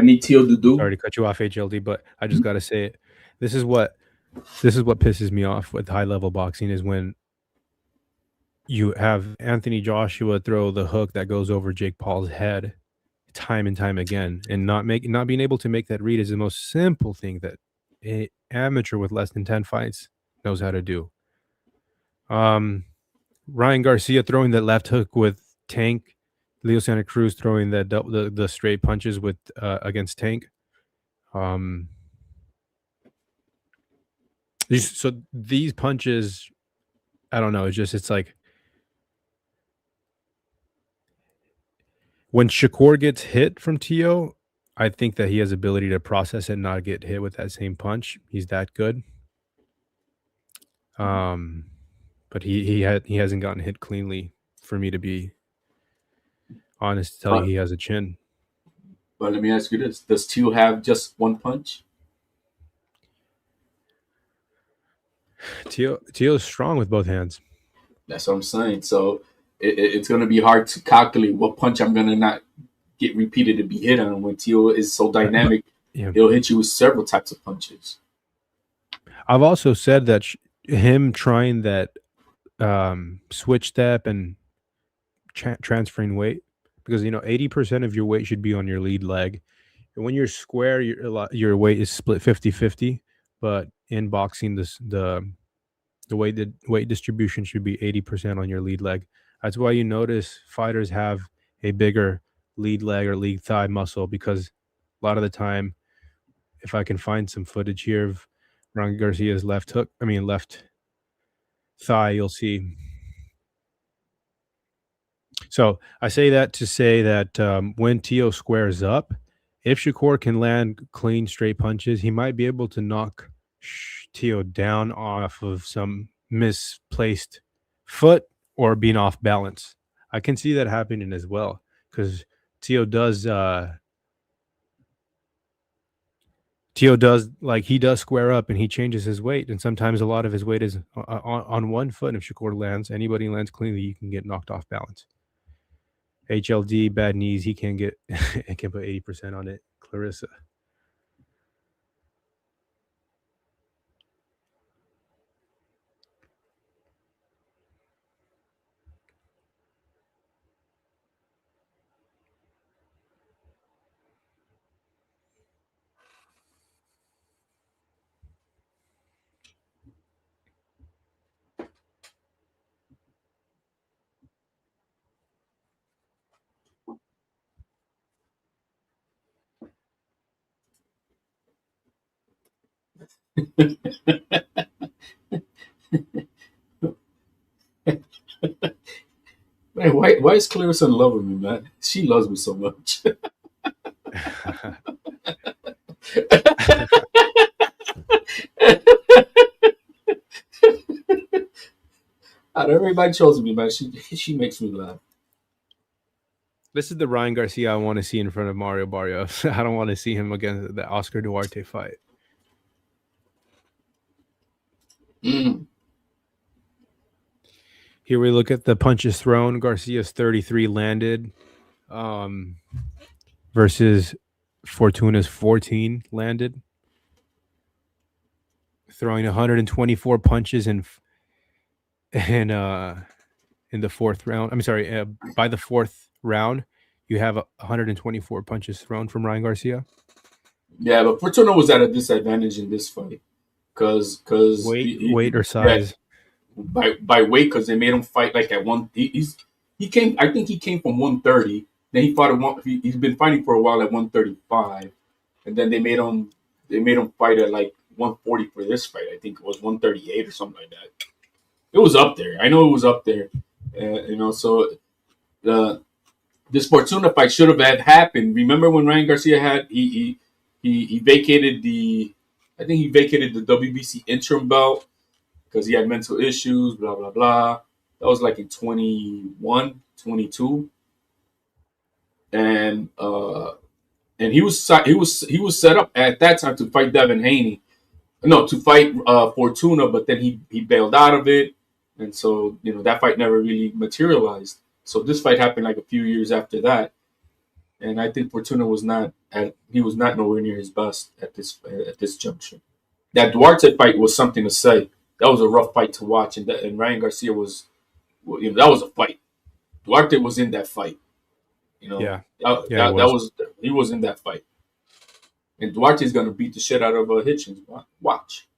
need Tio to do. Sorry to cut you off, HLD, but I just got to say it. This is what pisses me off with high level boxing is when you have Anthony Joshua throw the hook that goes over Jake Paul's head time and time again, and not being able to make that read is the most simple thing that an amateur with less than 10 fights knows how to do. Ryan Garcia throwing that left hook with Tank, Leo Santa Cruz throwing the straight punches with against Tank. Um, these punches, I don't know. It's like when Shakur gets hit from Tio, I think that he has ability to process it and not get hit with that same punch. He's that good. But he hasn't gotten hit cleanly for me to be honest to tell you he has a chin. But let me ask you this: does Tio have just one punch? Tio's strong with both hands. That's what I'm saying. So it's going to be hard to calculate what punch I'm going to not get repeated to be hit on. When Tio is so dynamic, he'll hit you with several types of punches. I've also said that him trying that switch step and transferring weight, because 80% of your weight should be on your lead leg, and when you're square, your weight is split 50-50. But in boxing, the weight distribution should be 80% on your lead leg. That's why you notice fighters have a bigger lead leg or lead thigh muscle, because a lot of the time, if I can find some footage here of Ryan Garcia's left thigh, you'll see. So I say that to say that when Tio squares up, if Shakur can land clean, straight punches, he might be able to knock Tio down off of some misplaced foot or being off balance. I can see that happening as well, because Tio does like he does square up and he changes his weight, and sometimes a lot of his weight is on one foot. And if anybody lands cleanly, you can get knocked off balance. HLD, bad knees, he can put 80% on it. Clarissa. Man, why is Clarissa in love with me, man? She loves me so much. Out of everybody chose me, man. She makes me laugh. This is the Ryan Garcia I want to see in front of Mario Barrios. I don't want to see him against the Oscar Duarte fight. Here we look at the punches thrown. Garcia's 33 landed versus Fortuna's 14 landed. Throwing 124 punches in the fourth round. I'm sorry, by the fourth round, you have 124 punches thrown from Ryan Garcia. Yeah, but Fortuna was at a disadvantage in this fight because weight or size. Yeah, by weight, because they made him fight like at one. He came. I think he came from 130. Then he fought at one. He's been fighting for a while at 135, and then they made him fight at like 140 for this fight. I think it was 138 or something like that. It was up there. I know it was up there. So this Fortuna fight should have happened. Remember when Ryan Garcia had he vacated the WBC interim belt because he had mental issues, blah blah blah. That was like in 21, 22. And he was set up at that time to fight Devin Haney. No, to fight Fortuna, but then he bailed out of it, and so that fight never really materialized. So this fight happened like a few years after that, and I think Fortuna was not nowhere near his best at this juncture. That Duarte fight was something to say. That was a rough fight to watch, and Ryan Garcia was, that was a fight. Duarte was in that fight. He was in that fight, and Duarte's going to beat the shit out of Hitchens. Watch.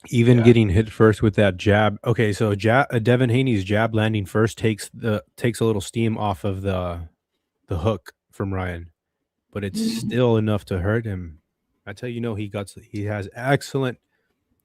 Even getting hit first with that jab. Okay, so Devin Haney's jab landing first takes a little steam off of the hook from Ryan, but it's still enough to hurt him. That's how you know he has excellent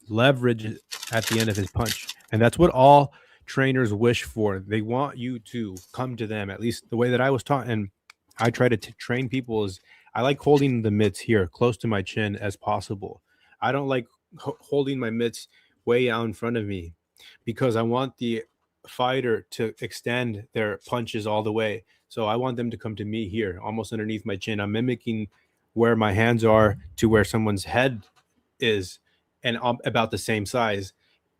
leverage at the end of his punch, and that's what all trainers wish for. They want you to come to them, at least the way that I was taught, and I try to train people is I like holding the mitts here close to my chin as possible. I don't like holding my mitts way out in front of me because I want the fighter to extend their punches all the way. So I want them to come to me here, almost underneath my chin. I'm mimicking where my hands are to where someone's head is, and about the same size.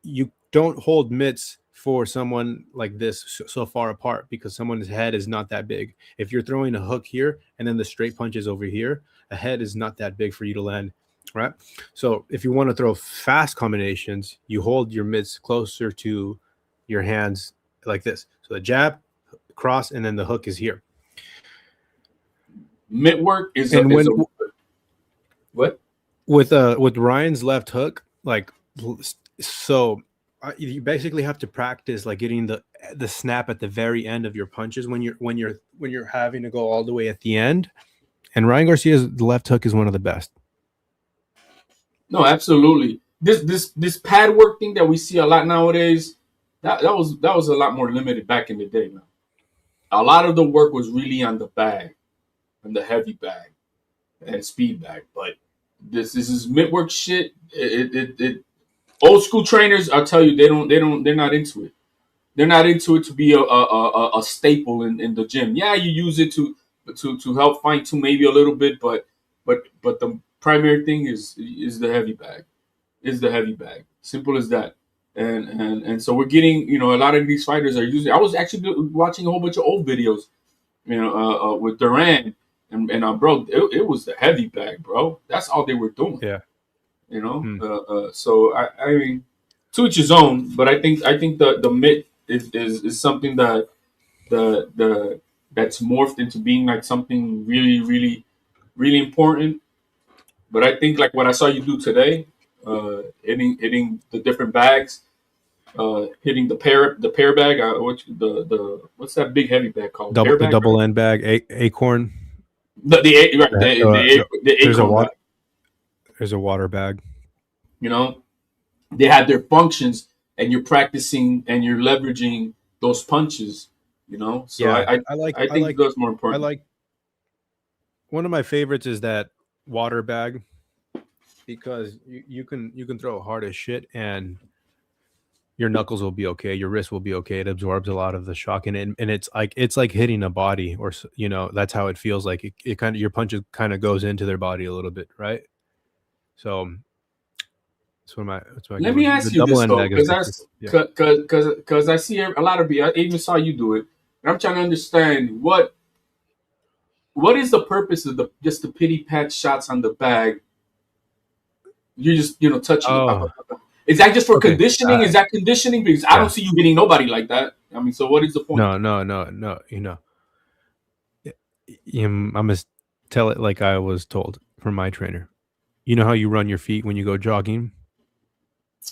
You don't hold mitts for someone like this so far apart because someone's head is not that big. If you're throwing a hook here and then the straight punch is over here, a head is not that big for you to land, right? So if you want to throw fast combinations, you hold your mitts closer to your hands like this. So the jab, cross, and then the hook is here. Mitt work is what? With Ryan's left hook, like, so you basically have to practice like getting the snap at the very end of your punches when you're having to go all the way at the end. And Ryan Garcia's left hook is one of the best. No, absolutely. This pad work thing that we see a lot nowadays, that was a lot more limited back in the day. Man. A lot of the work was really on the bag, on the heavy bag, and speed bag. But this is mitt work shit. It old school trainers, I'll tell you, they're not into it. They're not into it to be a staple in the gym. Yeah, you use it to help fine tune maybe a little bit, but the primary thing is the heavy bag. Is the heavy bag. Simple as that. And so we're getting, a lot of these fighters are using. I was actually watching a whole bunch of old videos, with Duran, and bro, it was the heavy bag, bro. That's all they were doing. Yeah. So I mean, to each his own. But I think the mitt is something that that's morphed into being like something really, really, really important. But I think like what I saw you do today, hitting the different bags, hitting the pear bag. What's that big heavy bag called? The bag, double right? end bag, acorn. The There's acorn bag. There's a water bag. They have their functions, and you're practicing and you're leveraging those punches. So yeah, I think that's more important. I like one of my favorites is that water bag because you can throw hard as shit and your knuckles will be okay, your wrist will be okay. It absorbs a lot of the shock, and it's like hitting a body, or that's how it feels like. It kind of, your punches kind of goes into their body a little bit, right? So that's what my. Let me ask you this though, because I see a lot of people. I even saw you do it, and I'm trying to understand what is the purpose of just the pity pat shots on the bag. You're just touching. Is that just for conditioning? Is that conditioning? Because I don't see you getting nobody like that. I mean, so what is the point? No. I'm gonna tell it like I was told from my trainer. You know how you run your feet when you go jogging?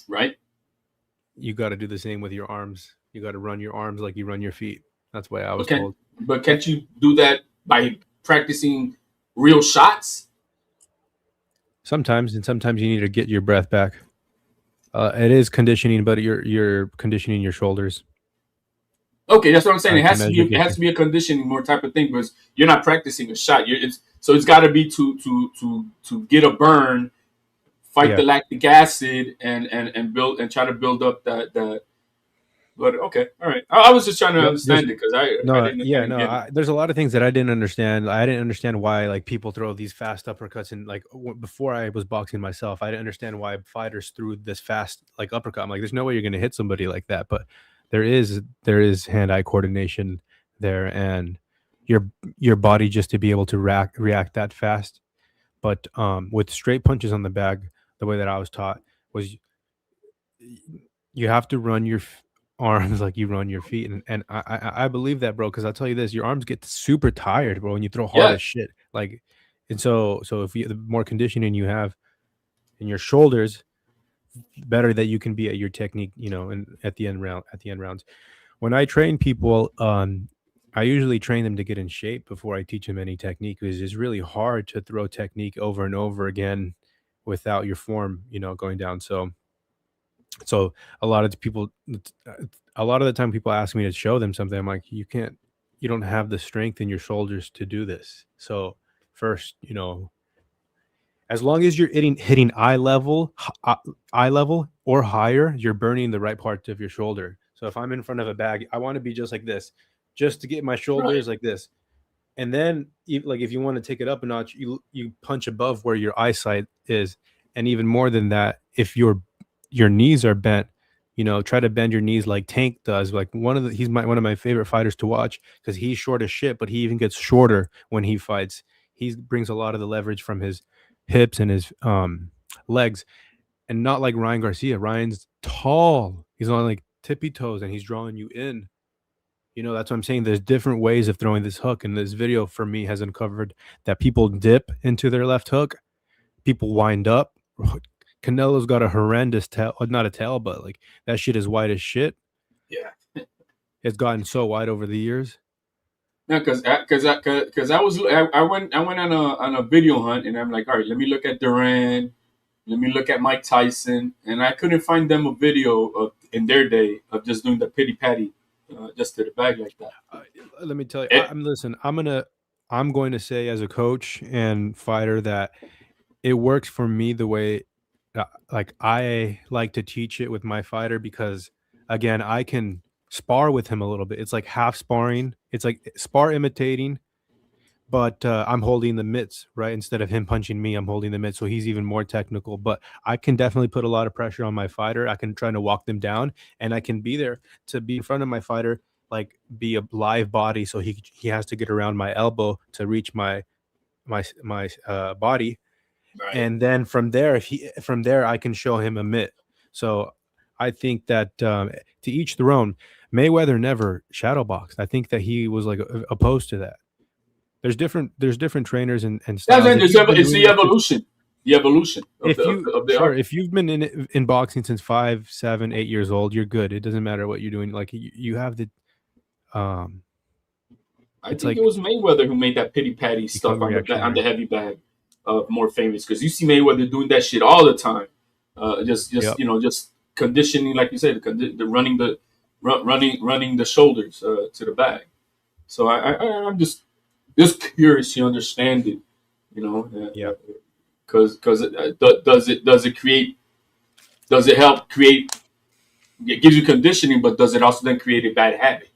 Right. You got to do the same with your arms. You got to run your arms like you run your feet. That's why I was told. But can't you do that by practicing real shots? Sometimes, and sometimes you need to get your breath back. It is conditioning, but you're conditioning your shoulders. Okay, that's what I'm saying. It has to be a conditioning more type of thing because you're not practicing a shot. It's got to be to get a burn, fight the lactic acid, and build and try to build up that. But okay, all right. I was just trying to understand it because there's a lot of things that I didn't understand. I didn't understand why like people throw these fast uppercuts, and like before I was boxing myself, I didn't understand why fighters threw this fast like uppercut. I'm like, there's no way you're going to hit somebody like that, but there is hand-eye coordination there, and your body just to be able to react that fast. But with straight punches on the bag, the way that I was taught was you have to run your arms like you run your feet, and I believe that, bro, because I'll tell you this, your arms get super tired, bro, when you throw hard as shit. Like, and so if the more conditioning you have in your shoulders, better that you can be at your technique, and at the end rounds. When I train people, I usually train them to get in shape before I teach them any technique, because it's really hard to throw technique over and over again without your form, going down. So a lot of the people, a lot of the time, people ask me to show them something. I'm like, you don't have the strength in your shoulders to do this. So first, as long as you're hitting eye level or higher, you're burning the right parts of your shoulder. So if I'm in front of a bag, I want to be just like this, just to get my shoulders like this. And then, if you want to take it up a notch, you punch above where your eyesight is, and even more than that, if your knees are bent, try to bend your knees like Tank does. Like one of my favorite fighters to watch, because he's short as shit, but he even gets shorter when he fights. He brings a lot of the leverage from his hips and his legs, and not like Ryan Garcia. Ryan's tall. He's on like tippy toes, and he's drawing you in. That's what I'm saying. There's different ways of throwing this hook, and this video for me has uncovered that people dip into their left hook, people wind up. Canelo's got a horrendous tail, not a tail, but like that shit is wide as shit. Yeah, it's gotten so wide over the years. No, because I went on a video hunt, and I'm like, all right, let me look at Duran, let me look at Mike Tyson, and I couldn't find them a video of in their day of just doing the pity patty. Just to the bag like that. Let me tell you, I'm going to say as a coach and fighter that it works for me the way like I like to teach it with my fighter, because again, I can spar with him a little bit. It's like half sparring. It's like spar imitating, but I'm holding the mitts, right? Instead of him punching me, I'm holding the mitts, so he's even more technical. But I can definitely put a lot of pressure on my fighter. I can try to walk them down, and I can be there to be in front of my fighter, like be a live body, so he has to get around my elbow to reach my body, right. And then from there, I can show him a mitt. So I think that to each their own. Mayweather never shadow boxed. I think that he was like opposed to that. There's different trainers and styles. It's the evolution. The evolution of the art. If you've been in boxing since 5, 7, 8 years old, you're good. It doesn't matter what you're doing. Like you have the. I think it was Mayweather who made that pity patty stuff on the heavy bag more famous, because you see Mayweather doing that shit all the time. Just conditioning, like you said, the running the shoulders to the bag. So I'm just curious to understand it, because does it help create? It gives you conditioning, but does it also then create a bad habit?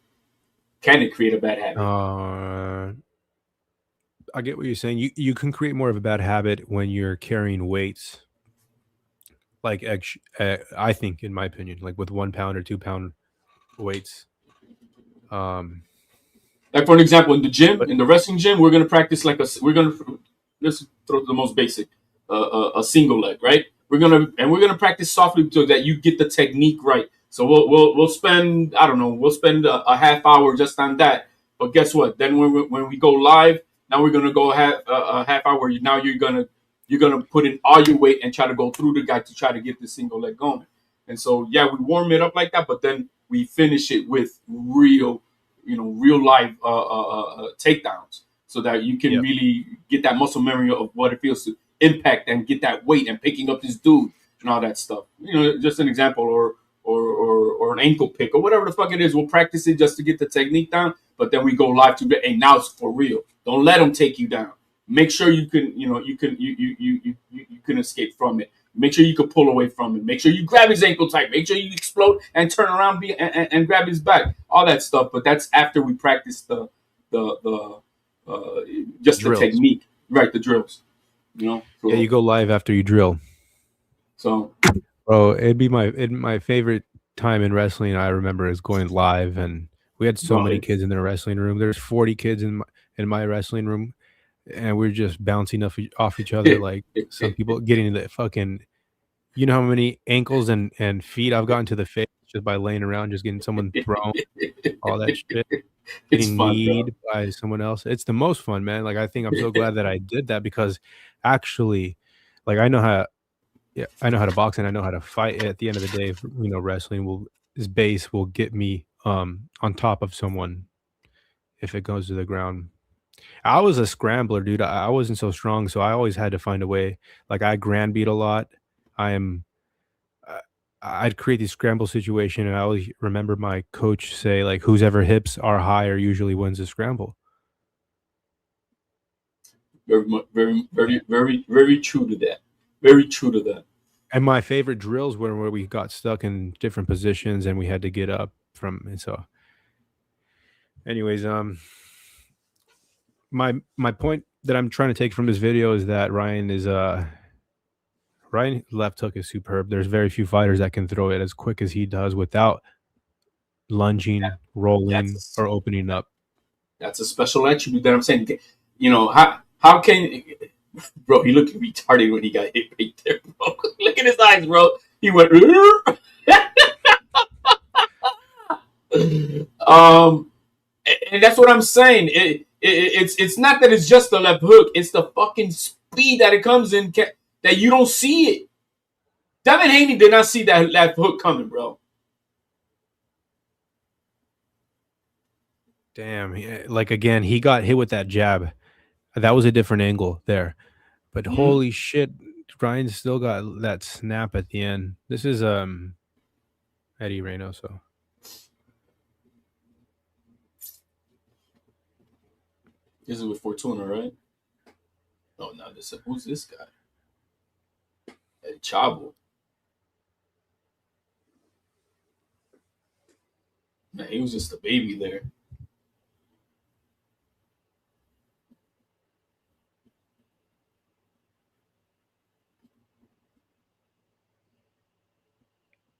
Can it create a bad habit? I get what you're saying. You can create more of a bad habit when you're carrying weights. Like I think, in my opinion, like with 1 pound or 2 pound weights. Like for an example, in the gym, in the wrestling gym, we're gonna practice let's throw the most basic, a single leg, right? We're gonna practice softly so that you get the technique right. So we'll spend a half hour just on that. But guess what? Then when we go live, now we're gonna go a half hour. Now you're gonna put in all your weight and try to go through the guy to try to get the single leg going. And so we warm it up like that, but then we finish it with real live takedowns, so that you can really get that muscle memory of what it feels to impact and get that weight and picking up this dude and all that stuff. Just an example, or an ankle pick or whatever the fuck it is. We'll practice it just to get the technique down, but then we go live to hey, now it's for real. Don't let them take you down. Make sure you can escape from it. Make sure you can pull away from it. Make sure you grab his ankle tight. Make sure you explode and turn around and grab his back. All that stuff. But that's after we practice the technique, right? The drills. So, yeah, you go live after you drill. So, bro, it'd be my favorite time in wrestling. I remember is going live, and we had so many kids in the wrestling room. There's 40 kids in my wrestling room. And we're just bouncing off each other, like some people getting the fucking, how many ankles and feet I've gotten to the face just by laying around, just getting someone thrown, all that shit, getting kneed by someone else. It's the most fun, man. Like, I think I'm so glad that I did that, because actually, like, I know how Yeah, I know how to box and I know how to fight. At the end of the day, wrestling his base will get me on top of someone if it goes to the ground. I was a scrambler, dude. I wasn't so strong, so I always had to find a way. Like I grand beat a lot. I am. Uh, I'd create these scramble situation, and I always remember my coach say, like, "Whose ever hips are higher usually wins the scramble." Very true to that. Very true to that. And my favorite drills were where we got stuck in different positions and we had to get up from. And so, anyways, my point that I'm trying to take from this video is that Ryan left hook is superb. There's very few fighters that can throw it as quick as he does without lunging, rolling, or opening up. That's a special attribute that I'm saying. How can, bro? He looked retarded when he got hit right there, bro. Look at his eyes, bro. He went. And that's what I'm saying. It's not that it's just the left hook. It's the fucking speed that it comes in that you don't see it. Devin Haney did not see that left hook coming, bro. Damn. Like, again, he got hit with that jab. That was a different angle there. But holy shit, Ryan still got that snap at the end. This is Eddie Reynoso. This is with Fortuna, right? Oh, no, who's this guy? El Chavo. Man, he was just a baby there.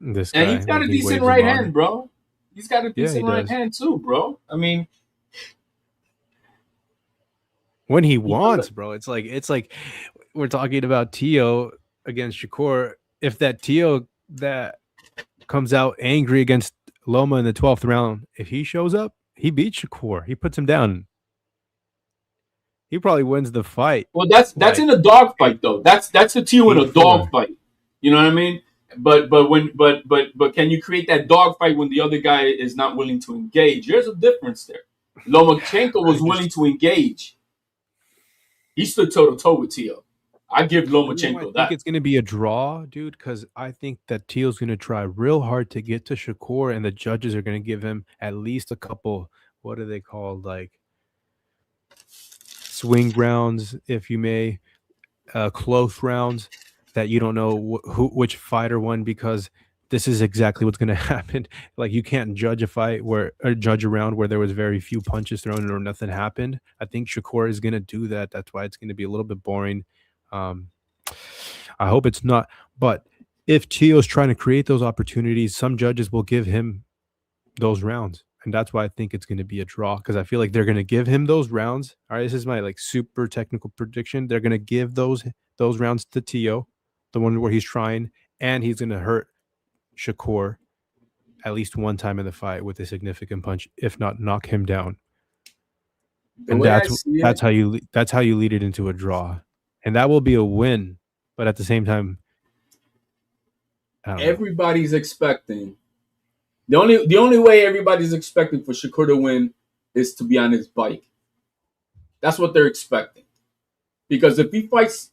This guy, and he's got a decent right hand, bro. He's got a decent right hand too, bro. I mean, when he wants, bro, it's like we're talking about Tio against Shakur. If that Tio that comes out angry against Loma in the 12th round, if he shows up, he beats Shakur. He puts him down. He probably wins the fight. Well, that's in a dog fight though. That's the Tio in a dog fight. You know what I mean? But can you create that dog fight when the other guy is not willing to engage? There's a difference there. Lomachenko was willing to engage. He stood toe to toe with Tio. I give Lomachenko that. I think it's going to be a draw, dude, because I think that Tio's going to try real hard to get to Shakur, and the judges are going to give him at least a couple. What are they called? Like swing rounds, if you may, close rounds that you don't know which fighter won, because this is exactly what's going to happen. Like, you can't judge a fight or judge a round where there was very few punches thrown or nothing happened. I think Shakur is going to do that. That's why it's going to be a little bit boring. I hope it's not. But if Tio's trying to create those opportunities, some judges will give him those rounds. And that's why I think it's going to be a draw, because I feel like they're going to give him those rounds. All right, this is my like super technical prediction. They're going to give those rounds to Tio, the one where he's trying, and he's going to hurt Shakur at least one time in the fight with a significant punch, if not knock him down. And that's how you lead it into a draw, and that will be a win. But at the same time, everybody's expecting the only way everybody's expecting for Shakur to win is to be on his bike. That's what they're expecting. Because if he fights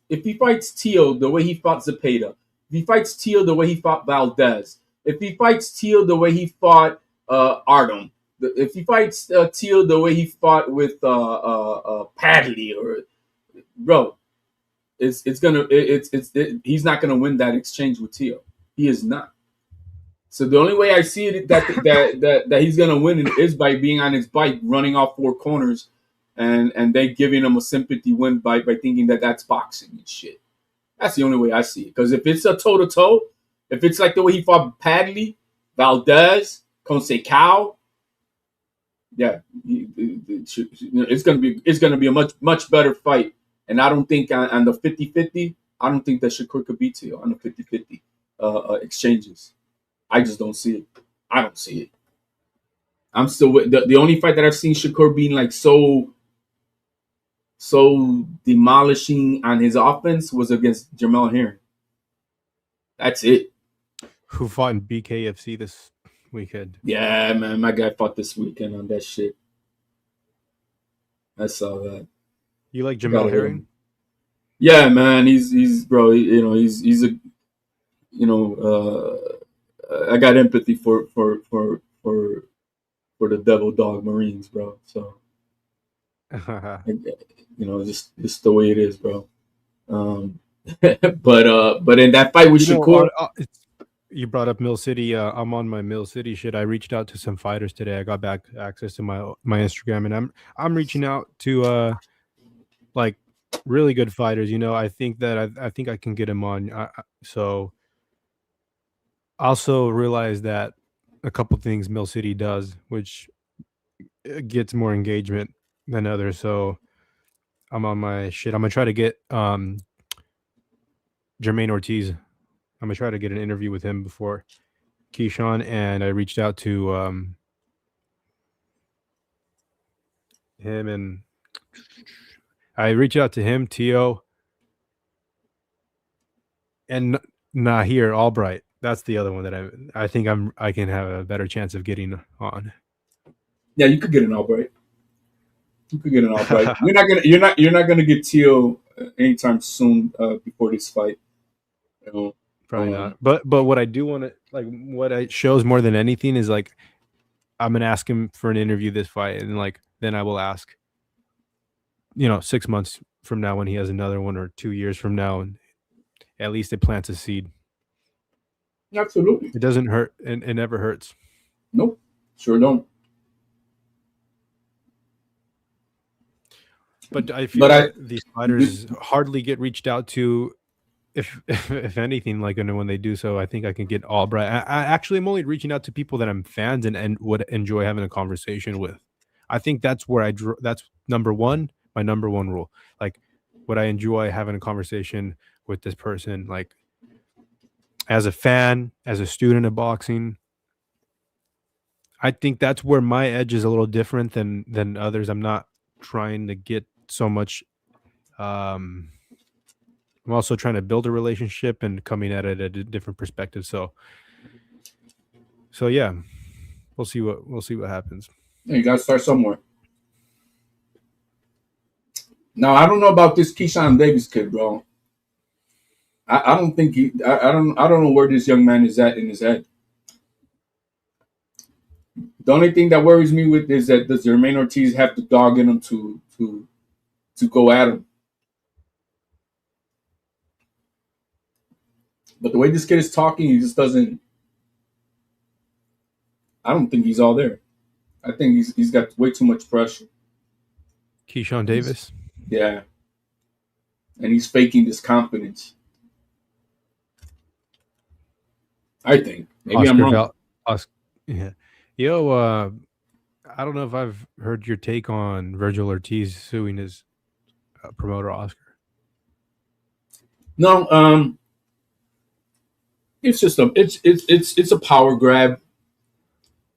Tio the way he fought Zepeda, if he fights Tio the way he fought Valdez, if he fights Tio the way he fought Artem, if he fights Tio the way he fought with Padley, or bro, he's not gonna win that exchange with Tio. He is not. So the only way I see it that he's gonna win is by being on his bike, running off four corners. And they giving him a sympathy win by thinking that that's boxing and shit. That's the only way I see it. Because if it's a toe-to-toe, if it's like the way he fought Padley, Valdez, Conceição, yeah, it's gonna be a much better fight. And I don't think on the 50-50, I don't think that Shakur could beat Tio on the 50-50 exchanges. I just don't see it. I don't see it. I'm still the only fight that I've seen Shakur being like so demolishing on his offense was against Jamel Herring. That's it. Who fought in BKFC this weekend? Yeah, man, my guy fought this weekend on that shit. I saw that. You like Jamel Herring? Yeah, man, he's bro. He's a I got empathy for the Devil Dog Marines, bro. So just the way it is, bro. But in that fight with Shakur, you brought up Mill City. I'm on my Mill City shit. I reached out to some fighters today. I got back access to my Instagram, and I'm reaching out to like really good fighters. I think that I think I can get them on. So also realize that a couple things Mill City does, which gets more engagement than others. So I'm on my shit. I'm gonna try to get Jermaine Ortiz. I'm gonna try to get an interview with him before Keyshawn, and I reached out to him, and I reached out to him, Tio, and Nahir Albright. That's the other one that I think I can have a better chance of getting on. Yeah, you could get an Albright. You could get an Albright. You're not gonna get Tio anytime soon before this fight. Probably not. But what I do want to what it shows more than anything is like I'm gonna ask him for an interview this fight, and then I will ask 6 months from now when he has another one, or 2 years from now, and at least it plants a seed. Absolutely. It doesn't hurt, and it never hurts. Nope. Sure don't. But I feel these fighters hardly get reached out to. If anything, when they do so, I think I can get Albright. I actually am only reaching out to people that I'm fans and would enjoy having a conversation with. I think that's where that's number one, my number one rule. Would I enjoy having a conversation with this person, as a fan, as a student of boxing? I think that's where my edge is a little different than others. I'm not trying to get so much. I'm also trying to build a relationship and coming at it at a different perspective. So yeah, we'll see what happens. Yeah, you gotta start somewhere. Now I don't know about this Keyshawn Davis kid, bro. I don't think I don't know where this young man is at in his head. The only thing that worries me with is that does Jermaine Ortiz have the dog in him to go at him? But the way this kid is talking, he just doesn't. I don't think he's all there. I think he's got way too much pressure. Keyshawn Davis. Yeah. And he's faking this confidence. I think. Maybe I'm wrong. Yeah. Yo, I don't know if I've heard your take on Virgil Ortiz suing his promoter Oscar. No, it's just it's a power grab.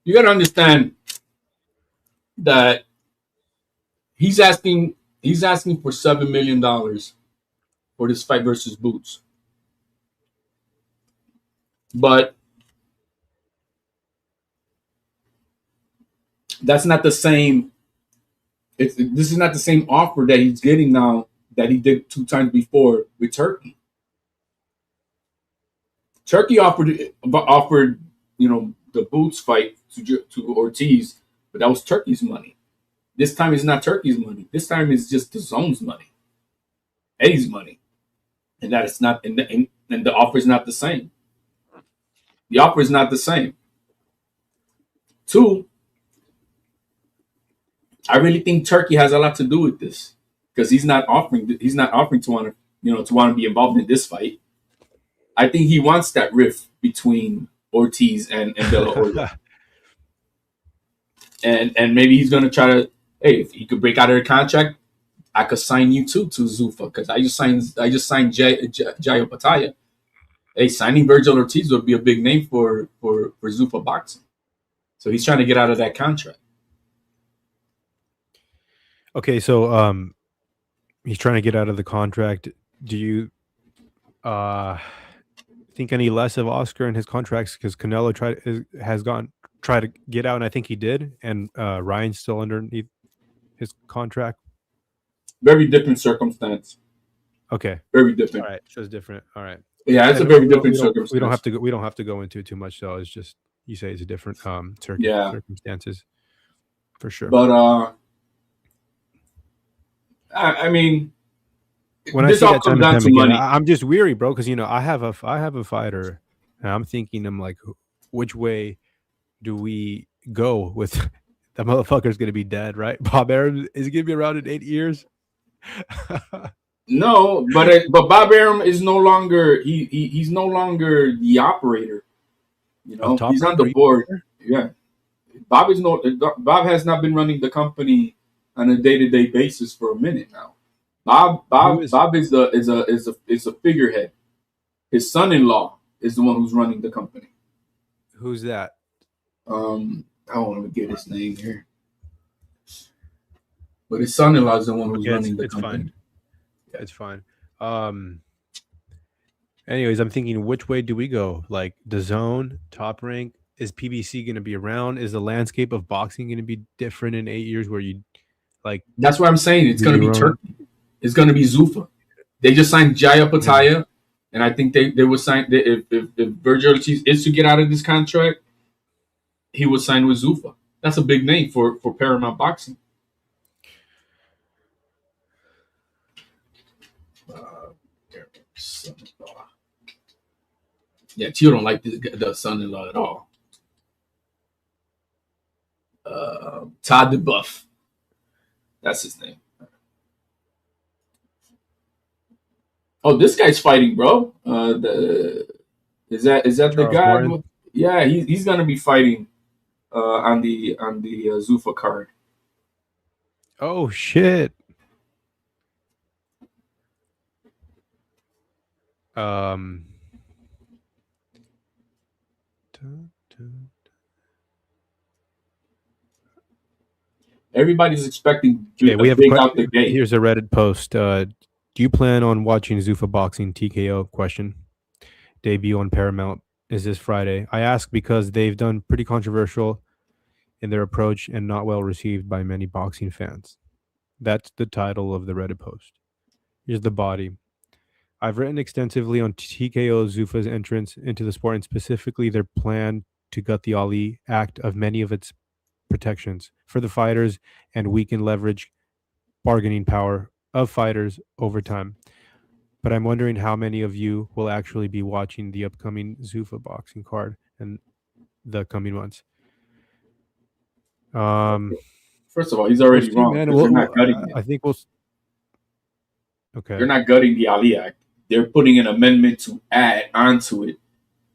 You got to understand that he's asking for $7 million for this fight versus Boots, but that's not the same. This is not the same offer that he's getting now that he did 2 times before with Turkey. Turkey offered the Boots fight to Ortiz, but that was Turkey's money. This time it's not Turkey's money. This time it's just the Zone's money, Eddie's money, and that it's not. And the offer is not the same. The offer is not the same. 2, I really think Turkey has a lot to do with this because he's not offering to want to be involved in this fight. I think he wants that rift between Ortiz and De La Hoya. and maybe he's gonna try to, hey, if he could break out of the contract, I could sign you too to Zuffa because I just signed Jayo Pataya. Hey, signing Virgil Ortiz would be a big name for Zuffa Boxing. So he's trying to get out of that contract. Okay, so he's trying to get out of the contract. Do you think any less of Oscar and his contracts because Canelo tried to get out, and I think he did. And Ryan's still underneath his contract. Very different circumstance. Okay. Very different. All right. So it's different. All right. Yeah, it's a very different circumstance. We don't have to go into it too much. So it's just you say it's a different circumstances for sure. But I mean, when this I see all that comes time down to money. I'm just weary, bro, because I have a fighter, and I'm thinking, I'm like, which way do we go with that motherfucker's gonna be dead, right? Bob Arum is gonna be around in 8 years. No, but Bob Arum is no longer he's no longer the operator. He's on the board. Yeah, Bob has not been running the company on a day-to-day basis for a minute now. Bob is a figurehead. His son-in-law is the one who's running the company. Who's that? I don't want to get his name here, but his son-in-law is the one who's running the company. Fine. Yeah, it's fine. Anyways, I'm thinking, which way do we go? Like the zone, Top Rank, is PBC going to be around? Is the landscape of boxing going to be different in 8 years? Where you like? That's what I'm saying. It's going to be Turkey. It's going to be Zuffa. They just signed Jaya Pataya, and I think they will sign. If Virgil is to get out of this contract, he will sign with Zuffa. That's a big name for Paramount Boxing. Yeah, Tio don't like the son-in-law at all. Todd DeBuff. That's his name. Oh, this guy's fighting, bro. Is that the guy? Warren? Yeah, he's gonna be fighting on the Zuffa card. Oh shit. Everybody's expecting we have big out the gate. Here's a Reddit post. Do you plan on watching Zuffa Boxing TKO? Question. Debut on Paramount is this Friday. I ask because they've done pretty controversial in their approach and not well received by many boxing fans. That's the title of the Reddit post. Here's the body. I've written extensively on TKO Zuffa's entrance into the sport and specifically their plan to gut the Ali Act of many of its protections for the fighters and weaken leverage bargaining power of fighters over time. But I'm wondering how many of you will actually be watching the upcoming Zuffa boxing card in the coming months. First of all, he's already wrong. Man, they're not gutting it. I think we'll. Okay. They're not gutting the Ali Act. They're putting an amendment to add onto it.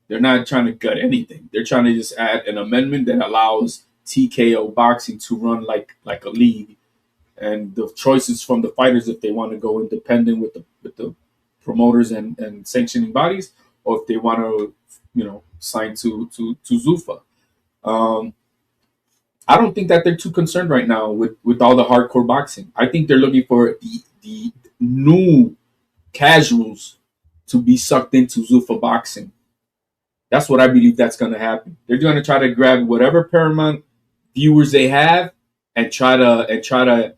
They're not trying to gut anything. They're trying to just add an amendment that allows TKO boxing to run like a league, and the choices from the fighters if they want to go independent with the promoters and sanctioning bodies, or if they want to sign to Zuffa. I don't think that they're too concerned right now with all the hardcore boxing. I think they're looking for the new casuals to be sucked into Zuffa boxing. That's what I believe that's going to happen. They're going to try to grab whatever Paramount viewers they have and try to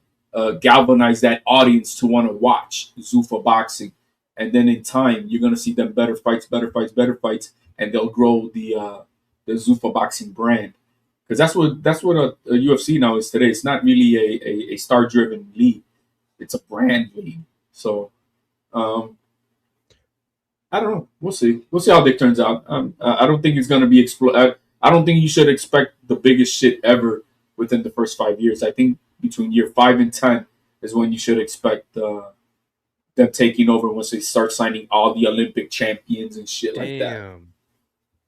galvanize that audience to want to watch Zuffa boxing. And then in time, you're going to see them better fights, and they'll grow the Zuffa boxing brand. Because that's what a UFC now is today. It's not really a star-driven league. It's a brand league. So, I don't know. We'll see. We'll see how it turns out. I don't think it's going to be I don't think you should expect the biggest shit ever within the first 5 years. I think between year 5 and 10 is when you should expect them taking over once they start signing all the Olympic champions and shit like that. Damn.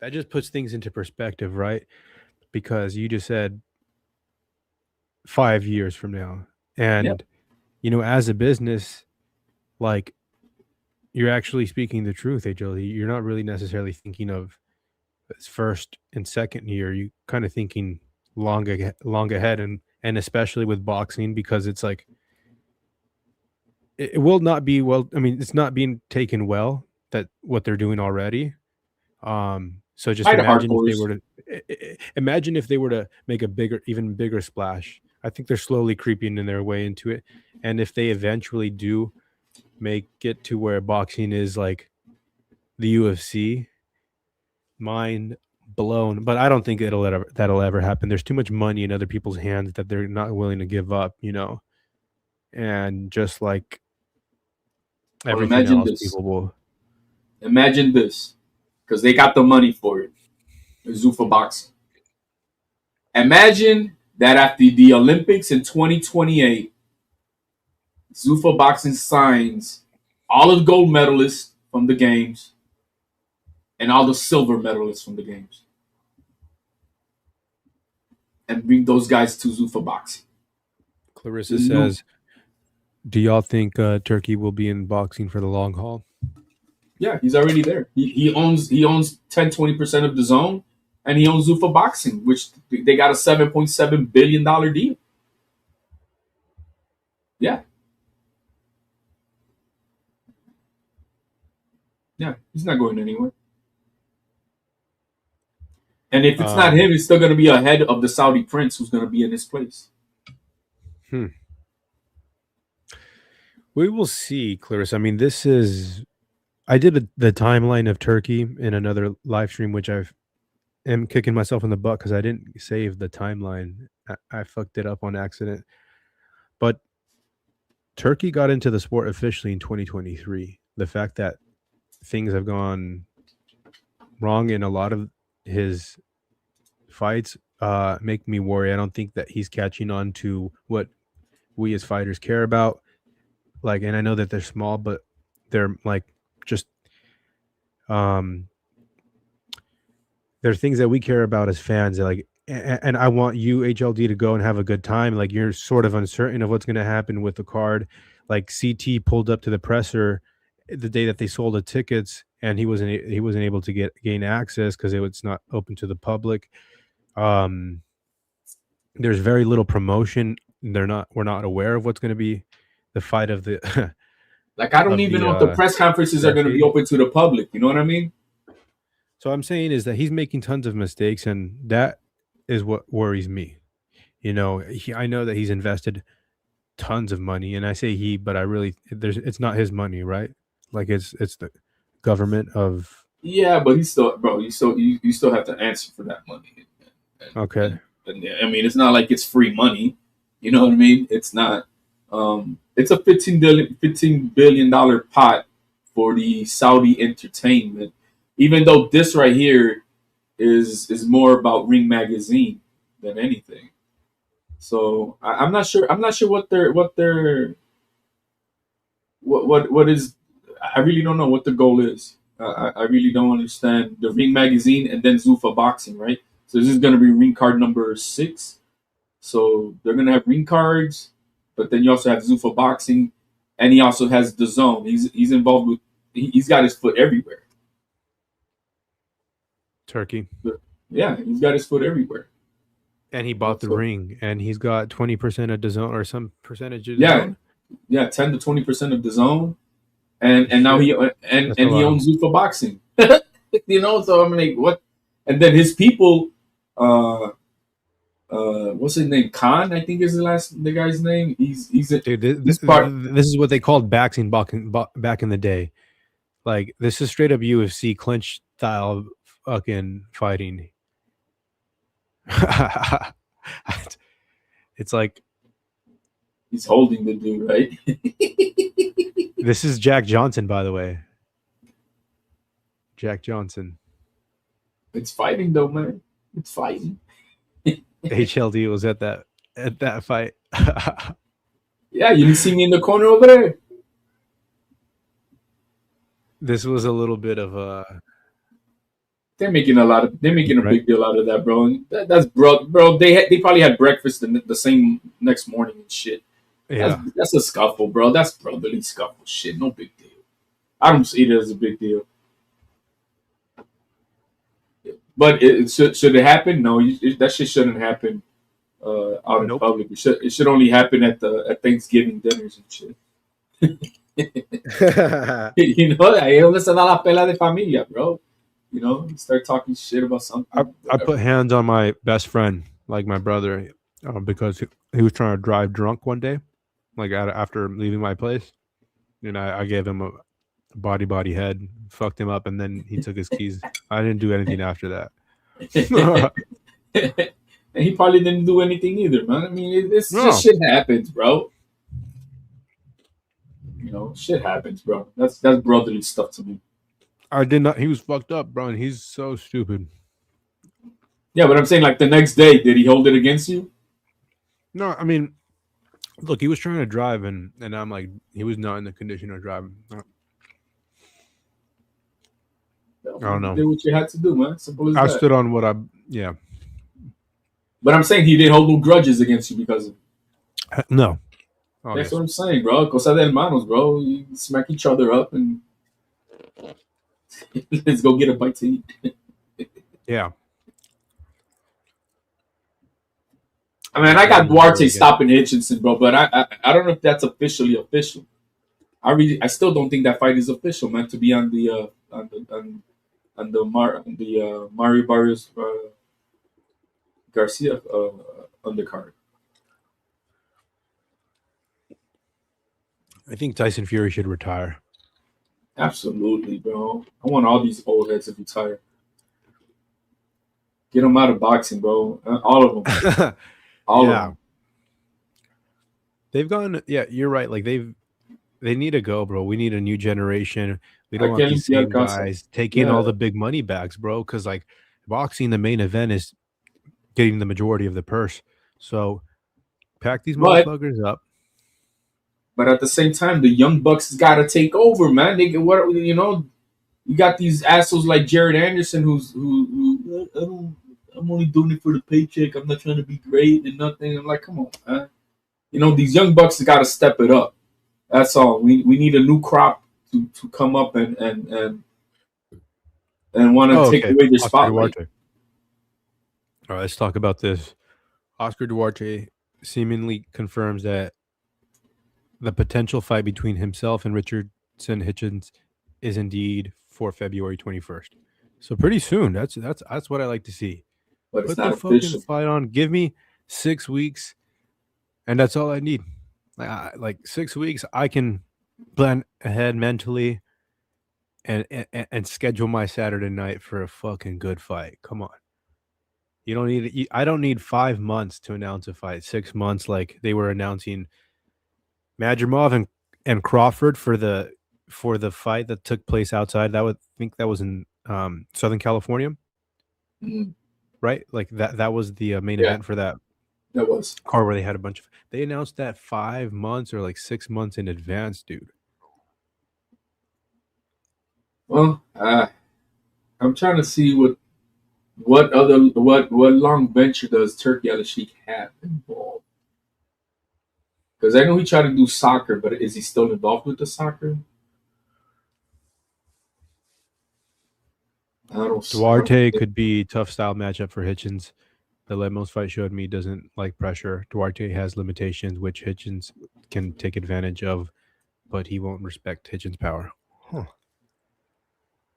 That just puts things into perspective, right? Because you just said 5 years from now. And, as a business, like, you're actually speaking the truth, HL. You're not really necessarily thinking of its first and second year. You kind of thinking long ahead, and especially with boxing, because it's like it will not be well. I mean, it's not being taken well that what they're doing already, So just Kinda imagine if they hardcores. were to imagine if they were to make a even bigger splash. I think they're slowly creeping in their way into it, and if they eventually do make it to where boxing is like the UFC, mind blown. But I don't think that'll ever happen. There's too much money in other people's hands that they're not willing to give up, you know. And just like Or everything imagine else, this. people will. Imagine this, because they got the money for it. Zuffa Boxing. Imagine that after the Olympics in 2028, Zuffa Boxing signs all of the gold medalists from the games and all the silver medalists from the games, and bring those guys to Zuffa Boxing. Clarissa says, "Do y'all think Turkey will be in boxing for the long haul?" Yeah, he's already there. He owns 10-20% of the zone, and he owns Zuffa Boxing, which they got a $7.7 billion deal. Yeah. Yeah, he's not going anywhere. And if it's not him, it's still going to be ahead of the Saudi prince who's going to be in his place. We will see, Clarissa. I mean, I did the timeline of Turkey in another live stream, which am kicking myself in the butt because I didn't save the timeline. I fucked it up on accident. But Turkey got into the sport officially in 2023. The fact that things have gone wrong in a lot of his fights make me worry. I don't think that he's catching on to what we as fighters care about. Like, and I know that they're small, but they're like just they're things that we care about as fans. Like, and I want you, HLD, to go and have a good time. Like, you're sort of uncertain of what's going to happen with the card. Like, CT pulled up to the presser the day that they sold the tickets, and he wasn't able to gain access because it's not open to the public. There's very little promotion. We're not aware of what's going to be the fight of the. Like, I don't even know if the press conferences are going to be open to the public. You know what I mean? So I'm saying is that he's making tons of mistakes, and that is what worries me. You know, I know that he's invested tons of money, and I say he, but it's not his money, right? Like it's the government of. Yeah, but you still have to answer for that money. Okay. And I mean, it's not like it's free money. You know what I mean? It's not. It's a $15 billion pot for the Saudi entertainment. Even though this right here is more about Ring Magazine than anything. So I'm not sure. I'm not sure what is. I really don't know what the goal is. I really don't understand the Ring Magazine and then Zuffa Boxing, right? So this is going to be ring card number 6. So they're going to have ring cards, but then you also have Zuffa Boxing, and he also has the zone. He's involved with. He's got his foot everywhere. Turkey. Yeah, he's got his foot everywhere. And he bought the ring, and he's got 20% of the zone or some percentage of the zone. Yeah, 10 to 20% of the zone, and now he owns Zuffa Boxing. You know, so I'm like, what? And then his people, what's his name? Khan, I think is the guy's name. He's a, dude. This is what they called boxing back in the day. Like, this is straight up UFC clinch style fucking fighting. It's like he's holding the dude, right? This is Jack Johnson, by the way. Jack Johnson. It's fighting though, man. It's fighting. HLD was at that fight. Yeah, you didn't see me in the corner over there. This was a little bit of a. They're making a big deal out of that, bro. And that's bro. They probably had breakfast the same next morning and shit. Yeah, that's a scuffle, bro. That's brotherly scuffle shit. No big deal. I don't see it as a big deal. But should it happen? No, that shit shouldn't happen out in public. It should only happen at Thanksgiving dinners and shit. You know, ahí es donde se da la pela de familia, bro. You know, you start talking shit about something. I put hands on my best friend, like my brother, because he was trying to drive drunk one day, like after leaving my place, and I gave him a body head, fucked him up, and then he took his keys. I didn't do anything after that. And he probably didn't do anything either, man. I mean, this No. just shit happens, bro. You know, shit happens, bro. That's brotherly stuff to me. I did not. He was fucked up, bro, and he's so stupid. Yeah, but I'm saying, like, the next day, did he hold it against you? No, I mean, look, he was trying to drive, and I'm like, he was not in the condition of driving. I don't know. You did what you had to do, man. Simple as I that. stood on what yeah. But I'm saying he didn't hold no grudges against you because of it. No. That's what I'm saying, bro. Cosa de hermanos, bro. You smack each other up and let's go get a bite to eat. Yeah. I mean, I got Duarte stopping Hitchinson, bro, but I don't know if that's officially official. I still don't think that fight is official, man. To be on the Mario Barrios Garcia undercard. I think Tyson Fury should retire. Absolutely, bro. I want all these old heads to retire. Get them out of boxing, bro. All of them. All of them. They've gone. Yeah, you're right. Like they need to go, bro. We need a new generation. We don't want these same guys taking all the big money bags, bro. Because like boxing, the main event is getting the majority of the purse. So pack these motherfuckers up. But at the same time, the young bucks got to take over, man. They what you know. You got these assholes like Jared Anderson, who I'm only doing it for the paycheck. I'm not trying to be great and nothing. I'm like, come on, man. You know, these young bucks got to step it up. That's all. We need a new crop to come up and want to take away their spotlight. All right, let's talk about this. Oscar Duarte seemingly confirms that the potential fight between himself and Richardson Hitchens is indeed for February 21st. So pretty soon. That's what I like to see. But it's Put not the fucking official. fight on. Give me 6 weeks, and that's all I need. Like 6 weeks, I can plan ahead mentally and schedule my Saturday night for a fucking good fight. Come on. You don't need. I don't need 5 months to announce a fight. 6 months, like they were announcing Madrimov and Crawford for the fight that took place outside. I think that was in Southern California, right? Like that was the main event for that. That was card where they had a bunch of. They announced that 5 months or like 6 months in advance, dude. Well, I'm trying to see what long venture does Turkey Al-Sheikh have involved? Because I know he tried to do soccer, but is he still involved with the soccer? Duarte could be a tough style matchup for Hitchens. The Lemos fight showed me doesn't like pressure. Duarte has limitations, which Hitchens can take advantage of, but he won't respect Hitchens' power. Huh.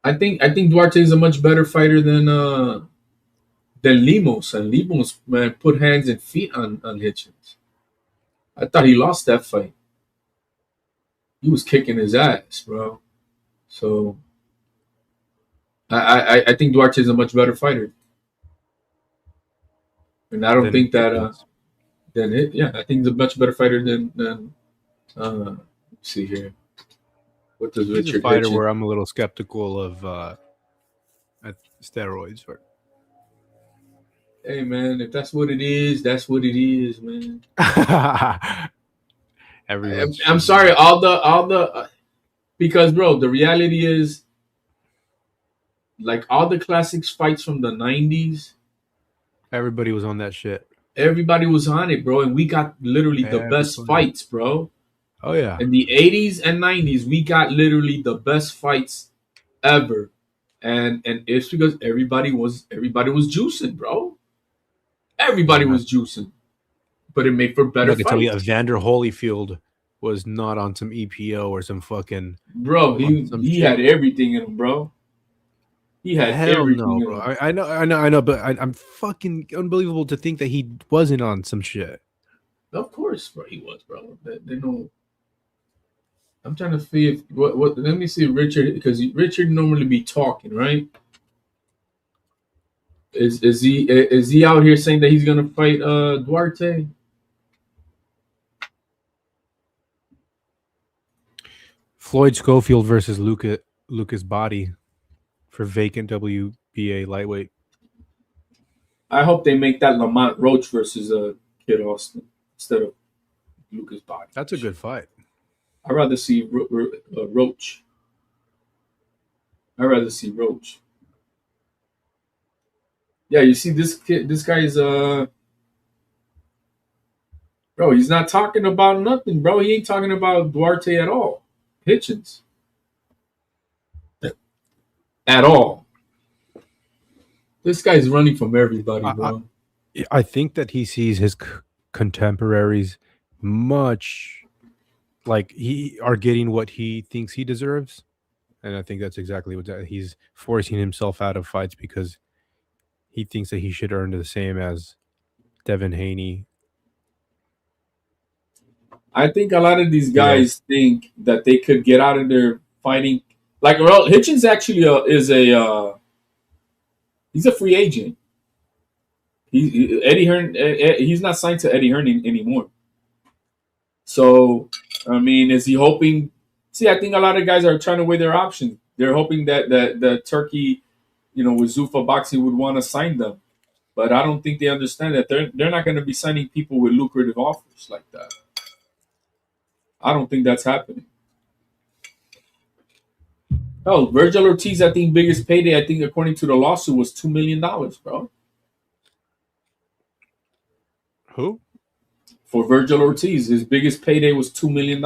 I think Duarte is a much better fighter than Lemos, and Lemos, man, put hands and feet on Hitchens. I thought he lost that fight. He was kicking his ass, bro. So I think Duarte is a much better fighter, and I don't think that I think he's a much better fighter than let's see here. What does He's Richard a fighter Hitchens? where I'm a little skeptical of steroids. Hey man, if that's what it is, that's what it is, man. I'm sorry, all the because bro, the reality is, like all the classics fights from the 90s, everybody was on that shit. Everybody was on it, bro, and we got literally the best fights, bro. Oh yeah. In the 80s and 90s, we got literally the best fights ever. And it's because everybody was juicing, bro. Everybody was juicing. But it made for better fights. Tell you, Evander Holyfield was not on some EPO or some fucking bro. He had everything in him, bro. He had Hell everything. no, bro. I know, but I'm fucking unbelievable to think that he wasn't on some shit. Of course, bro, he was, bro. They know. I'm trying to see if what. Let me see Richard, because Richard normally be talking, right? Is he out here saying that he's gonna fight Duarte? Floyd Schofield versus Lucas Body for vacant WBA lightweight. I hope they make that Lamont Roach versus Kid Austin instead of Lucas Body. That's a good fight. I'd rather see Roach. I'd rather see Roach. Yeah, you see this kid. This guy's bro. He's not talking about nothing, bro. He ain't talking about Duarte at all. Hitchens. At all. This guy's running from everybody, bro. I think that he sees his contemporaries much like he are getting what he thinks he deserves, and I think that's exactly what he's forcing himself out of fights because he thinks that he should earn the same as Devin Haney. I think a lot of these guys think that they could get out of there fighting. Like, well, Hitchens actually he's a free agent. Eddie Hearn. He's not signed to Eddie Hearn anymore. So, I mean, is he hoping? See, I think a lot of guys are trying to weigh their options. They're hoping that Turkey, with Zuffa Boxing would want to sign them, but I don't think they understand that they're not going to be signing people with lucrative offers like that. I don't think that's happening. Oh, Virgil Ortiz, I think biggest payday, I think according to the lawsuit, was $2 million, bro. Who? For Virgil Ortiz, his biggest payday was $2 million.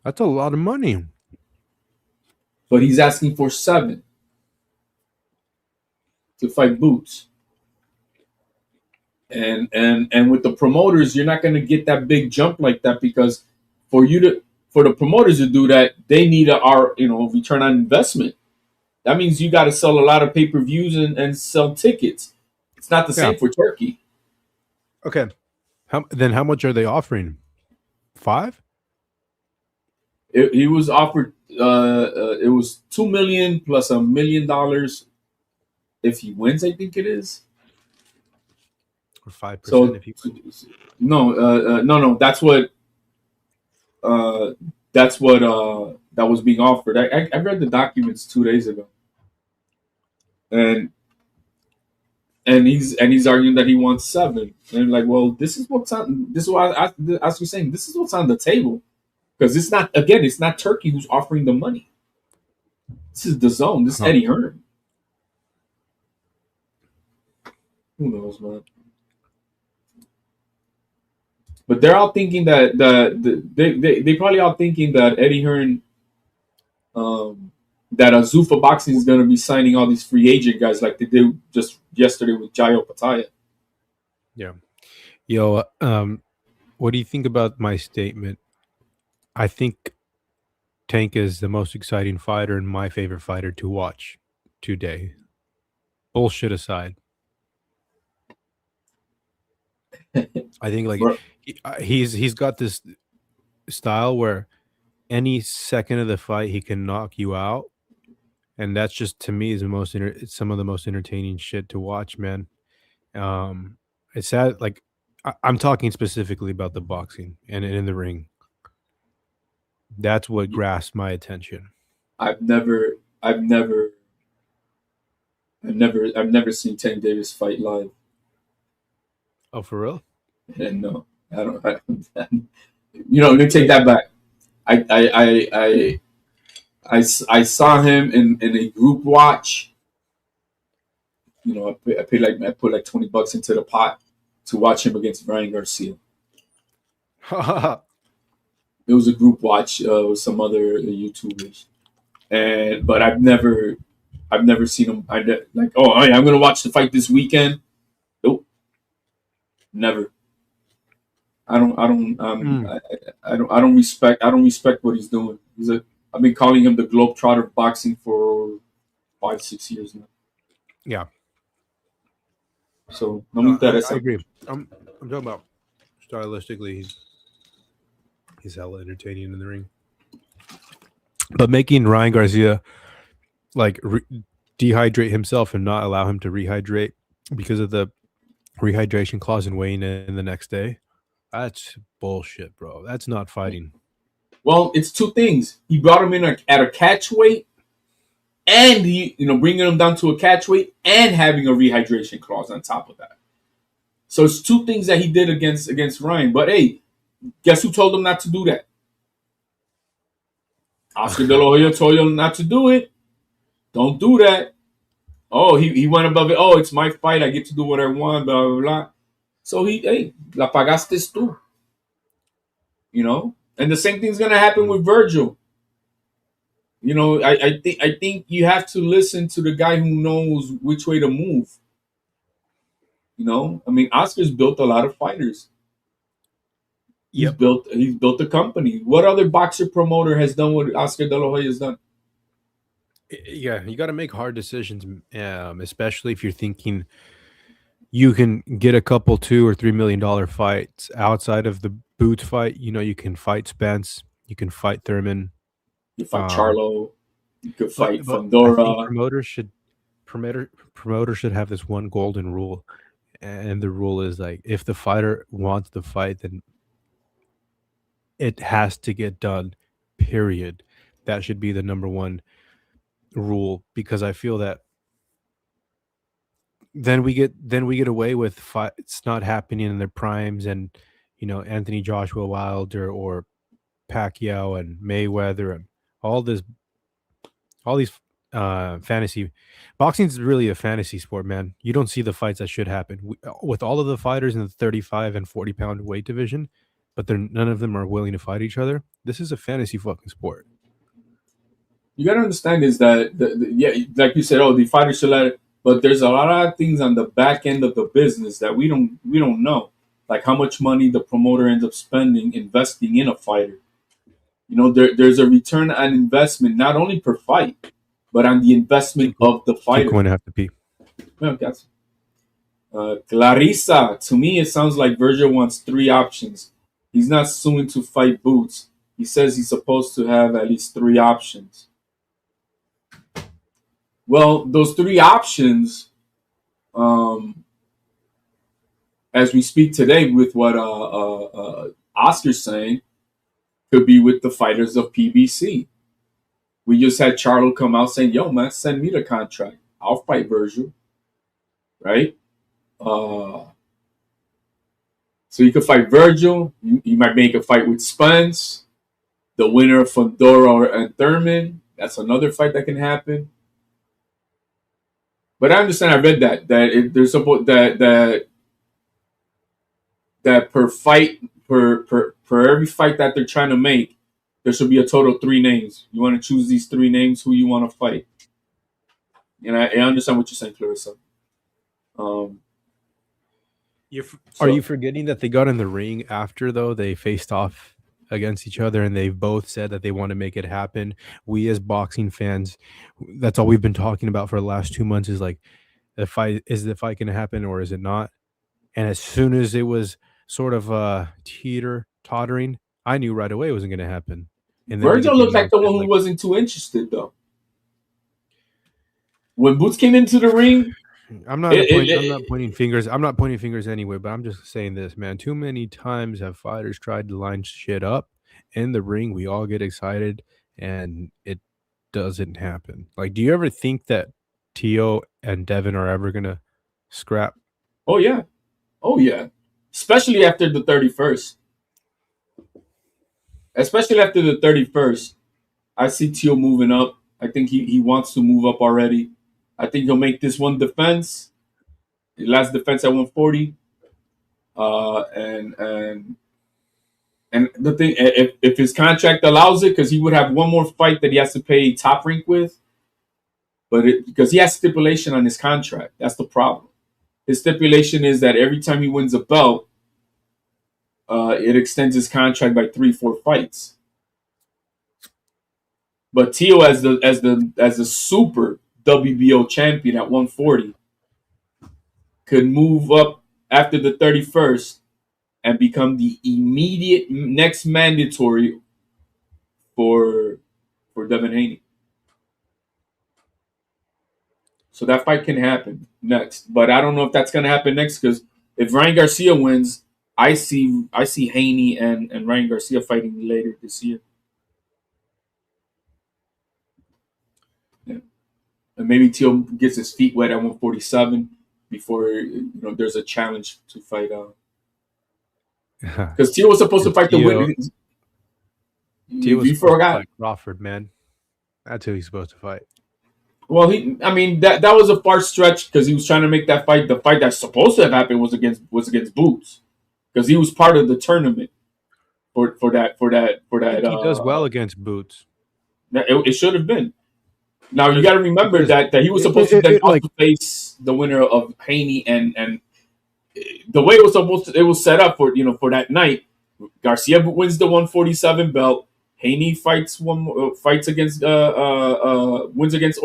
That's a lot of money. But he's asking for 7 to fight Boots. And with the promoters, you're not going to get that big jump like that because for the promoters to do that, they need a return on investment. That means you got to sell a lot of pay-per-views and sell tickets. It's not the same for Turkey. Okay. How much are they offering? 5? He was offered. It was $2 million plus $1 million if he wins. I think it is. Or 5% So if he wins. No. That's what. That was being offered. I read the documents 2 days ago, and he's arguing that he wants 7. And like, well, this is what's on. This is what I was saying. This is what's on the table, because it's not Turkey who's offering the money. This is the zone. This is Eddie Hearn. Who knows, man? But they're all thinking that they probably all thinking that Eddie Hearn, that Zuffa Boxing is going to be signing all these free agent guys like they did just yesterday with Jayo Pataya. Yeah. Yo, what do you think about my statement? I think Tank is the most exciting fighter and my favorite fighter to watch today. Bullshit aside. I think like he's got this style where any second of the fight he can knock you out, and that's just to me is it's some of the most entertaining shit to watch, man. It's sad. Like I'm talking specifically about the boxing and in the ring. That's what grasped my attention. I've never seen Tank Davis fight live. Oh, for real? And no, I don't. Let me take that back. I saw him in a group watch. I put like $20 into the pot to watch him against Ryan Garcia. It was a group watch with some other YouTubers, but I've never seen him. I'm gonna watch the fight this weekend. Nope, never. I don't respect what he's doing. I've been calling him the Globetrotter of boxing for 5-6 years now. Yeah. So no me interesa. I agree. I'm talking about stylistically, he's hella entertaining in the ring. But making Ryan Garcia like dehydrate himself and not allow him to rehydrate because of the rehydration clause and weighing in the next day, that's bullshit, bro. That's not fighting. Well, it's two things. He brought him in at a catch weight, and he, bringing him down to a catch weight and having a rehydration clause on top of that. So it's two things that he did against Ryan. But hey, guess who told him not to do that? Oscar De La Hoya told him not to do it. Don't do that. Oh, he went above it. Oh, it's my fight. I get to do what I want, blah, blah, blah. So la pagaste tú. And the same thing's going to happen with Virgil. I think you have to listen to the guy who knows which way to move. Oscar's built a lot of fighters. He's built a company. What other boxer promoter has done what Oscar De La Hoya has done? Yeah, you got to make hard decisions, especially if you're thinking you can get a couple $2 or $3 million fights outside of the Boots fight. You can fight Spence, you can fight Thurman, you fight Charlo, you could fight Fundora. Promoters should have this one golden rule, and the rule is like if the fighter wants the fight, then it has to get done. Period. That should be the number one rule, because I feel that then we get away with fights not happening in their primes, and Anthony Joshua Wilder or Pacquiao and Mayweather and all these fantasy boxing is really a fantasy sport, man. You don't see the fights that should happen with all of the fighters in the 35 and 40 pound weight division, but none of them are willing to fight each other. This is a fantasy fucking sport. You got to understand is that, like you said, the fighters should let it, but there's a lot of things on the back end of the business that we don't know, like how much money the promoter ends up investing in a fighter. There's a return on investment, not only per fight, but on the investment of the fighter. You're going to have to pee. Well, guys. Clarissa, to me, it sounds like Virgil wants 3 options. He's not suing to fight Boots. He says he's supposed to have at least 3 options. Well, those 3 options, as we speak today with what Oscar's saying, could be with the fighters of PBC. We just had Charlo come out saying, yo, man, send me the contract. I'll fight Virgil. Right? So you could fight Virgil. You might make a fight with Spence. The winner of Fundora and Thurman. That's another fight that can happen. But I understand. I read there's support that per fight, per every fight that they're trying to make, there should be a total of 3 names. You want to choose these 3 names who you want to fight. And I understand what you're saying, Clarissa. Are you forgetting that they got in the ring after, though? They faced off against each other, and they've both said that they want to make it happen. We as boxing fans, that's all we've been talking about for the last 2 months is like, the fight going to happen or is it not? And as soon as it was sort of tottering, I knew right away it wasn't going to happen. And Virgil looked like the one who wasn't too interested, though. When Boots came into the ring, I'm not pointing fingers. I'm not pointing fingers anyway, but I'm just saying this, man. Too many times have fighters tried to line shit up in the ring. We all get excited, and it doesn't happen. Like, do you ever think that Tio and Devin are ever gonna scrap? Oh yeah. Especially after the 31st. I see Tio moving up. I think he wants to move up already. I think he'll make this one defense. The last defense at 140. And the thing, if his contract allows it, because he would have one more fight that he has to pay Top Rank with. But because he has stipulation on his contract. That's the problem. His stipulation is that every time he wins a belt, it extends his contract by 3-4 fights. But Tio, as the super WBO champion at 140 could move up after the 31st and become the immediate next mandatory for Devin Haney. So that fight can happen next, but I don't know if that's going to happen next because if Ryan Garcia wins, I see Haney and Ryan Garcia fighting later this year. Yeah. And maybe Teal gets his feet wet at 147 before there's a challenge to fight out. Because Teal was supposed to fight the winner. Teal was supposed to fight Crawford, man. That's who he's supposed to fight. Well, that was a far stretch because he was trying to make that fight. The fight that's supposed to have happened was against Boots, because he was part of the tournament for that. He does well against Boots. It should have been. Now you got to remember that he was supposed to then also face the winner of Haney and the way it was set up for that night. Garcia wins the 147 belt. Haney fights against wins against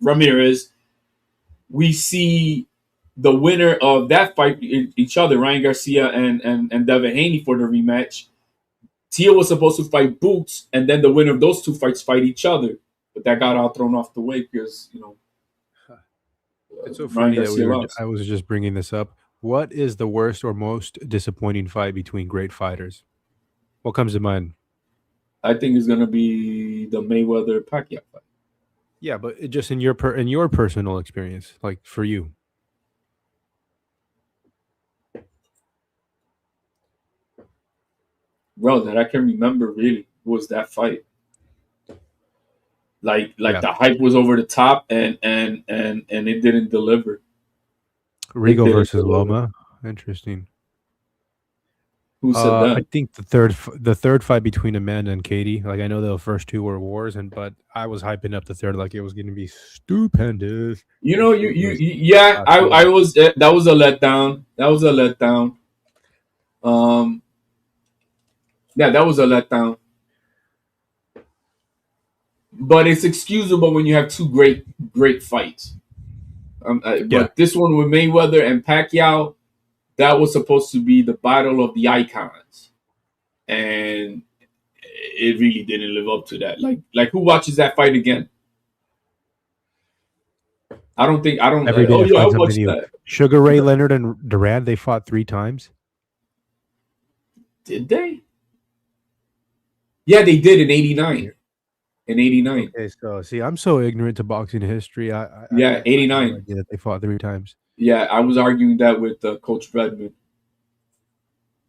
Ramirez. We see the winner of that fight each other, Ryan Garcia and Devin Haney, for the rematch. Teal was supposed to fight Boots, and then the winner of those two fights fight each other, but that got all thrown off the way because it's so funny that I was just bringing this up. What is the worst or most disappointing fight between great fighters? What comes to mind? I think it's gonna be the Mayweather-Pacquiao fight. Yeah, but just in your personal experience, like for you. Bro, that I can remember really was that fight. Like the hype was over the top and it didn't deliver. Rigo versus Loma. Interesting. Who said that? I think the third fight between Amanda and Katie. Like, I know the first two were wars, but I was hyping up the third like it was going to be stupendous. I was. That was a letdown. That was a letdown. That was a letdown. But it's excusable when you have two great fights. But this one with Mayweather and Pacquiao, that was supposed to be the battle of the icons, and it really didn't live up to that. Like who watches that fight again? I don't. Every day I watched that. Sugar Ray Leonard and Durant, they fought 3 times. Did they? Yeah, they did in '89. In '89. Okay, so see, I'm so ignorant to boxing history. '89. That they fought 3 times. Yeah, I was arguing that with Coach Redmond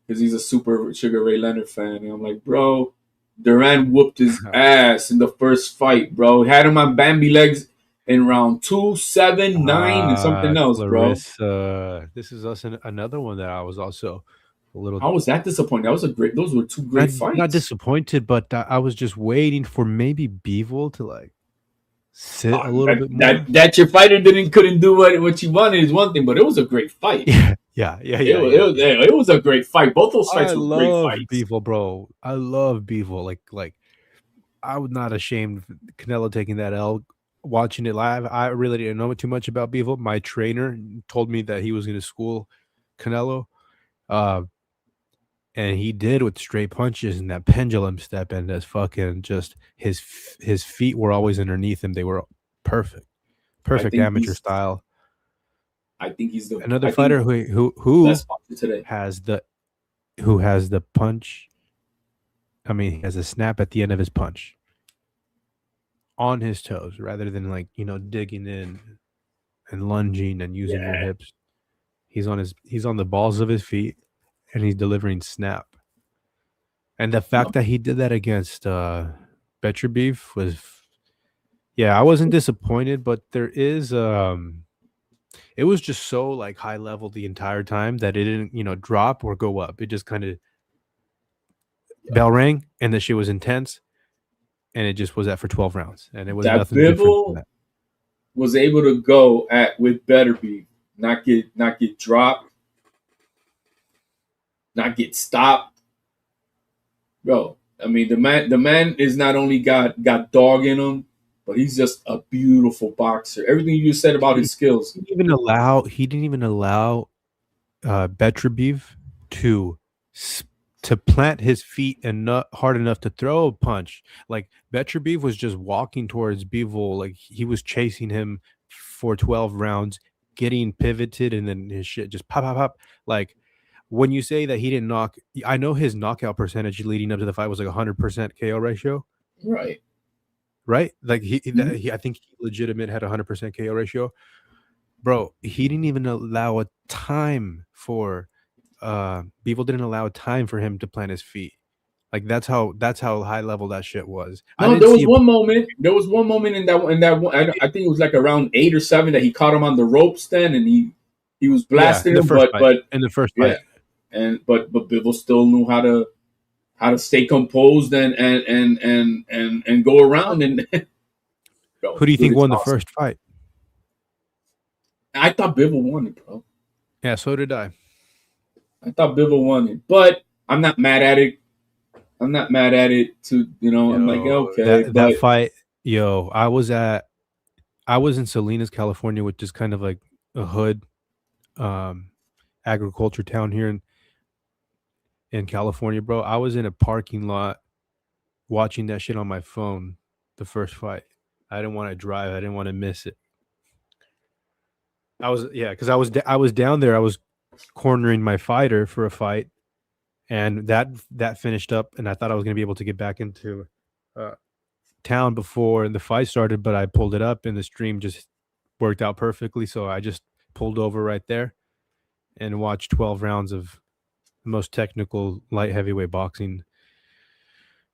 because he's a super Sugar Ray Leonard fan, and I'm like, bro, Durant whooped his ass in the first fight, bro. He had him on Bambi legs in round 2, 7, 9, and something else, Clarissa. This is another one that I was also a little. How was that disappointing? Those were 2 great fights. Not disappointed, but I was just waiting for maybe Bivol to sit a little bit more. That your fighter couldn't do what you wanted is one thing, but it was a great fight. Yeah. It was a great fight. Both those fights were great fights. Bivol, bro. I love Bivol. Like I was not ashamed of Canelo taking that L. Watching it live, I really didn't know too much about Bivol. My trainer told me that he was going to school Canelo. And he did with straight punches and that pendulum step, and that's fucking just his feet were always underneath him. They were perfect amateur style. I think he's another fighter who has the punch. I mean, he has a snap at the end of his punch on his toes rather than digging in and lunging and using your hips. He's on the balls of his feet. And he's delivering snap. And the fact that he did that against Beterbiev was, I wasn't disappointed, but there is, it was just so high level the entire time that it didn't, drop or go up. It just kind of bell rang, and the shit was intense, and it just was that for 12 rounds, and it was nothing different from that. Was able to go with Beterbiev, not get dropped. Not get stopped, bro. I mean, the man is not only got dog in him, but he's just a beautiful boxer. Everything you just said about his skills. He didn't even allow Beterbiev to plant his feet and not hard enough to throw a punch. Like Beterbiev was just walking towards Bivol, like he was chasing him for 12 rounds, getting pivoted, and then his shit just pop, pop, pop. Like when you say that he didn't knock, I know his knockout percentage leading up to the fight was like 100% KO ratio. Right. Like he I think he legitimate had 100% KO ratio. Bro, he didn't even allow a time for Bivol didn't allow time for him to plant his feet. Like that's how high level that shit was. No, there was one moment in that one. I think it was like around 8 or 7 that he caught him on the ropes then, and he was blasting him, but in the first fight. But Bivol still knew how to stay composed and go around and who do you think won the first fight? I thought Bivol won it, bro. Yeah, so did I. I thought Bivol won it, but I'm not mad at it. I'm not mad at it. I'm like, okay. That fight, I was in Salinas, California, which is kind of like a hood, agriculture town here in California, bro. I was in a parking lot watching that shit on my phone. The first fight, I didn't want to drive. I didn't want to miss it. Because I was down there. I was cornering my fighter for a fight, and that finished up, and I thought I was going to be able to get back into town before the fight started, but I pulled it up, and the stream just worked out perfectly, so I just pulled over right there and watched 12 rounds of the most technical light heavyweight boxing.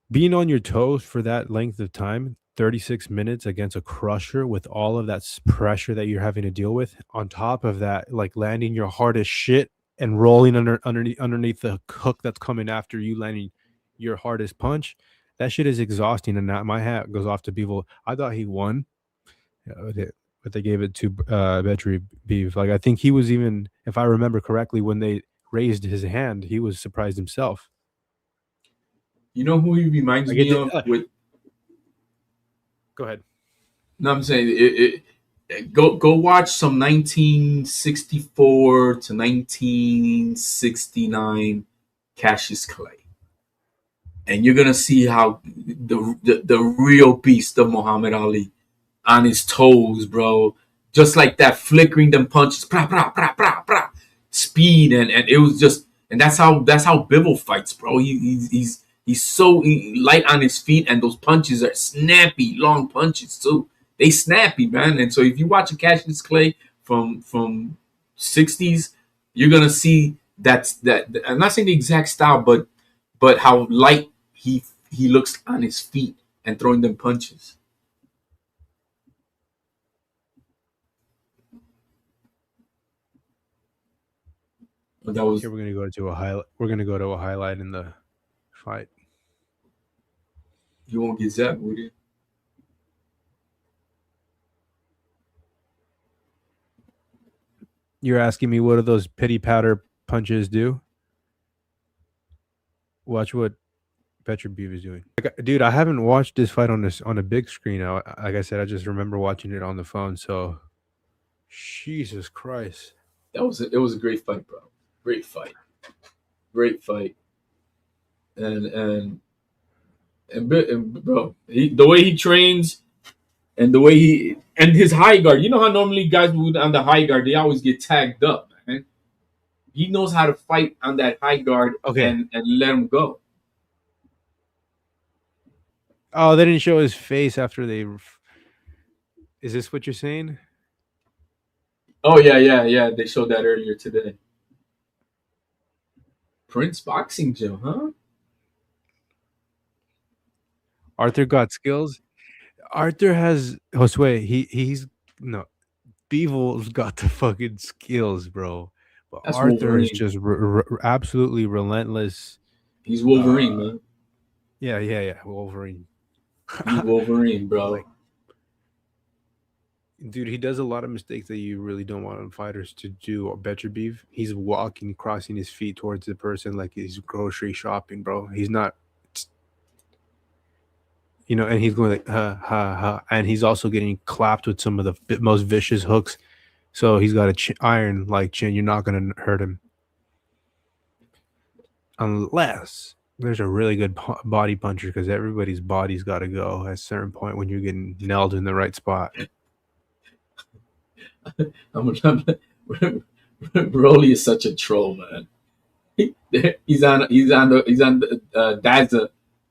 Being on your toes for that length of time, 36 minutes against a crusher with all of that pressure that you're having to deal with, on top of that, like landing your hardest shit and rolling underneath the hook that's coming after you, landing your hardest punch, that shit is exhausting. And my hat goes off to Bivol. I thought he won, but they gave it to Beterbiev. Like I think he was, even if I remember correctly, when they raised his hand, he was surprised himself. You know who he reminds me of? Go ahead. No, I'm saying go watch some 1964 to 1969 Cassius Clay, and you're gonna see how the real beast of Muhammad Ali on his toes, bro. Just like that, flickering them punches, brah, brah, brah, brah, brah, speed, and it was just, and that's how Bivol fights, bro. He's so light on his feet, and those punches are snappy, long punches too. They snappy, man. And so if you watch a Cassius Clay from 60s, you're gonna see that. I'm not saying the exact style, but how light he looks on his feet and throwing them punches. But that was. Here we're gonna go to a highlight. We're gonna go to a highlight in the fight. You won't get zapped, would you? You're asking me what do those pity powder punches do? Watch what Beterbiev is doing. Dude, I haven't watched this fight on a big screen. Like I said, I just remember watching it on the phone. So, Jesus Christ, it was a great fight, bro. Great fight, and bro, the way he trains, and the way and his high guard. You know how normally guys would on the high guard, they always get tagged up, man. He knows how to fight on that high guard, and let him go. Oh, they didn't show his face after they. Is this what you're saying? Oh yeah. They showed that earlier today. Prince Boxing Gym, huh? Arthur got skills. Arthur has Josue. He's no. Bivol's got the fucking skills, bro. But That's Arthur Wolverine. is just absolutely relentless. He's Wolverine, man. Yeah, Wolverine. He's Wolverine, bro. Dude, he does a lot of mistakes that you really don't want fighters to do. Beterbiev, he's walking, crossing his feet towards the person like he's grocery shopping, bro. He's not. you know, and he's going like ha ha ha, and he's also getting clapped with some of the most vicious hooks. So he's got a iron like chin. You're not going to hurt him unless there's a really good body puncher, because everybody's body's got to go at a certain point when you're getting nailed in the right spot. Broly is such a troll, man. He's on the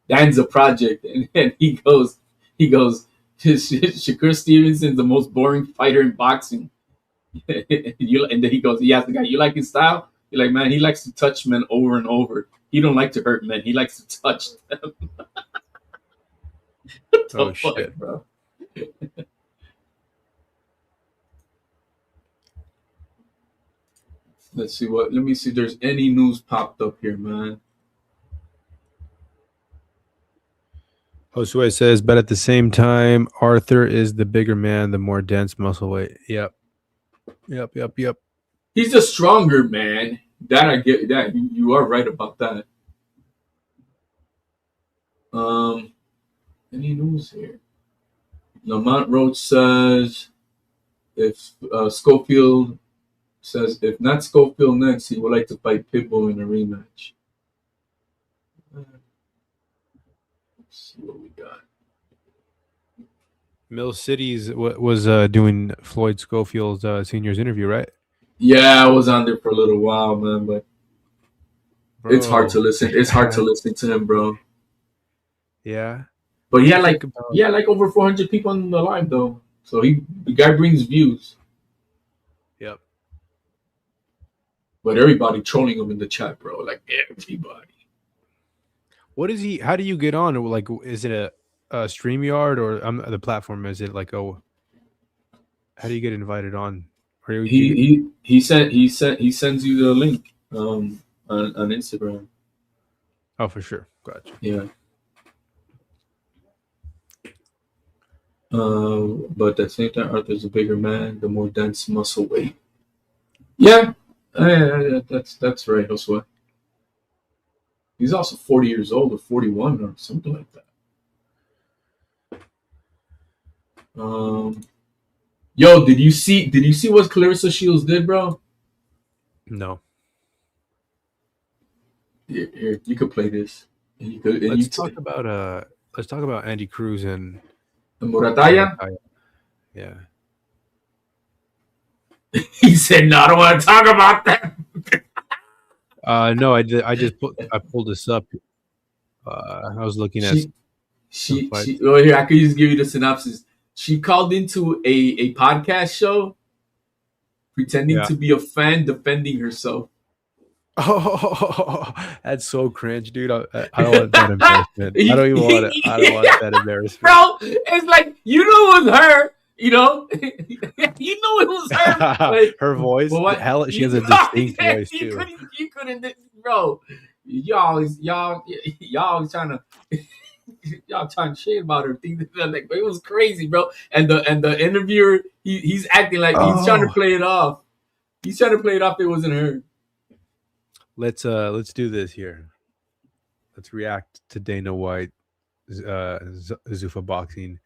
Danza project, and he goes, Shakur Stevenson's the most boring fighter in boxing. And then he asked the guy, you like his style? You're like, man, he likes to touch men over and over. He don't like to hurt men. He likes to touch them. Oh shit, bro. Let me see if there's any news popped up here, man. Josue says, but at the same time, Arthur is the bigger man, the more dense muscle weight. Yep. He's the stronger man. That I get. That you are right about that. Any news here? Lamont Roach says, if Schofield says, if not Schofield next, he would like to fight Pitbull in a rematch. Let's see what we got. Mill City's was doing Floyd Schofield's senior's interview, right? Yeah, I was on there for a little while, man, but it's hard to listen. It's hard to listen to him, bro. Yeah. But he had like over 400 people on the live though. So the guy brings views. Yep. But everybody trolling him in the chat, bro. Like everybody. What is he? How do you get on? Like, is it a StreamYard or the platform? Is it like how do you get invited on? Or he sends you the link on Instagram. Oh, for sure. Gotcha. Yeah. But at the same time, Arthur's a bigger man, the more dense muscle weight. Yeah, that's right, Josue. He's also 40 years old or 41 or something like that. Yo, did you see what Clarissa Shields did, bro? No. Here, you could play this. Let's talk about Andy Cruz and Murataya. Yeah. He said, "No, I don't want to talk about that." No, I pulled this up. I was looking at. Here, I could just give you the synopsis. She called into a podcast show, pretending to be a fan, defending herself. Oh, that's so cringe, dude. I don't want that embarrassment. I don't even want it. I don't want that embarrassment, bro. It's like it was her. You know it was her. Like, her voice. Hell, she has a distinct voice too. You couldn't, bro. Y'all trying to. Y'all talking shit about her. Like, it was crazy, bro. And the interviewer, he's acting like he's trying to play it off. He's trying to play it off. It wasn't her. Let's do this here. Let's react to Dana White, Zuffa Boxing,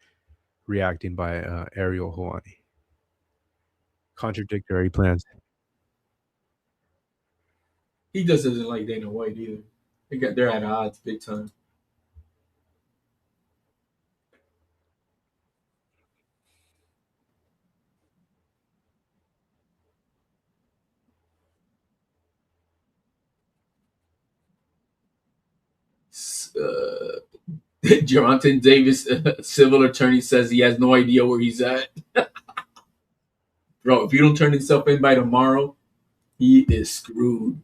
reacting by Ariel Helwani. Contradictory plans. He just doesn't like Dana White either. They're at odds big time. Geronton Davis, civil attorney, says he has no idea where he's at. Bro, if you don't turn himself in by tomorrow, he is screwed.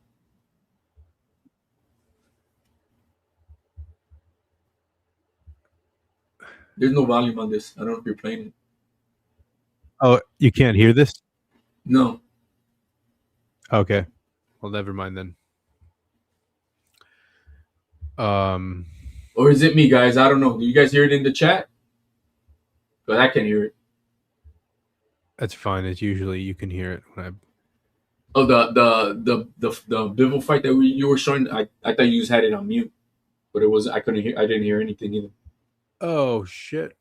There's no volume on this. I don't know if you're playing it. Oh, you can't hear this? No. Okay. Well, never mind then. Or is it me, guys? I don't know. Do you guys hear it in the chat? But I can hear it. That's fine. It's usually you can hear it when I. Oh, the Bivol fight that you were showing. I thought you just had it on mute, but it was I couldn't hear. I didn't hear anything either. Oh shit!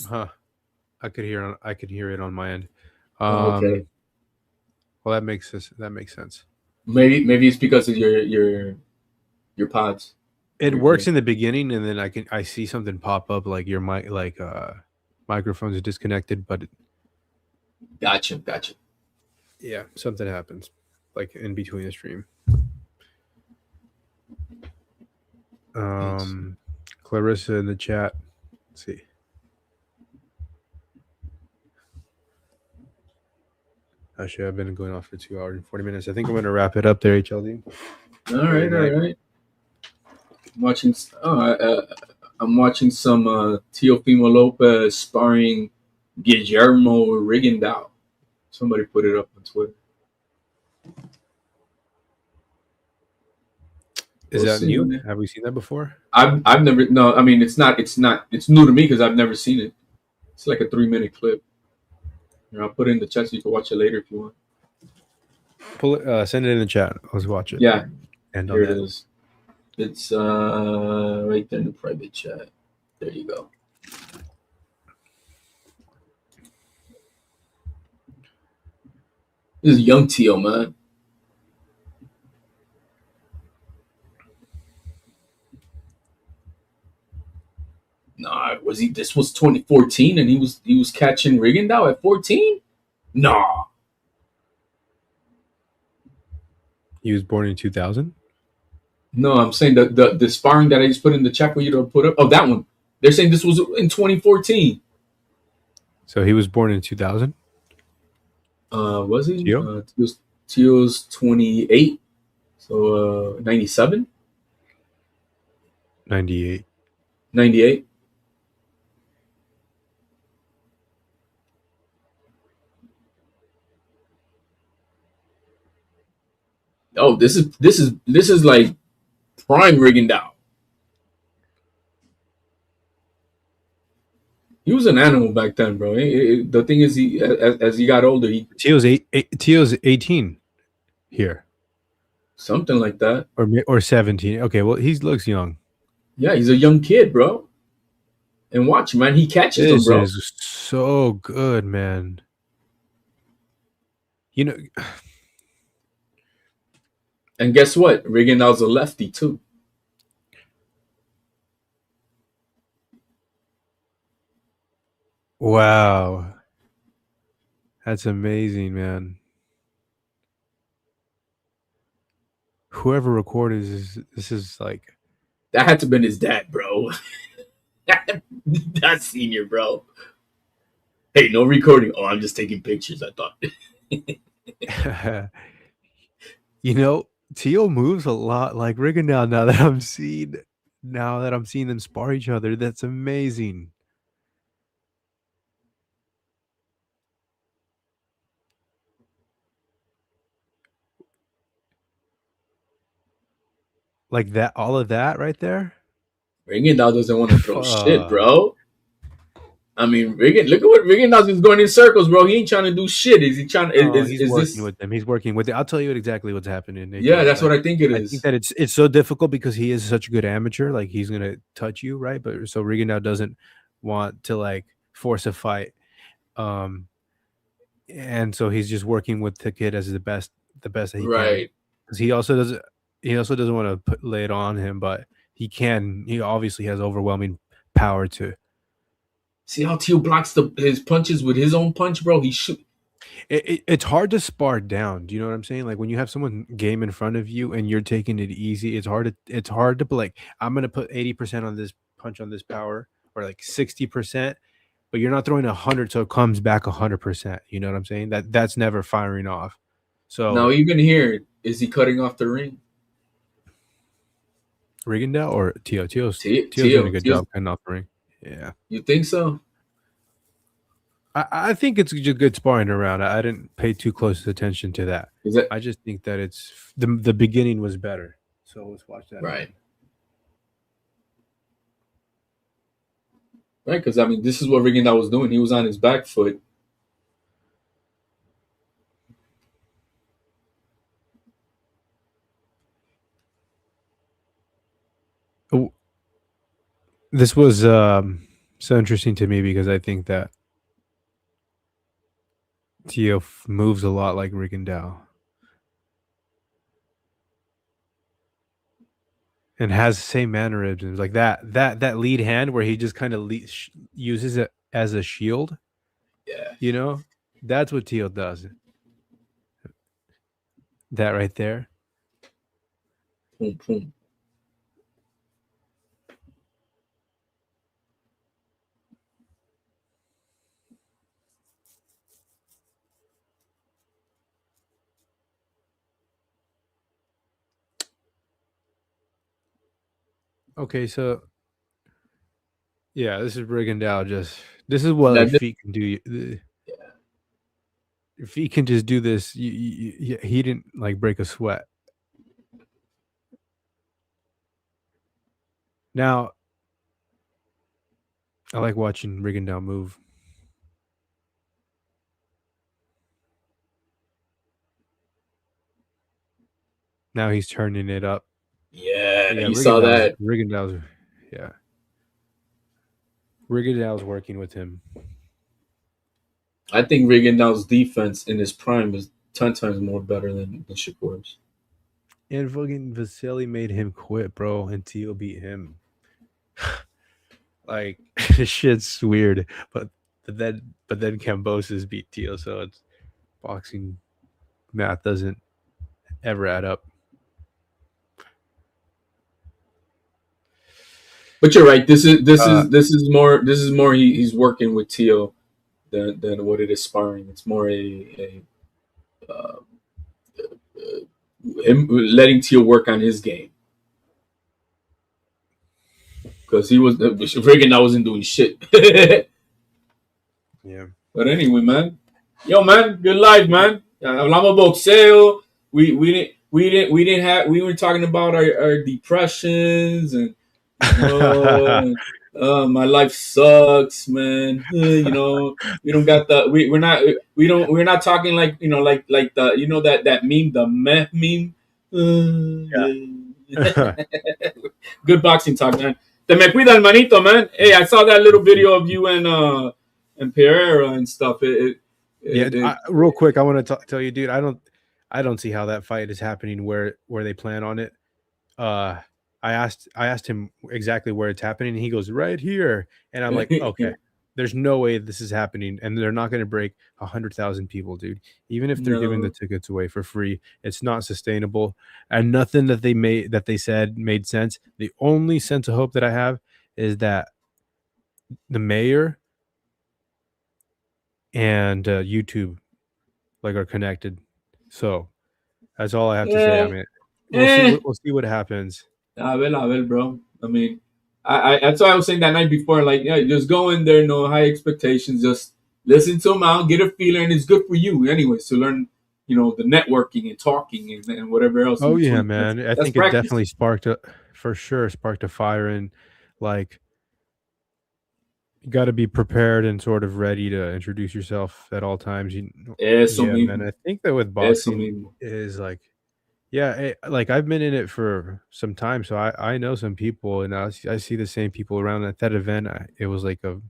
Huh? I could hear it on my end. Okay. Well, that makes sense. Maybe it's because of your pods. It Your works thing. in the beginning, and then I see something pop up like your mic, like microphones are disconnected, but Gotcha. yeah, something happens like in between the stream. Nice. Clarissa in the chat. Let's see. Actually, I've been going off for 2 hours and 40 minutes. I think I'm going to wrap it up there, HLD. All right. I'm watching. I'm watching some Teofimo Lopez sparring Guillermo Rigondeaux. Somebody put it up on Twitter. Is that new? Have we seen that before? I've never. No, I mean it's not. It's new to me because I've never seen it. It's like a 3-minute clip. Here, I'll put it in the chat so you can watch it later if you want. Pull it. Send it in the chat. Let's watch it. Yeah, and here it is. It's right there in the private chat. There you go. This is young Tio, man. Nah, was he? This was 2014, and he was catching Rigondeaux at 14. Nah, he was born in 2000. No, I'm saying the sparring that I just put in the chat for you to put up. Oh, that one. They're saying this was in 2014. So he was born in 2000. Was he? Tio? Tio's 28. So 97. 98. 98. Oh, this is like prime Rigondeaux. He was an animal back then, bro. The thing is, he as he got older, Tio's 18 here, something like that, or 17. Okay, well he looks young. Yeah, he's a young kid, bro. And watch, man, he catches them, bro. This is so good, man. You know. And guess what? Rigondeaux's a lefty too. Wow. That's amazing, man. Whoever recorded this is like... That had to have been his dad, bro. That's senior, bro. Hey, no recording. Oh, I'm just taking pictures, I thought. You know, Tio moves a lot like Rigondeaux now that I'm seeing them spar each other. That's amazing. Like that, all of that right there. Rigondeaux doesn't want to throw shit, bro. I mean, look at what Rigondeaux is going in circles, bro. He ain't trying to do shit. Is he trying? He's working with them. He's working with it. I'll tell you exactly what's happening. Yeah, that's what I think it is. I think that it's so difficult because he is such a good amateur. Like he's gonna touch you, right? But so Rigondeaux doesn't want to like force a fight, and so he's just working with the kid as the best that he can. Because he also doesn't want to lay it on him, but he can. He obviously has overwhelming power to. See how Tio blocks his punches with his own punch, bro? He shoot. It's hard to spar down. Do you know what I'm saying? Like when you have someone game in front of you and you're taking it easy, it's hard to be like, I'm gonna put 80% on this punch on this power, or like 60%, but you're not throwing 100, so it comes back 100%. You know what I'm saying? That's never firing off. So now even here, is he cutting off the ring? Rigondeaux or Tio? Tio's doing a good job cutting off the ring. Yeah. You think so? I think it's just good sparring around. I didn't pay too close attention to that. I just think that it's the beginning was better. So let's watch that. Right. Right, because I mean, this is what Rigondeaux was doing. He was on his back foot. This was so interesting to me because I think that Tio moves a lot like Rigondeaux and has the same mannerisms, like that lead hand where he just kind of uses it as a shield. Yeah. You know, that's what Tio does. That right there. Boom, boom. Okay, so yeah, this is Rigondeaux. This is what That, feet can do. If he can just do this, he didn't like break a sweat. Now, I like watching Rigondeaux move. Now he's turning it up. yeah, you saw that. Rigondeaux's, yeah. Rigondeaux's working with him. I think Rigondeaux's defense in his prime is 10 times more better than Shakur's. And fucking Vasily made him quit, bro, and Tio beat him. Like, this shit's weird, but then Kambosos beat Tio, so it's boxing math doesn't ever add up. But you're right. This is more he's working with Tio than what it is sparring. It's more him letting Tio work on his game. Because Rigondeaux wasn't doing shit. Yeah. But anyway, man. Yo, man, good life, man. Hablamos boxeo. We were talking about our depressions and my life sucks, man. You know, we don't got the we're not talking like like the that meme, the meh meme. Good boxing talk, man. Te me cuida, hermanito, man. Hey, I saw that little video of you and Pereira and stuff. Real quick, I want to tell you, dude. I don't see how that fight is happening where they plan on it. I asked him exactly where it's happening, and he goes right here, and I'm like, okay, there's no way this is happening, and they're not going to break 100,000 people, dude. Even if they're giving the tickets away for free, it's not sustainable, and nothing that they said made sense. The only sense of hope that I have is that the mayor and YouTube are connected. So that's all I have to say. I mean, we'll see what happens. I will, bro. I mean, I that's why I was saying that night before, like, yeah, just go in there, no high expectations, just listen to them out, get a feeling, and it's good for you anyways to learn, the networking and talking and whatever else. Oh yeah, man. I think it definitely sparked a fire, and like, you got to be prepared and sort of ready to introduce yourself at all times. Man. I think that with boxing is like, like I've been in it for some time, so I know some people, and I see the same people around at that event. It was like a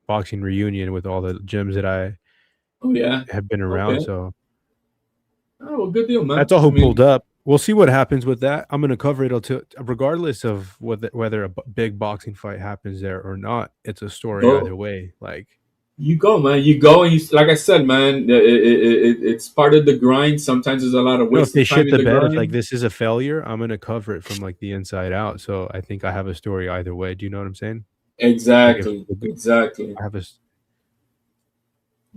boxing reunion with all the gyms that I have been around. Okay. So, well, good deal, man. That's all who pulled up. We'll see what happens with that. I'm going to cover it regardless of whether a big boxing fight happens there or not. It's a story either way. Like, you go, man. You go, and like I said, man, it's part of the grind. Sometimes there's a lot of waste. If they shit the bed, if like this is a failure, I'm going to cover it from like the inside out. So I think I have a story either way. Do you know what I'm saying? Exactly. Exactly. I have a.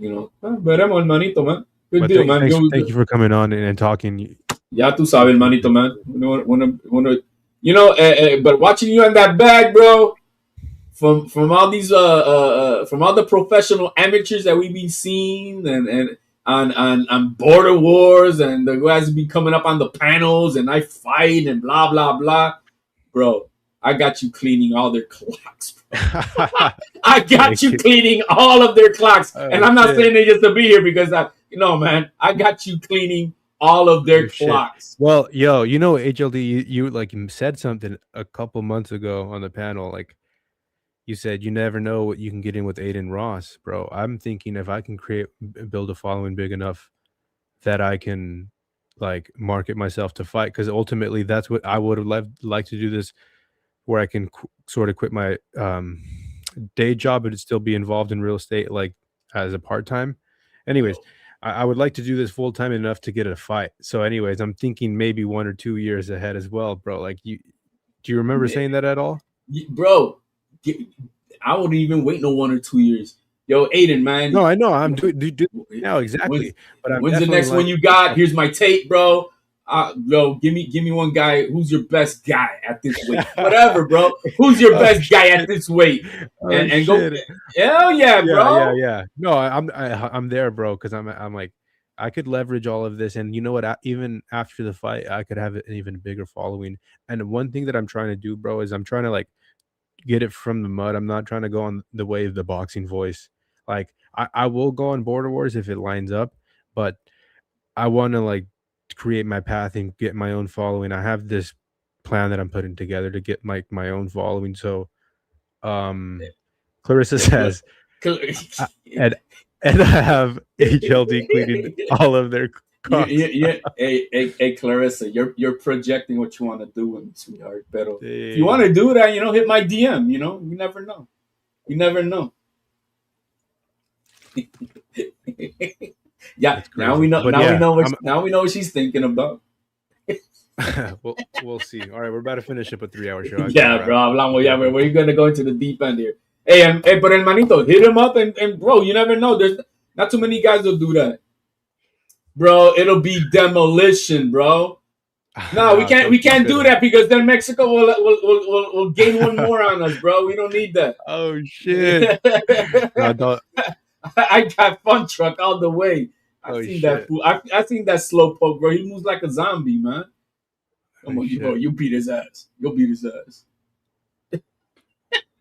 Veremos, hermanito, man. Good deal, man. Thank you for coming on and talking. Ya tú sabes, hermanito, man. But watching you in that bag, bro, from all these from all the professional amateurs that we've been seeing and on Border Wars, and the guys be coming up on the panels and I fight and blah blah blah, bro. I got you cleaning all their clocks, bro. I got you cleaning all of their clocks, and I'm not saying it just to be here because man, I got you cleaning all of their clocks. Well, HLD, you like said something a couple months ago on the panel, like you said you never know what you can get in with Aiden Ross, bro. I'm thinking if I can build a following big enough that I can like market myself to fight, because ultimately that's what I would have liked to do this, where I can sort of quit my day job but still be involved in real estate like as a part-time. Anyways, I would like to do this full-time enough to get a fight. So anyways, I'm thinking maybe 1 or 2 years ahead as well, bro. Like do you remember saying that at all? Bro, I wouldn't even wait no 1 or 2 years. Yo, Aiden, man. No, I know. I'm doing now exactly. When's the next one you got? Here's my tape, bro. Bro, give me one guy. Who's your best guy at this weight? Whatever, bro. Who's your best guy at this weight? And go. Hell yeah, bro. Yeah. No, I'm there, bro. Because I'm like, I could leverage all of this, and you know what? Even after the fight, I could have an even bigger following. And one thing that I'm trying to do, bro, is I'm trying to like get it from the mud. I'm not trying to go on the way of the boxing voice. Like I will go on Border Wars if it lines up, but I want to like create my path and get my own following. I have this plan that I'm putting together to get my own following. So Clarissa says and I have HLD cleaning all of their cars. Yeah. Hey, Clarissa, you're projecting what you want to do, sweetheart. But if you want to do that, hit my DM. You never know. You never know. Yeah, now we know. Now we know what she's thinking about. We'll see. All right, we're about to finish up a 3-hour show. Yeah, bro. We're gonna go into the deep end here. Hey, but hermanito, hit him up and bro, you never know. There's not too many guys will do that, bro. It'll be demolition, bro. No, we can't do that because then Mexico will gain one more on us, bro. We don't need that. Oh shit! I got FunTruck all the way. I seen that fool. I seen that slow poke, bro. He moves like a zombie, man. Come on, bro. You beat his ass. You'll beat his ass.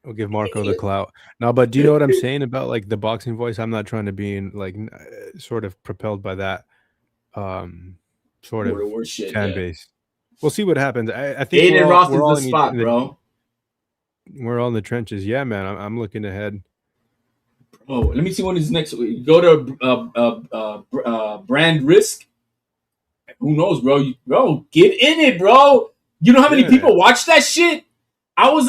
We'll give Marco the clout. No, but do you know what I'm saying about like the boxing voice? I'm not trying to be in like sort of propelled by that sort of fan base. We'll see what happens. I think Aiden Ross is the spot, bro. We're all in the trenches. Yeah, man. I'm looking ahead. Oh, let me see when is next. Go to brand risk. Who knows, bro? Bro, get in it, bro. You know how many people watch that shit? I was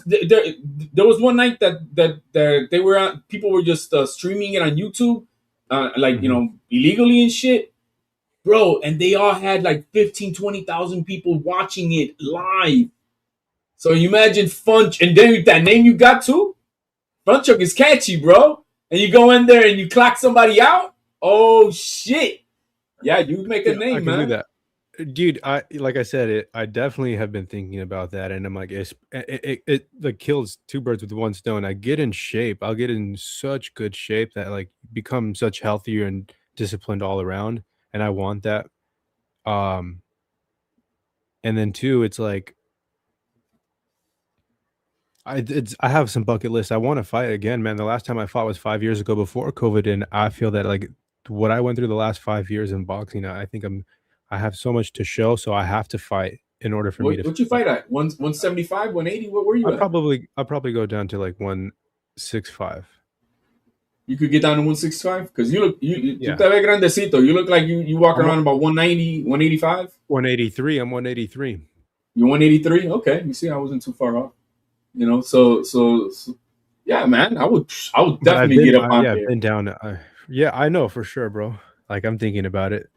there was one night that they were on, people were just streaming it on YouTube, illegally and shit, bro. And they all had like 20,000 people watching it live. So you imagine and then that name you got too. FunTruck is catchy, bro. And you go in there and you clock somebody out. Oh shit! Yeah, you make a name, man. Do that. Dude, like I said, I definitely have been thinking about that, and I'm like, it like kills two birds with one stone. I get in shape. I'll get in such good shape that like become such healthier and disciplined all around, and I want that. And then two, it's like I have some bucket list. I want to fight again, man. The last time I fought was 5 years ago before COVID, and I feel that like what I went through the last 5 years in boxing, I think I have so much to show, so I have to fight in order for me to. What you fight at? 175, 180? What were you at? I'll probably go down to like 165. You could get down to 165 because you te ves grandecito. You look like you walk around about 190, 185. 183. I'm 183. You're 183. Okay, you see, I wasn't too far off. You know, so yeah, man. I would definitely get up on there. I've been down. Yeah, I know for sure, bro. Like I'm thinking about it.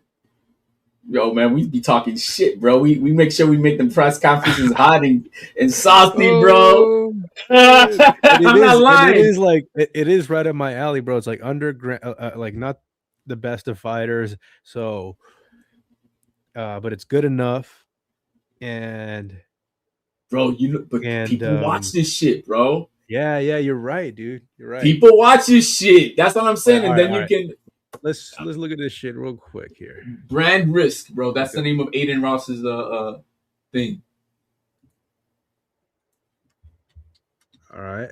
Yo, man, we be talking shit, bro. We make sure we make them press conferences hot and saucy, bro. I'm not lying. It is like it is right up my alley, bro. It's like underground, like not the best of fighters, so but it's good enough. And bro, people watch this shit, bro. Yeah, you're right, dude. You're right. People watch this shit. That's what I'm saying, and then you can. Let's look at this shit real quick here. Brand risk, bro. That's the name of Aiden Ross's thing. All right.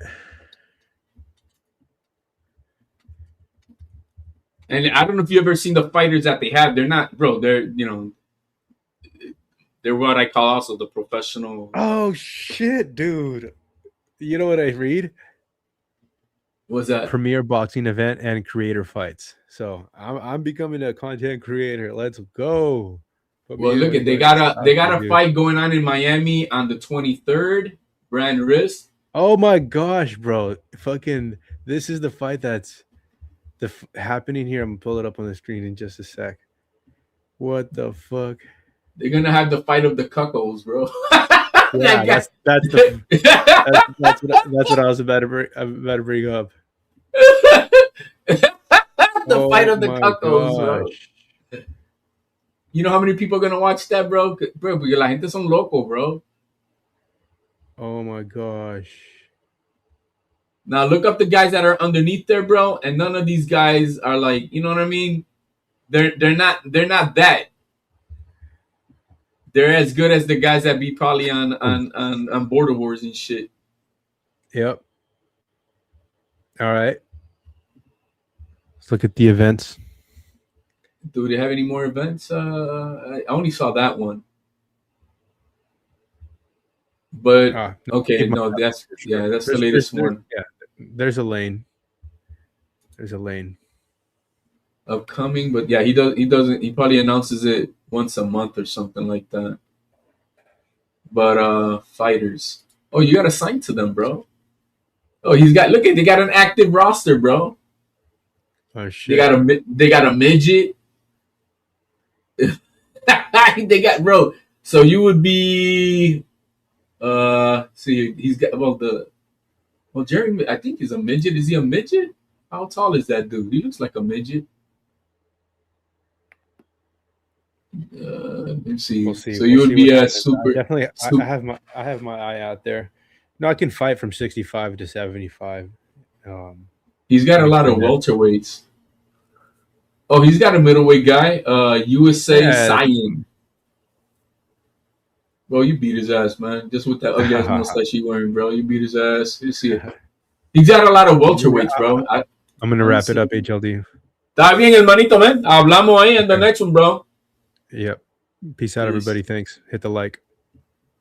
And I don't know if you've ever seen the fighters that they have. They're not, bro. They're they're what I call also the professional. Oh shit, dude! You know what I read? What's that? Premier boxing event and creator fights. So I'm becoming a content creator. Let's go. Well, look at they got a fight going on in Miami on the 23rd. Brand Risk. Oh my gosh, bro! Fucking, this is the fight that's happening here. I'm gonna pull it up on the screen in just a sec. What the fuck? They're gonna have the fight of the cuckolds, bro. Yeah, that's what I was about to bring up. The fight of the cuckolds, bro. You know how many people are gonna watch that, bro? Bro, porque la gente son loco, bro. Oh my gosh. Now look up the guys that are underneath there, bro, and none of these guys are like, you know what I mean? They're not that. They're as good as the guys that be probably on Border Wars and shit. Yep. All right. Let's look at the events. Do they have any more events? I only saw that one. But okay, no, that's the latest one. Yeah, there's a lane. There's a lane. Upcoming, but yeah, he doesn't. He probably announces it once a month or something like that. But fighters. Oh, you got to sign to them, bro. Oh, they got an active roster, bro. Oh shit. They got a midget. They got, bro. So you would be see, he's got Jerry, I think he's a midget. Is he a midget? How tall is that dude? He looks like a midget. Let's see. We'll see. So you would be a super. Definitely, I have my eye out there. No, I can fight from 65 to 75. He's got a lot of welterweights. Oh, he's got a middleweight guy. USA Cyan. Bro, you beat his ass, man. Just with that ugly ass mustache he wearing, bro. You beat his ass. You see it. He's got a lot of welterweights, bro. I'm gonna wrap it up, HLD. Está bien, hermanito, man. Hablamos ahí in the next one, bro. Yep. Peace out, everybody. Thanks. Hit the like.